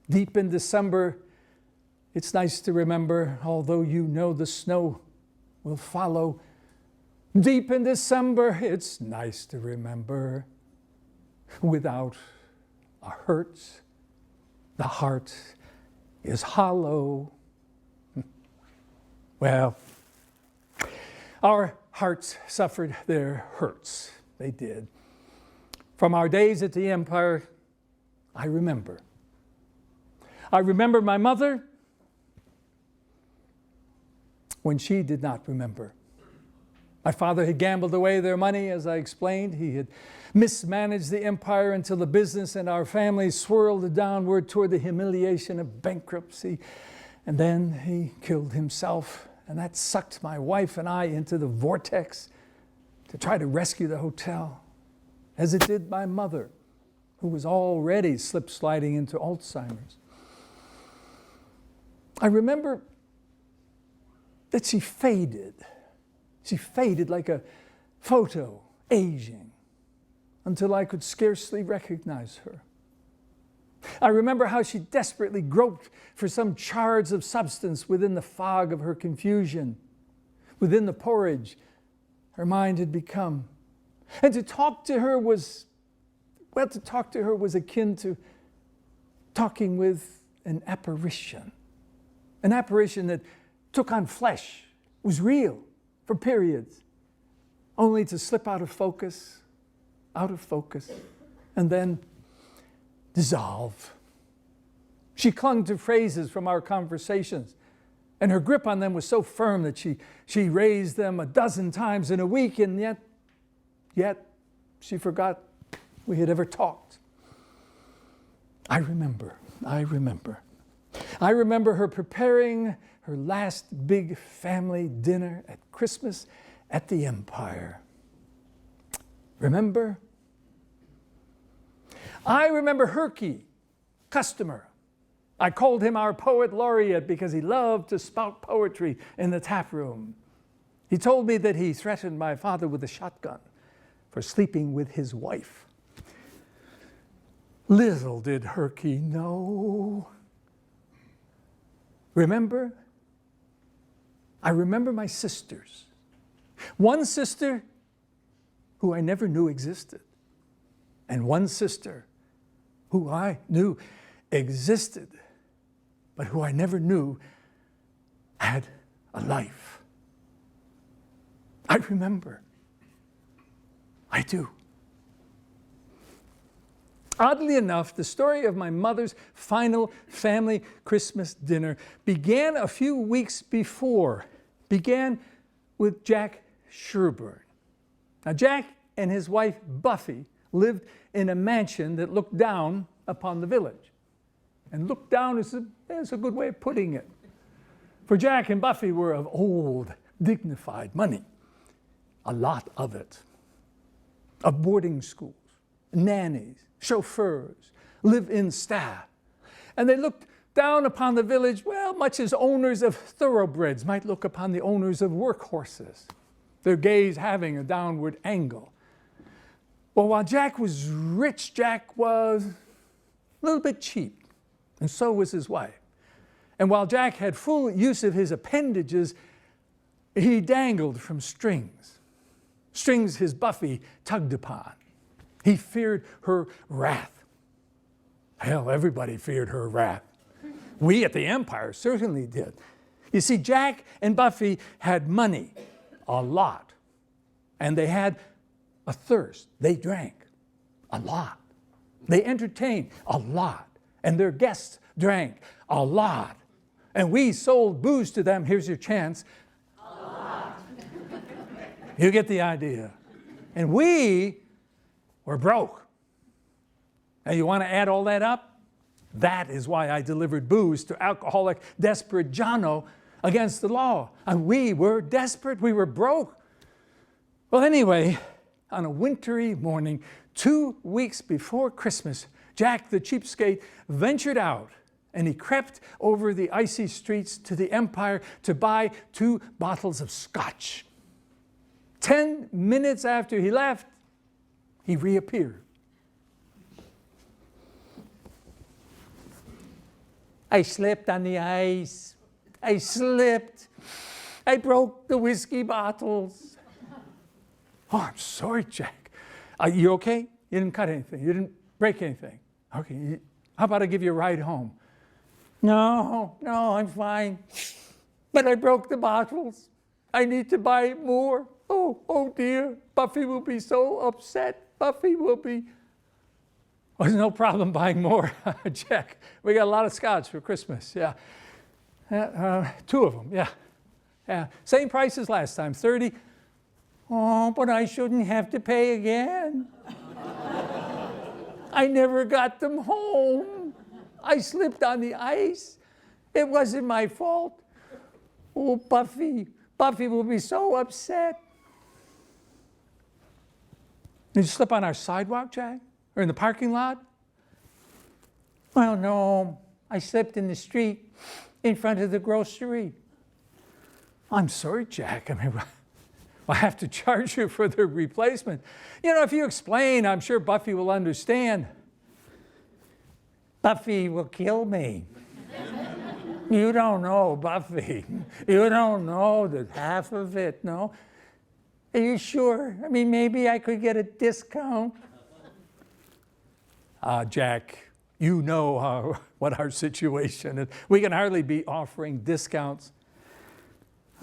Deep in December, it's nice to remember, although you know the snow will follow. Deep in December, it's nice to remember. Without a hurt, the heart is hollow. Well, our hearts suffered their hurts. They did. From our days at the Empire, I remember. I remember my mother when she did not remember. My father had gambled away their money, as I explained. He had mismanaged the empire until the business and our family swirled downward toward the humiliation of bankruptcy. And then he killed himself, and that sucked my wife and I into the vortex to try to rescue the hotel, as it did my mother, who was already slip-sliding into Alzheimer's. I remember that she faded. She faded like a photo, aging, until I could scarcely recognize her. I remember how she desperately groped for some shards of substance within the fog of her confusion, within the porridge her mind had become. And to talk to her was akin to talking with an apparition that took on flesh, was real for periods, only to slip out of focus, and then dissolve. She clung to phrases from our conversations, and her grip on them was so firm that she raised them 12 times in a week, and yet she forgot we had ever talked. I remember her preparing her last big family dinner at Christmas at the Empire. Remember? I remember Herky, customer. I called him our poet laureate because he loved to spout poetry in the tap room. He told me that he threatened my father with a shotgun for sleeping with his wife. Little did Herky know. Remember? I remember my sisters. One sister who I never knew existed, and one sister who I knew existed, but who I never knew had a life. I remember. I do. Oddly enough, the story of my mother's final family Christmas dinner began a few weeks before. Began with Jack Sherburne. Now, Jack and his wife Buffy lived in a mansion that looked down upon the village. And look down is a good way of putting it. For Jack and Buffy were of old, dignified money. A lot of it. Of boarding schools, nannies, chauffeurs, live-in staff. And they looked down upon the village, well, much as owners of thoroughbreds might look upon the owners of workhorses, their gaze having a downward angle. Well, while Jack was rich, Jack was a little bit cheap, and so was his wife. And while Jack had full use of his appendages, he dangled from strings his Buffy tugged upon. He feared her wrath. Hell, everybody feared her wrath. We at the Empire certainly did. You see, Jack and Buffy had money, a lot, and they had a thirst. They drank a lot. They entertained a lot, and their guests drank a lot. And we sold booze to them. Here's your chance. A lot. You get the idea. And we were broke. Now, you want to add all that up? That is why I delivered booze to alcoholic, desperate Jono against the law. And we were desperate. We were broke. Well, anyway, on a wintry morning, 2 weeks before Christmas, Jack the cheapskate ventured out, and he crept over the icy streets to the Empire to buy 2 bottles of scotch. 10 minutes after he left, he reappeared. I slipped on the ice. I slipped. I broke the whiskey bottles. Oh, I'm sorry, Jack. You okay? You didn't cut anything. You didn't break anything. Okay. How about I give you a ride home? No, I'm fine. But I broke the bottles. I need to buy more. Oh dear. Buffy will be so upset. Buffy will be... Oh, there's no problem buying more, Jack. We got a lot of scotch for Christmas, yeah. 2 of them, yeah. Same price as last time, 30. Oh, but I shouldn't have to pay again. I never got them home. I slipped on the ice. It wasn't my fault. Oh, Buffy will be so upset. Did you slip on our sidewalk, Jack? Or in the parking lot? Well, no. I slipped in the street in front of the grocery. I'm sorry, Jack. I mean, I'll have to charge you for the replacement. You know, if you explain, I'm sure Buffy will understand. Buffy will kill me. You don't know, Buffy. You don't know that half of it, no? Are you sure? I mean, maybe I could get a discount. Jack, you know what our situation is. We can hardly be offering discounts.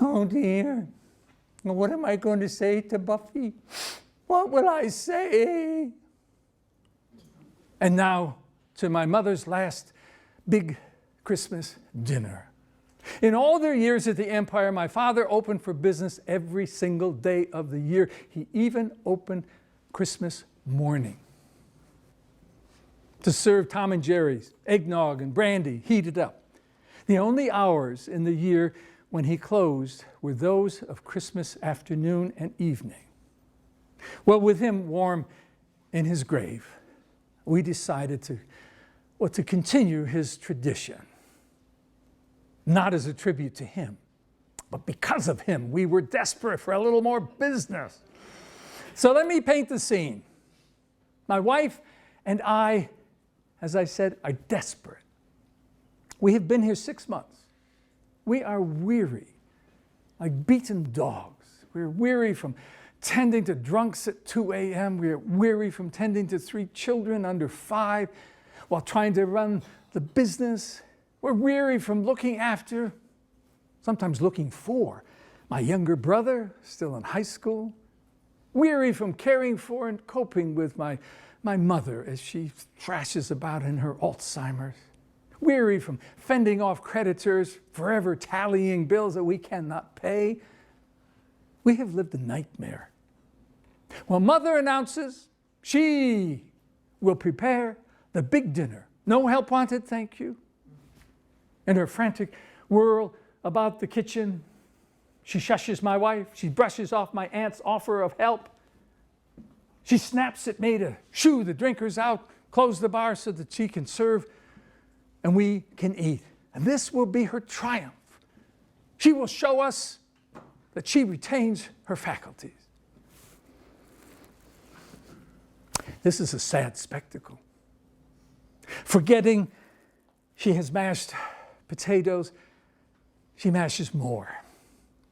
Oh, dear. What am I going to say to Buffy? What will I say? And now to my mother's last big Christmas dinner. In all their years at the Empire, my father opened for business every single day of the year. He even opened Christmas morning to serve Tom and Jerry's, eggnog and brandy heated up. The only hours in the year when he closed were those of Christmas afternoon and evening. Well, with him warm in his grave, we decided to continue his tradition. Not as a tribute to him, but because of him, we were desperate for a little more business. So let me paint the scene. My wife and I, as I said, are desperate. We have been here 6 months. We are weary, like beaten dogs. We're weary from tending to drunks at 2 a.m. We're weary from tending to 3 children under 5 while trying to run the business. We're weary from looking after, sometimes looking for, my younger brother, still in high school. Weary from caring for and coping with my mother as she thrashes about in her Alzheimer's. Weary from fending off creditors, forever tallying bills that we cannot pay. We have lived a nightmare. Well, Mother announces she will prepare the big dinner. No help wanted, thank you. In her frantic whirl about the kitchen, she shushes my wife. She brushes off my aunt's offer of help. She snaps at me to shoo the drinkers out, close the bar so that she can serve and we can eat. And this will be her triumph. She will show us that she retains her faculties. This is a sad spectacle. Forgetting she has mashed potatoes, she mashes more.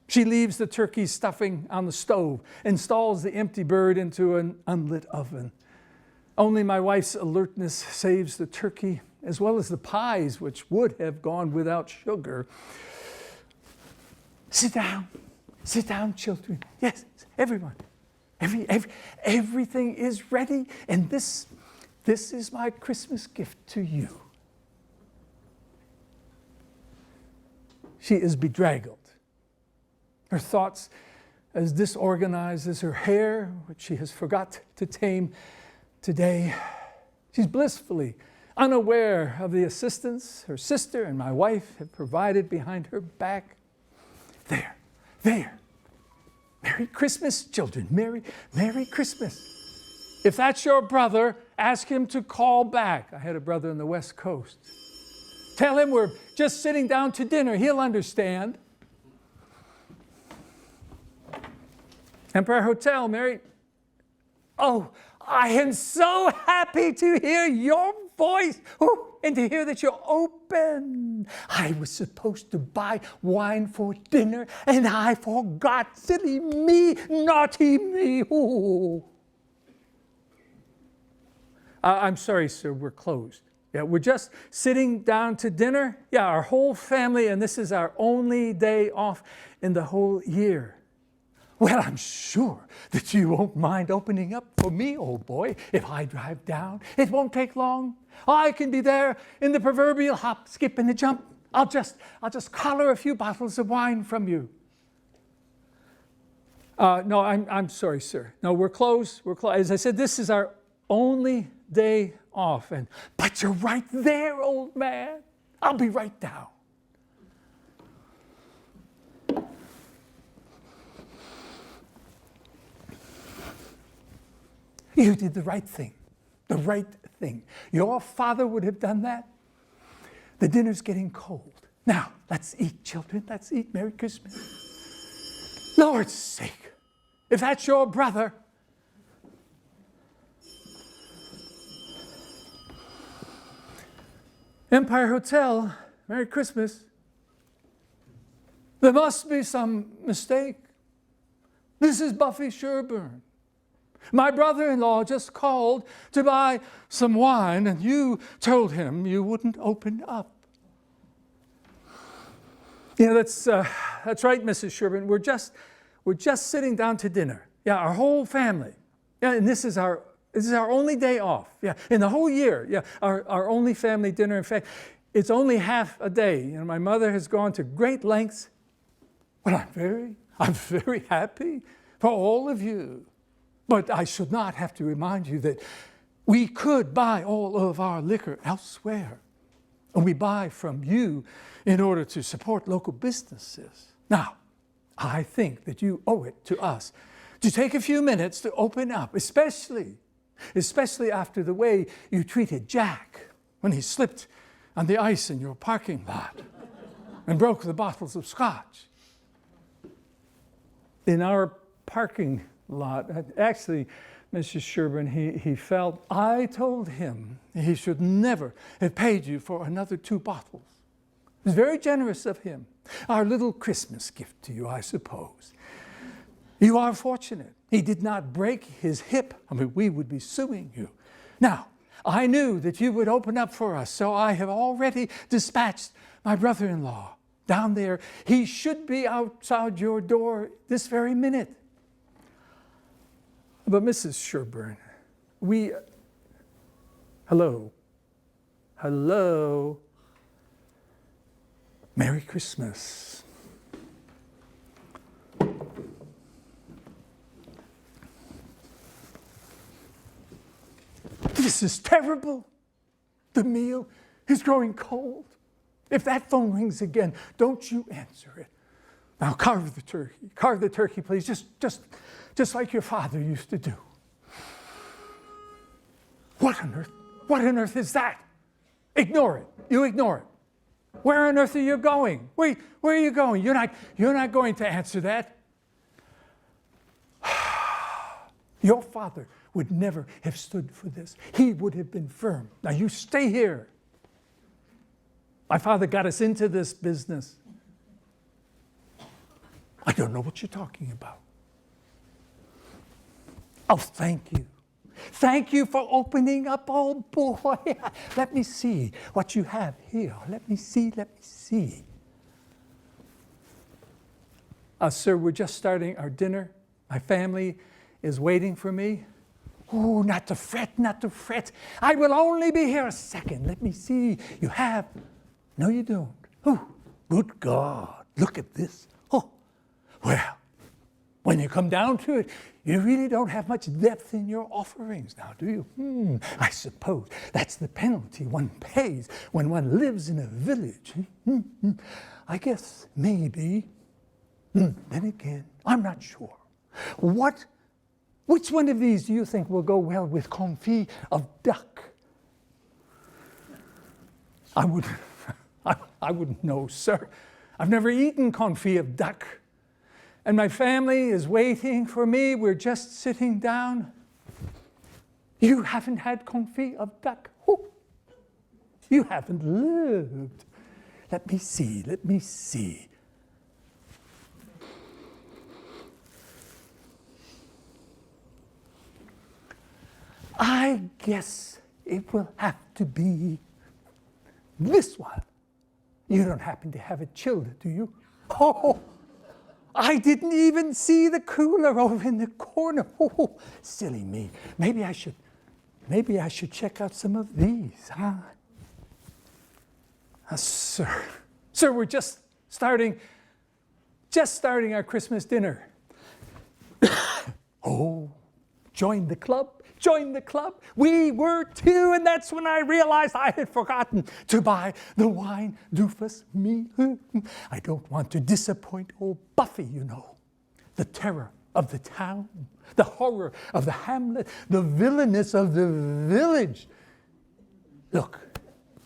She leaves the turkey stuffing on the stove, installs the empty bird into an unlit oven. Only my wife's alertness saves the turkey, as well as the pies, which would have gone without sugar. Sit down, children. Yes, everyone. Everything is ready, and this is my Christmas gift to you. She is bedraggled. Her thoughts as disorganized as her hair, which she has forgot to tame today. She's blissfully unaware of the assistance her sister and my wife have provided behind her back. There. Merry Christmas, children. Merry Christmas. If that's your brother, ask him to call back. I had a brother on the West Coast. Tell him we're just sitting down to dinner. He'll understand. Empire Hotel, Mary. Oh, I am so happy to hear your voice. Oh, and to hear that you're open. I was supposed to buy wine for dinner, and I forgot. Silly me, naughty me. Ooh. I'm sorry, sir, we're closed. Yeah, we're just sitting down to dinner. Yeah, our whole family, and this is our only day off in the whole year. Well, I'm sure that you won't mind opening up for me, old boy, if I drive down. It won't take long. I can be there in the proverbial hop, skip, and a jump. I'll just collar a few bottles of wine from you. No, I'm sorry, sir. No, we're closed. As I said, this is our only day off. But you're right there, old man. I'll be right down. You did the right thing. The right thing. Your father would have done that. The dinner's getting cold. Now, let's eat, children. Let's eat. Merry Christmas. Lord's sake, if that's your brother, Empire Hotel, Merry Christmas. There must be some mistake. This is Buffy Sherburne. My brother-in-law just called to buy some wine, and you told him you wouldn't open up. You know, that's right, Mrs. Sherburne. We're just sitting down to dinner. Yeah, our whole family. Yeah, and this is our only day off. Yeah, in the whole year. Yeah, our only family dinner. In fact, it's only half a day. You know, my mother has gone to great lengths. Well, I'm very happy for all of you. But I should not have to remind you that we could buy all of our liquor elsewhere. And we buy from you in order to support local businesses. Now, I think that you owe it to us to take a few minutes to open up, especially after the way you treated Jack when he slipped on the ice in your parking lot and broke the bottles of scotch. In our parking lot, actually, Mrs. Sherburne, he felt I told him he should never have paid you for another 2 bottles. It was very generous of him. Our little Christmas gift to you, I suppose. You are fortunate. He did not break his hip. I mean, we would be suing you. Now, I knew that you would open up for us, so I have already dispatched my brother-in-law down there. He should be outside your door this very minute. But Mrs. Sherburne, hello, Merry Christmas. This is terrible. The meal is growing cold. If that phone rings again, don't you answer it. Now carve the turkey. Carve the turkey, please, just like your father used to do. What on earth is that? Ignore it. You ignore it. Where on earth are you going? Where are you going? You're not going to answer that. Your father would never have stood for this. He would have been firm. Now you stay here. My father got us into this business. I don't know what you're talking about. Oh, thank you. Thank you for opening up, old boy. Let me see what you have here. Let me see. Sir, we're just starting our dinner. My family is waiting for me. Oh, not to fret. I will only be here a second. Let me see. You have? No, you don't. Oh, good God. Look at this. Oh, well, When you come down to it, you really don't have much depth in your offerings now, do you? I suppose that's the penalty one pays when one lives in a village. I guess maybe. Then again, I'm not sure. Which one of these do you think will go well with confit of duck? I wouldn't know, sir. I've never eaten confit of duck. And my family is waiting for me. We're just sitting down. You haven't had confit of duck? Oh, you haven't lived. Let me see. I guess it will have to be this one. You don't happen to have it chilled, do you? Oh, I didn't even see the cooler over in the corner. Oh, silly me. Maybe I should check out some of these, huh? Sir, we're just starting our Christmas dinner. Oh, join the club. We were too, and that's when I realized I had forgotten to buy the wine, doofus me. I don't want to disappoint old Buffy, you know. The terror of the town, the horror of the hamlet, the villainous of the village. Look,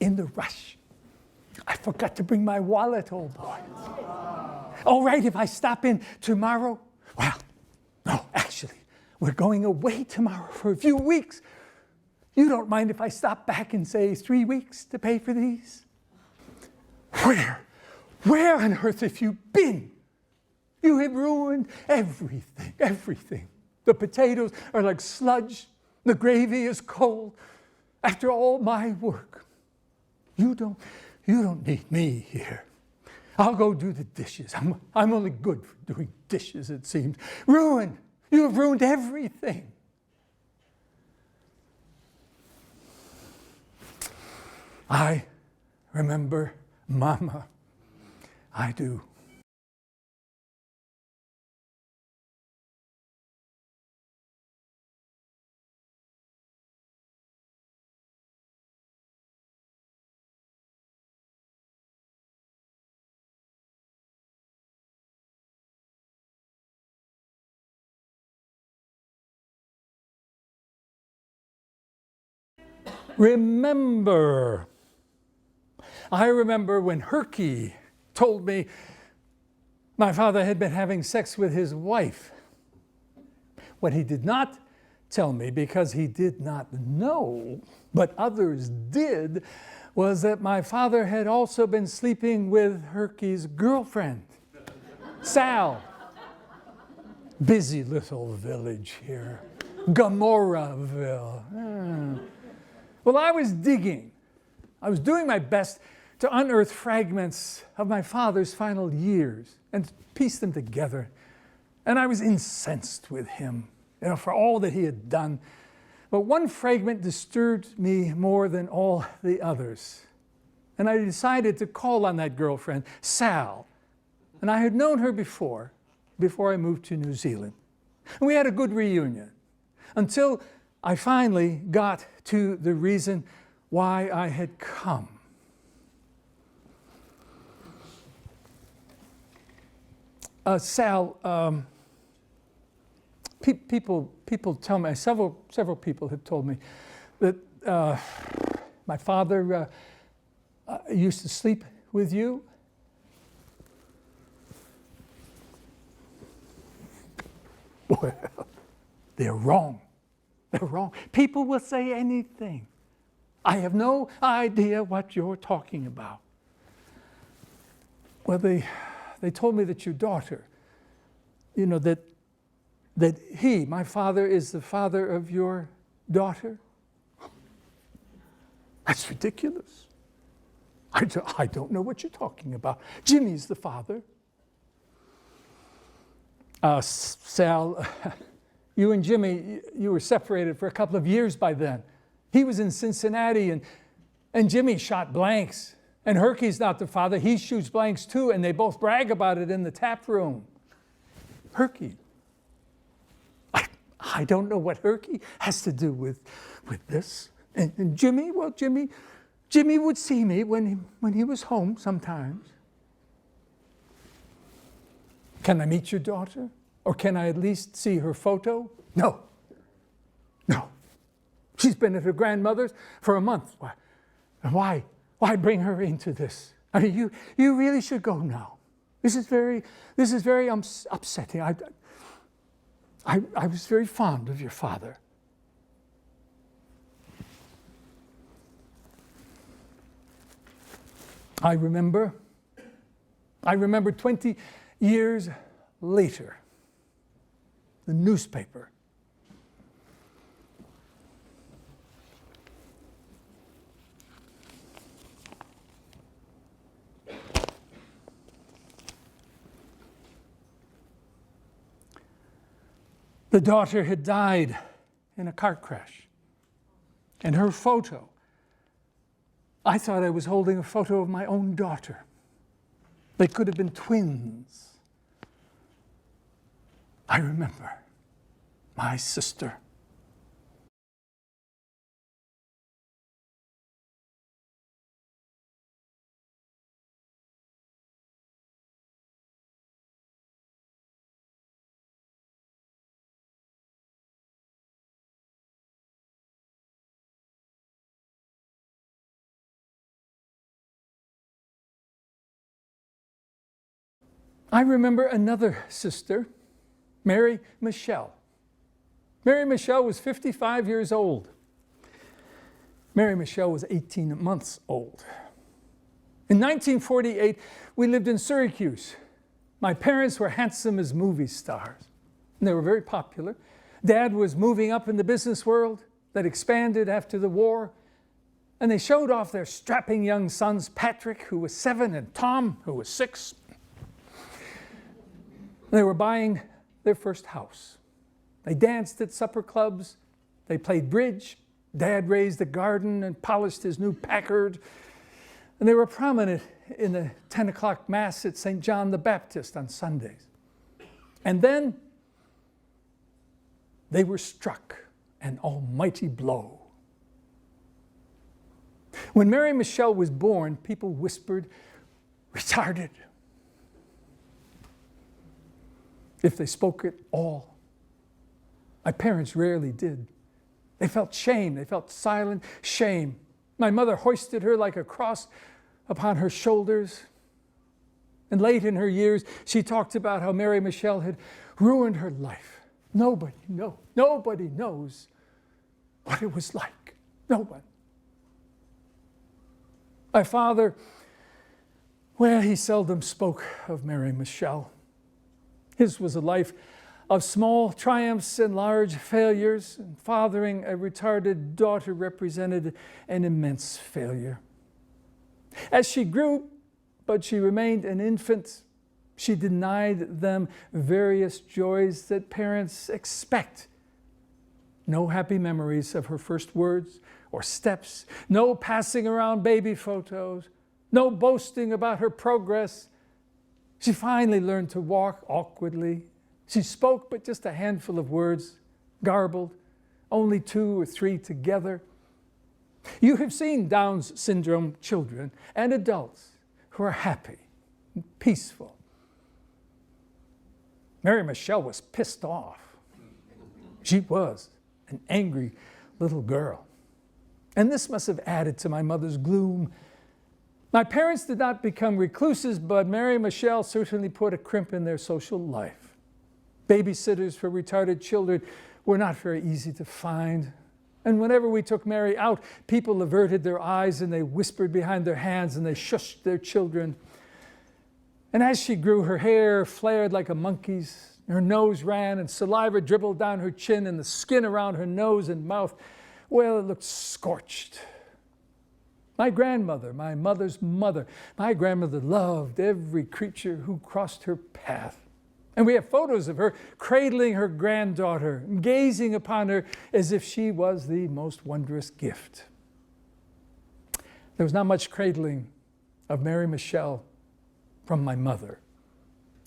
in the rush, I forgot to bring my wallet, old boy. All right, if I stop in tomorrow? Well, no, actually, we're going away tomorrow for a few weeks. You don't mind if I stop back in, say, 3 weeks to pay for these? Where on earth have you been? You have ruined everything. The potatoes are like sludge. The gravy is cold. After all my work, you don't need me here. I'll go do the dishes. I'm only good for doing dishes, it seems. Ruined. You have ruined everything. I remember Mama. I do. Remember. I remember when Herky told me my father had been having sex with his wife. What he did not tell me, because he did not know, but others did, was that my father had also been sleeping with Herky's girlfriend, Sal. Busy little village here, Gomorrahville. Well, I was digging. I was doing my best to unearth fragments of my father's final years and piece them together. And I was incensed with him, for all that he had done. But one fragment disturbed me more than all the others. And I decided to call on that girlfriend, Sal. And I had known her before I moved to New Zealand. And we had a good reunion until I finally got to the reason why I had come. Sal, people tell me, several people have told me that my father used to sleep with you. Well, they're wrong. They're wrong. People will say anything. I have no idea what you're talking about. Well, they told me that your daughter, that he, my father, is the father of your daughter. That's ridiculous. I don't know what you're talking about. Jimmy's the father. Sal, you and Jimmy, you were separated for a couple of years by then. He was in Cincinnati, and Jimmy shot blanks. And Herky's not the father. He shoots blanks too, and they both brag about it in the tap room. Herky, I don't know what Herky has to do with this. And Jimmy, well, Jimmy would see me when he was home sometimes. Can I meet your daughter? Or can I at least see her photo? No. She's been at her grandmother's for a month. Why bring her into this? I mean, you really should go now. This is very upsetting. I was very fond of your father. I remember 20 years later, the newspaper. The daughter had died in a car crash. And her photo, I thought I was holding a photo of my own daughter. They could have been twins. I remember my sister. I remember another sister, Mary Michelle. Mary Michelle was 55 years old. Mary Michelle was 18 months old. In 1948, we lived in Syracuse. My parents were handsome as movie stars, and they were very popular. Dad was moving up in the business world that expanded after the war, and they showed off their strapping young sons, Patrick, who was 7, and Tom, who was 6. They were buying their first house. They danced at supper clubs. They played bridge. Dad raised a garden and polished his new Packard. And they were prominent in the 10 o'clock Mass at St. John the Baptist on Sundays. And then they were struck an almighty blow. When Mary Michelle was born, people whispered, "Retarded," if they spoke at all. My parents rarely did. They felt shame. They felt silent shame. My mother hoisted her like a cross upon her shoulders. And late in her years, she talked about how Mary Michelle had ruined her life. Nobody knows what it was like. No one. My father, well, he seldom spoke of Mary Michelle. His was a life of small triumphs and large failures, and fathering a retarded daughter represented an immense failure. As she grew, but she remained an infant, she denied them various joys that parents expect. No happy memories of her first words or steps, no passing around baby photos, no boasting about her progress. She finally learned to walk awkwardly. She spoke but just a handful of words, garbled, only 2 or 3 together. You have seen Down's syndrome children and adults who are happy and peaceful. Mary Michelle was pissed off. She was an angry little girl. And this must have added to my mother's gloom. My parents did not become recluses, but Mary Michelle certainly put a crimp in their social life. Babysitters for retarded children were not very easy to find. And whenever we took Mary out, people averted their eyes and they whispered behind their hands and they shushed their children. And as she grew, her hair flared like a monkey's, her nose ran and saliva dribbled down her chin, and the skin around her nose and mouth, well, it looked scorched. My grandmother, my mother's mother, my grandmother loved every creature who crossed her path. And we have photos of her cradling her granddaughter, gazing upon her as if she was the most wondrous gift. There was not much cradling of Mary Michelle from my mother.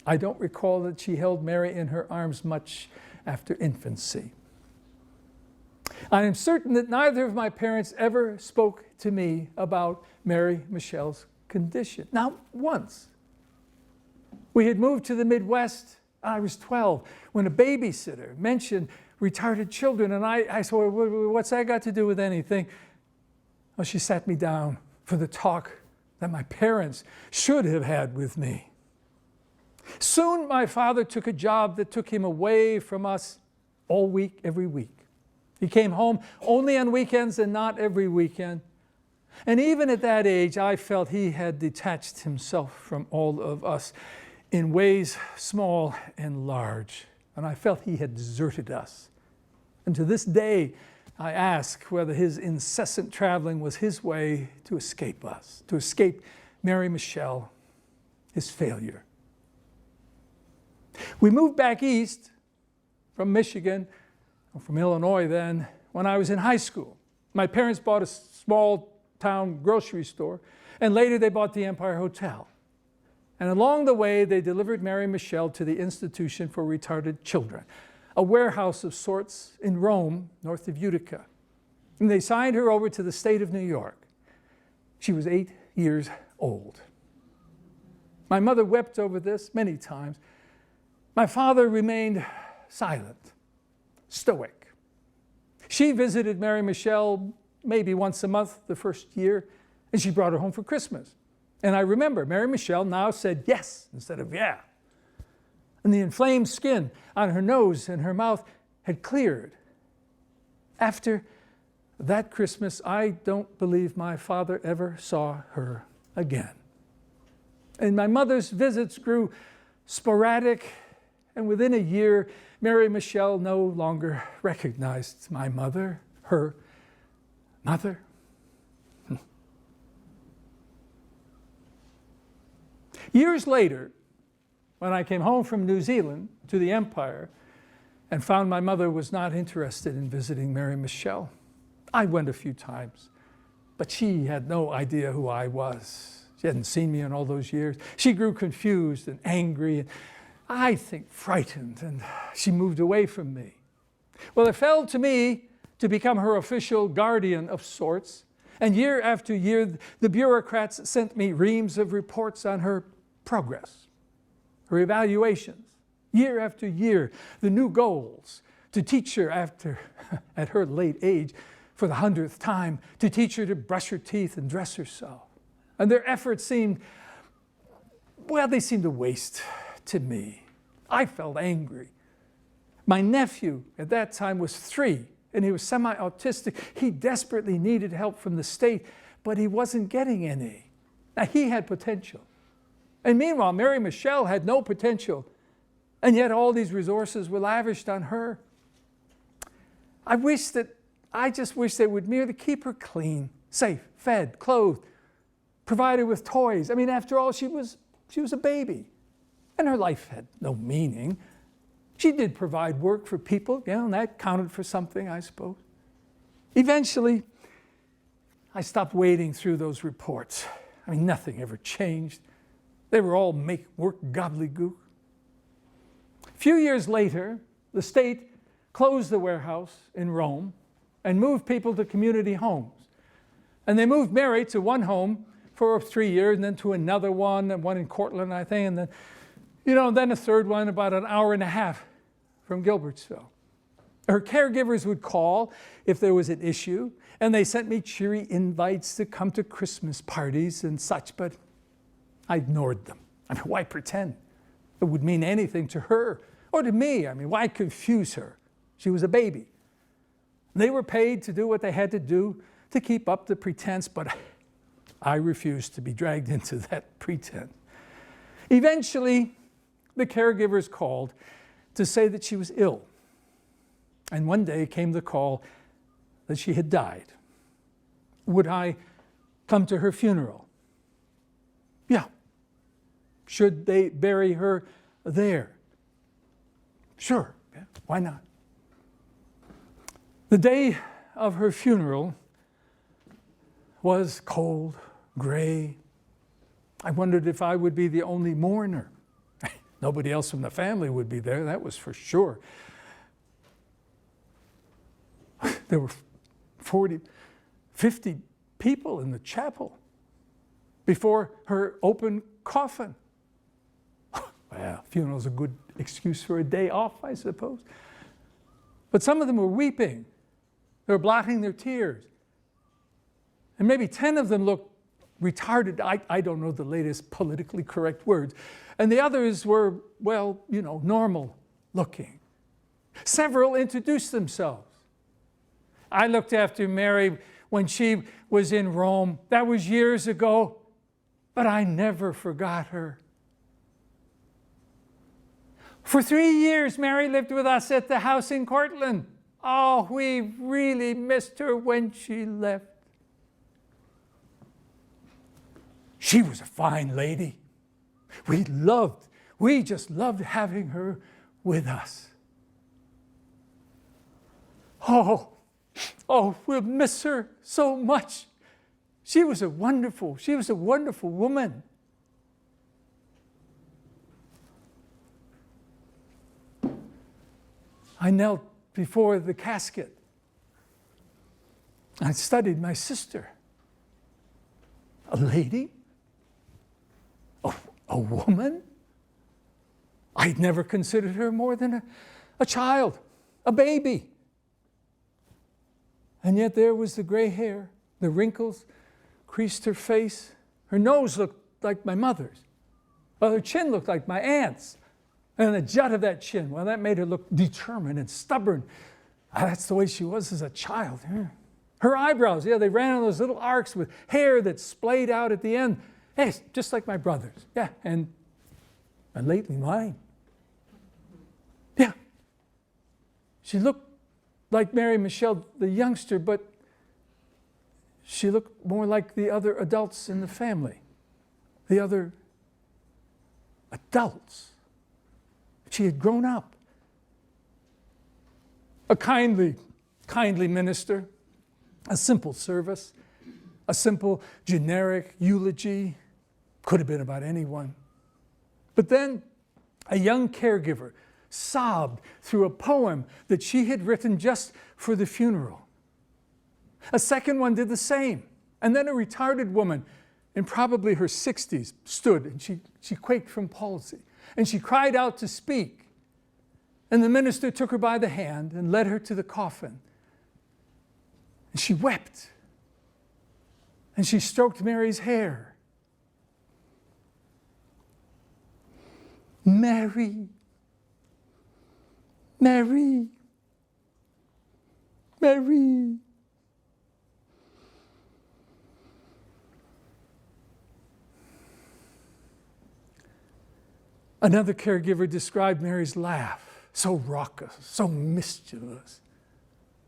I don't recall that she held Mary in her arms much after infancy. I am certain that neither of my parents ever spoke to me about Mary Michelle's condition. Not once. We had moved to the Midwest. I was 12 when a babysitter mentioned retarded children, and I said, well, what's that got to do with anything? Well, she sat me down for the talk that my parents should have had with me. Soon my father took a job that took him away from us all week, every week. He came home only on weekends and not every weekend. And even at that age, I felt he had detached himself from all of us in ways small and large. And I felt he had deserted us. And to this day, I ask whether his incessant traveling was his way to escape us, to escape Mary Michelle, his failure. We moved back east from Michigan, or from Illinois then, when I was in high school. My parents bought a small town grocery store, and later they bought the Empire Hotel. And along the way, they delivered Mary Michelle to the Institution for Retarded Children, a warehouse of sorts in Rome, north of Utica. And they signed her over to the state of New York. She was 8 years old. My mother wept over this many times. My father remained silent, stoic. She visited Mary Michelle maybe once a month the first year, and she brought her home for Christmas. And I remember Mary Michelle now said yes instead of yeah. And the inflamed skin on her nose and her mouth had cleared. After that Christmas, I don't believe my father ever saw her again. And my mother's visits grew sporadic, and within a year, Mary Michelle no longer recognized my mother, her mother. Years later, when I came home from New Zealand to the Empire and found my mother was not interested in visiting Mary Michelle, I went a few times, but she had no idea who I was. She hadn't seen me in all those years. She grew confused and angry, and I think frightened, and she moved away from me. Well, it fell to me to become her official guardian of sorts, and year after year, the bureaucrats sent me reams of reports on her progress, her evaluations. Year after year, the new goals to teach her at her late age, for the 100th time, to teach her to brush her teeth and dress herself. And their efforts seemed a waste to me. I felt angry. My nephew at that time was 3, and he was semi-autistic. He desperately needed help from the state, but he wasn't getting any. Now, he had potential. And meanwhile, Mary Michelle had no potential, and yet all these resources were lavished on her. I just wish they would merely keep her clean, safe, fed, clothed, provided with toys. I mean, after all, she was a baby, and her life had no meaning. She did provide work for people, and that counted for something, I suppose. Eventually, I stopped wading through those reports. I mean, nothing ever changed. They were all make-work gobbledygook. A few years later, the state closed the warehouse in Rome and moved people to community homes. And they moved Mary to one home for 3 years, and then to another one in Cortland, I think, and then a third one about an hour and a half from Gilbertsville. Her caregivers would call if there was an issue, and they sent me cheery invites to come to Christmas parties and such, but I ignored them. I mean, why pretend it would mean anything to her or to me? I mean, why confuse her? She was a baby. They were paid to do what they had to do to keep up the pretense, but I refused to be dragged into that pretense. Eventually, the caregivers called to say that she was ill. And one day came the call that she had died. Would I come to her funeral? Yeah. Should they bury her there? Sure. Yeah. Why not? The day of her funeral was cold, gray. I wondered if I would be the only mourner. Nobody else from the family would be there, that was for sure. There were 40, 50 people in the chapel before her open coffin. Well, funeral's a good excuse for a day off, I suppose. But some of them were weeping. They were blotting their tears. And maybe 10 of them looked retarded. I don't know the latest politically correct words. And the others were, well, normal looking. Several introduced themselves. I looked after Mary when she was in Rome. That was years ago, but I never forgot her. For 3 years, Mary lived with us at the house in Cortland. Oh, we really missed her when she left. She was a fine lady. We just loved having her with us. Oh, we'll miss her so much. She was a wonderful woman. I knelt before the casket. I studied my sister. A lady? A woman? I'd never considered her more than a child, a baby. And yet there was the gray hair, the wrinkles creased her face. Her nose looked like my mother's. Well, her chin looked like my aunt's. And the jut of that chin, well, that made her look determined and stubborn. That's the way she was as a child. Her eyebrows, they ran on those little arcs with hair that splayed out at the end. Hey, just like my brother's. Yeah, and lately mine. Yeah. She looked like Mary Michelle, the youngster, but she looked more like the other adults in the family. The other adults. She had grown up. A kindly minister, a simple service, a simple generic eulogy, could have been about anyone. But then a young caregiver sobbed through a poem that she had written just for the funeral. A second one did the same. And then a retarded woman in probably her 60s stood and she quaked from palsy. And she cried out to speak. And the minister took her by the hand and led her to the coffin. And she wept. And she stroked Mary's hair. Mary, Mary, Mary. Another caregiver described Mary's laugh, so raucous, so mischievous.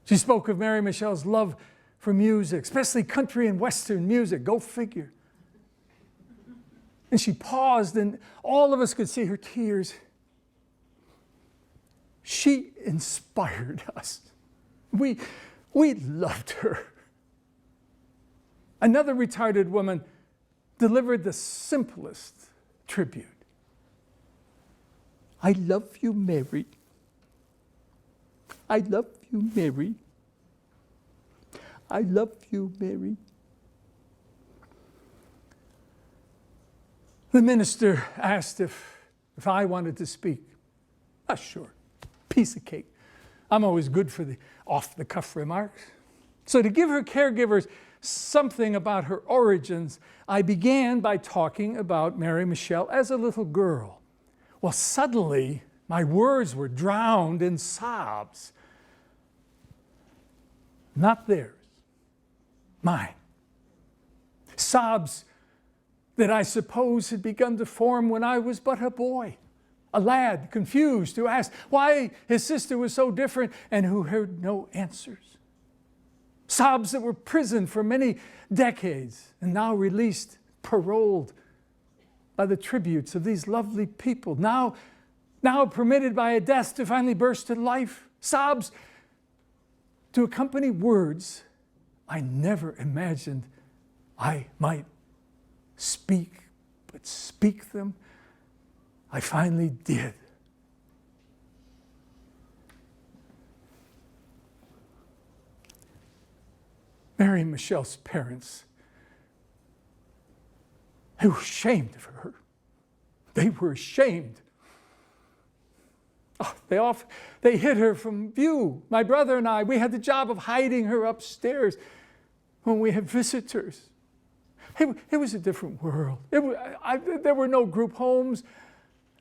She spoke of Mary Michelle's love for music, especially country and Western music, go figure. And she paused, and all of us could see her tears. She inspired us. We loved her. Another retarded woman delivered the simplest tribute. I love you, Mary. I love you, Mary. I love you, Mary. The minister asked if I wanted to speak. Sure, piece of cake. I'm always good for the off-the-cuff remarks. So to give her caregivers something about her origins, I began by talking about Mary Michelle as a little girl. Well, suddenly, my words were drowned in sobs. Not theirs, mine. Sobs that I suppose had begun to form when I was but a boy, a lad confused who asked why his sister was so different and who heard no answers. Sobs that were prisoned for many decades and now released, paroled by the tributes of these lovely people, now permitted by a death to finally burst to life. Sobs to accompany words I never imagined I might speak, but speak them, I finally did. Mary and Michelle's parents, they were ashamed of her. They were ashamed. Oh, they hid her from view. My brother and I, we had the job of hiding her upstairs when we had visitors. It was a different world. There were no group homes,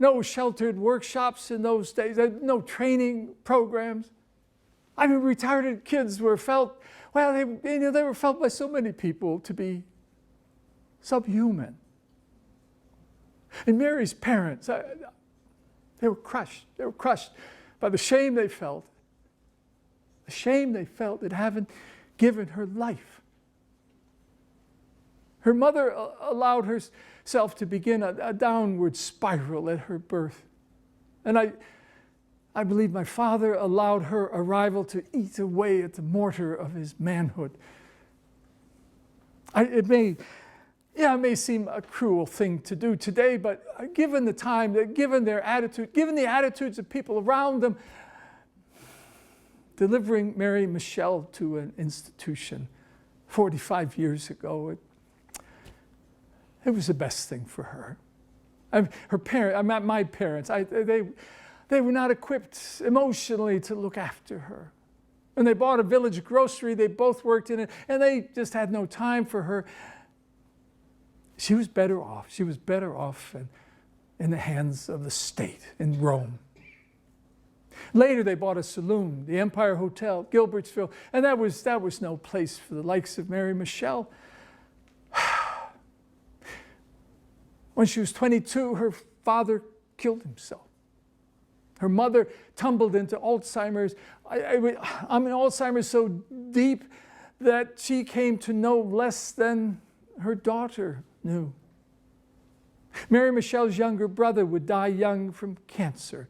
no sheltered workshops in those days, no training programs. I mean, retarded kids were felt, well, they were felt by so many people to be subhuman. And Mary's parents, they were crushed. They were crushed by the shame they felt. The shame they felt at having given her life. Her mother allowed herself to begin a downward spiral at her birth. And I believe my father allowed her arrival to eat away at the mortar of his manhood. It may seem a cruel thing to do today, but given the time, given their attitude, given the attitudes of people around them, delivering Mary Michelle to an institution 45 years ago, it was the best thing for her. My parents, they were not equipped emotionally to look after her. When they bought a village grocery, they both worked in it, and they just had no time for her. She was better off. She was better off in the hands of the state in Rome. Later, they bought a saloon, the Empire Hotel, Gilbertsville, and that was no place for the likes of Mary Michelle. When she was 22, her father killed himself. Her mother tumbled into Alzheimer's. Alzheimer's so deep that she came to know less than her daughter knew. Mary Michelle's younger brother would die young from cancer.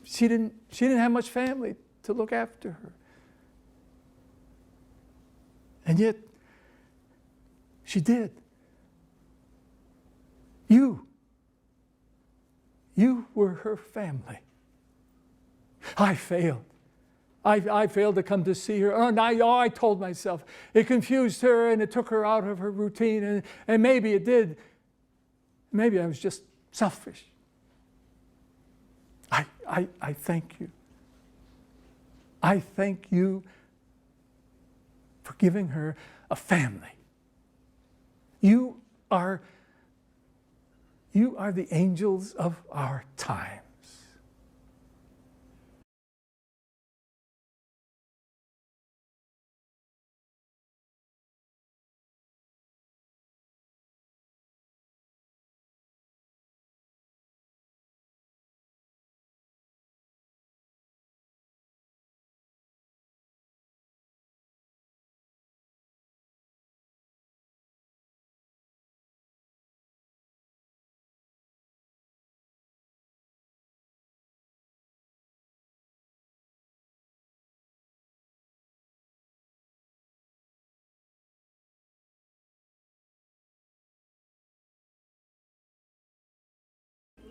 She didn't have much family to look after her. And yet, she did. You were her family. I failed. I failed to come to see her. I told myself. It confused her and it took her out of her routine. And maybe it did. Maybe I was just selfish. I thank you. I thank you for giving her a family. You are the angels of our times.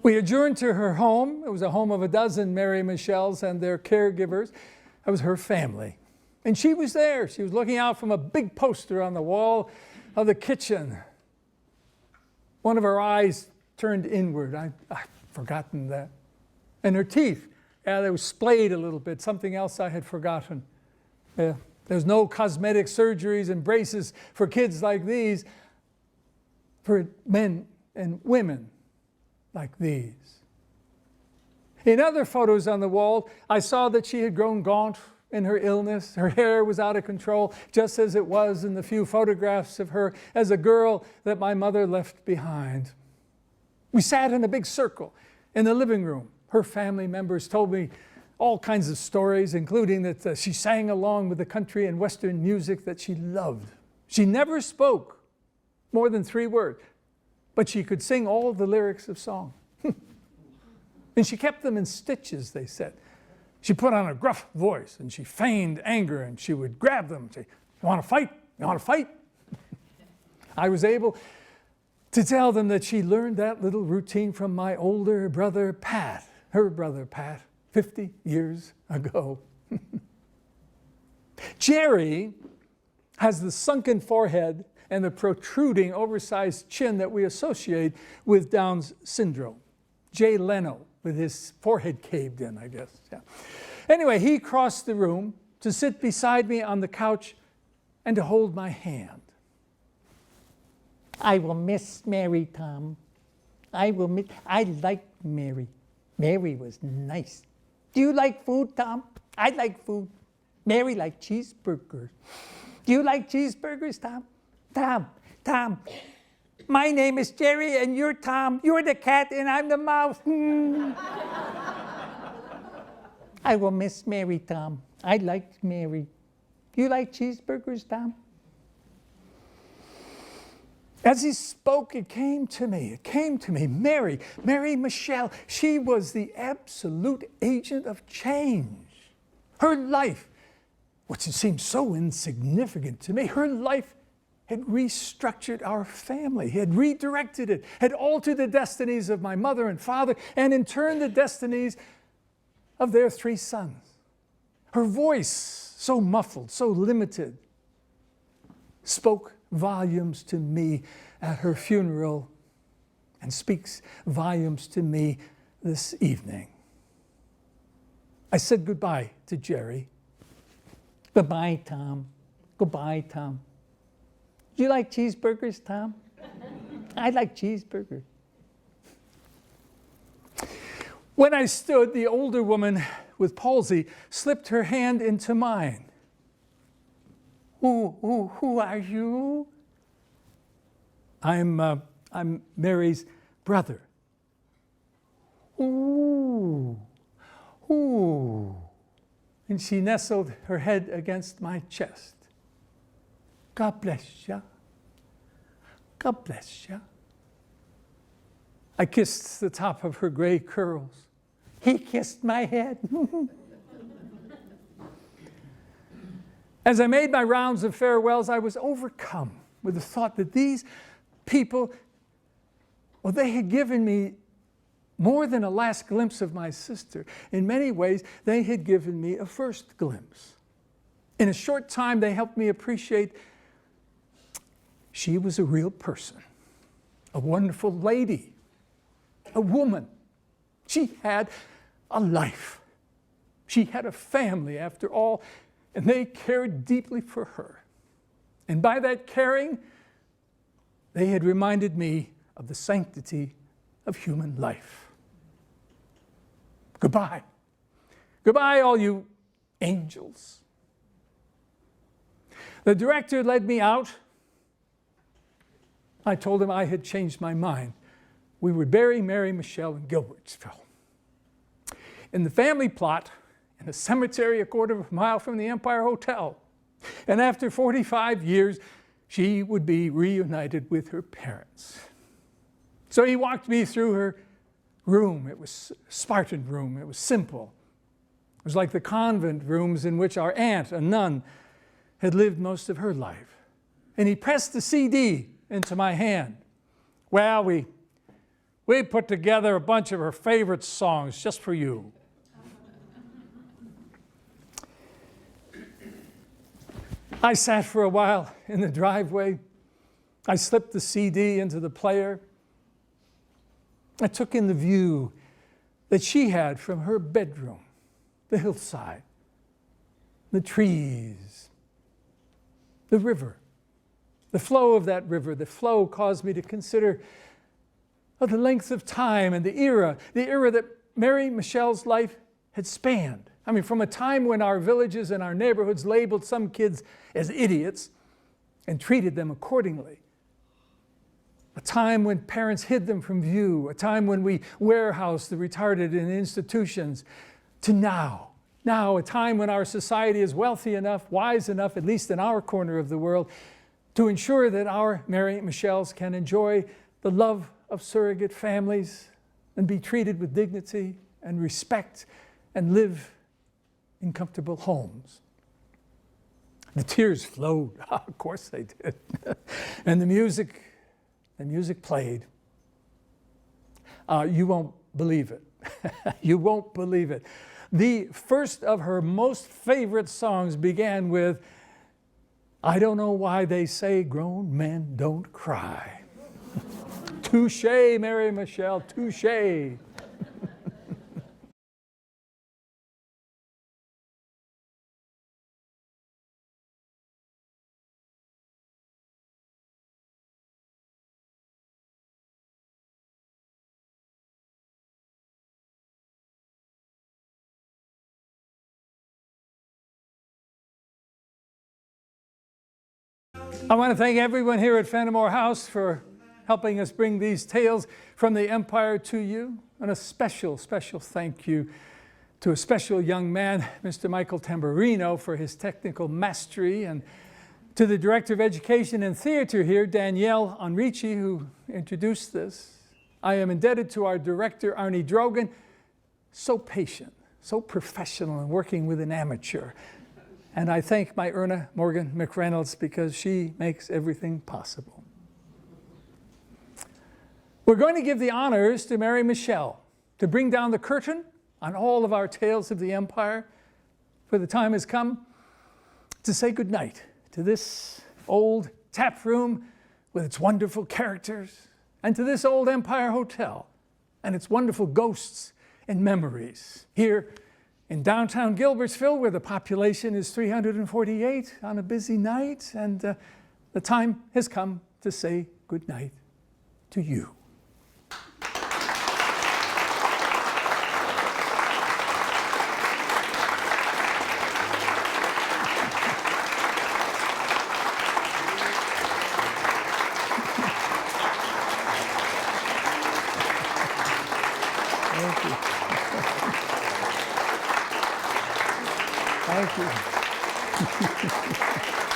We adjourned to her home. It was a home of a dozen Mary Michelles and their caregivers. That was her family. And she was there. She was looking out from a big poster on the wall of the kitchen. One of her eyes turned inward. I've forgotten that. And her teeth, they were splayed a little bit, something else I had forgotten. There's no cosmetic surgeries and braces for kids like these, for men and women like these. In other photos on the wall, I saw that she had grown gaunt in her illness. Her hair was out of control, just as it was in the few photographs of her as a girl that my mother left behind. We sat in a big circle in the living room. Her family members told me all kinds of stories, including that she sang along with the country and Western music that she loved. She never spoke more than 3 words, but she could sing all the lyrics of song. And she kept them in stitches, they said. She put on a gruff voice and she feigned anger and she would grab them and say, "You want to fight? You want to fight?" I was able to tell them that she learned that little routine from my older brother, Pat, her brother, Pat, 50 years ago. Jerry has the sunken forehead and the protruding, oversized chin that we associate with Down's syndrome. Jay Leno, with his forehead caved in, I guess. Yeah. Anyway, he crossed the room to sit beside me on the couch and to hold my hand. I will miss Mary, Tom. I like Mary. Mary was nice. Do you like food, Tom? I like food. Mary liked cheeseburgers. Do you like cheeseburgers, Tom? Tom. My name is Jerry and you're Tom. You're the cat and I'm the mouse. I will miss Mary, Tom. I like Mary. Do you like cheeseburgers, Tom? As he spoke, it came to me. Mary Michelle, she was the absolute agent of change. Her life, which seemed so insignificant to me, her life had restructured our family, had redirected it, had altered the destinies of my mother and father, and in turn the destinies of their 3 sons. Her voice, so muffled, so limited, spoke volumes to me at her funeral and speaks volumes to me this evening. I said goodbye to Jerry. Goodbye, Tom. Goodbye, Tom. Do you like cheeseburgers, Tom? I like cheeseburgers. When I stood, the older woman with palsy slipped her hand into mine. Who are you? I'm Mary's brother. Ooh. And she nestled her head against my chest. God bless ya. God bless ya. I kissed the top of her gray curls. He kissed my head. As I made my rounds of farewells, I was overcome with the thought that these people, well, they had given me more than a last glimpse of my sister. In many ways, they had given me a first glimpse. In a short time, they helped me appreciate she was a real person, a wonderful lady, a woman. She had a life. She had a family, after all, and they cared deeply for her. And by that caring, they had reminded me of the sanctity of human life. Goodbye. Goodbye, all you angels. The director led me out. I told him I had changed my mind. We would bury Mary Michelle in Gilbertsville. In the family plot, in a cemetery a quarter of a mile from the Empire Hotel. And after 45 years, she would be reunited with her parents. So he walked me through her room. It was a Spartan room. It was simple. It was like the convent rooms in which our aunt, a nun, had lived most of her life. And he pressed the CD into my hand. Well, we put together a bunch of her favorite songs just for you. I sat for a while in the driveway. I slipped the CD into the player. I took in the view that she had from her bedroom, the hillside, the trees, the river. The flow of that river, the flow caused me to consider the length of time and the era that Mary Michelle's life had spanned. I mean, from a time when our villages and our neighborhoods labeled some kids as idiots and treated them accordingly. A time when parents hid them from view, a time when we warehoused the retarded in institutions, to now, a time when our society is wealthy enough, wise enough, at least in our corner of the world, to ensure that our Mary Michelles can enjoy the love of surrogate families and be treated with dignity and respect and live in comfortable homes. The tears flowed. Of course they did. And the music played. You won't believe it. You won't believe it. The first of her most favorite songs began with, I don't know why they say grown men don't cry. Touche, Mary Michelle, touche. I want to thank everyone here at Fenimore House for helping us bring these tales from the Empire to you. And a special, special thank you to a special young man, Mr. Michael Tamburino, for his technical mastery, and to the Director of Education and Theater here, Danielle Enrici, who introduced this. I am indebted to our director, Arnie Drogan, so patient, so professional in working with an amateur. And I thank my Erna Morgan McReynolds because she makes everything possible. We're going to give the honors to Mary Michelle to bring down the curtain on all of our tales of the Empire, for the time has come to say goodnight to this old tap room with its wonderful characters, and to this old Empire Hotel and its wonderful ghosts and memories here in downtown Gilbertsville, where the population is 348 on a busy night, and the time has come to say goodnight to you. Thank you. Thank you.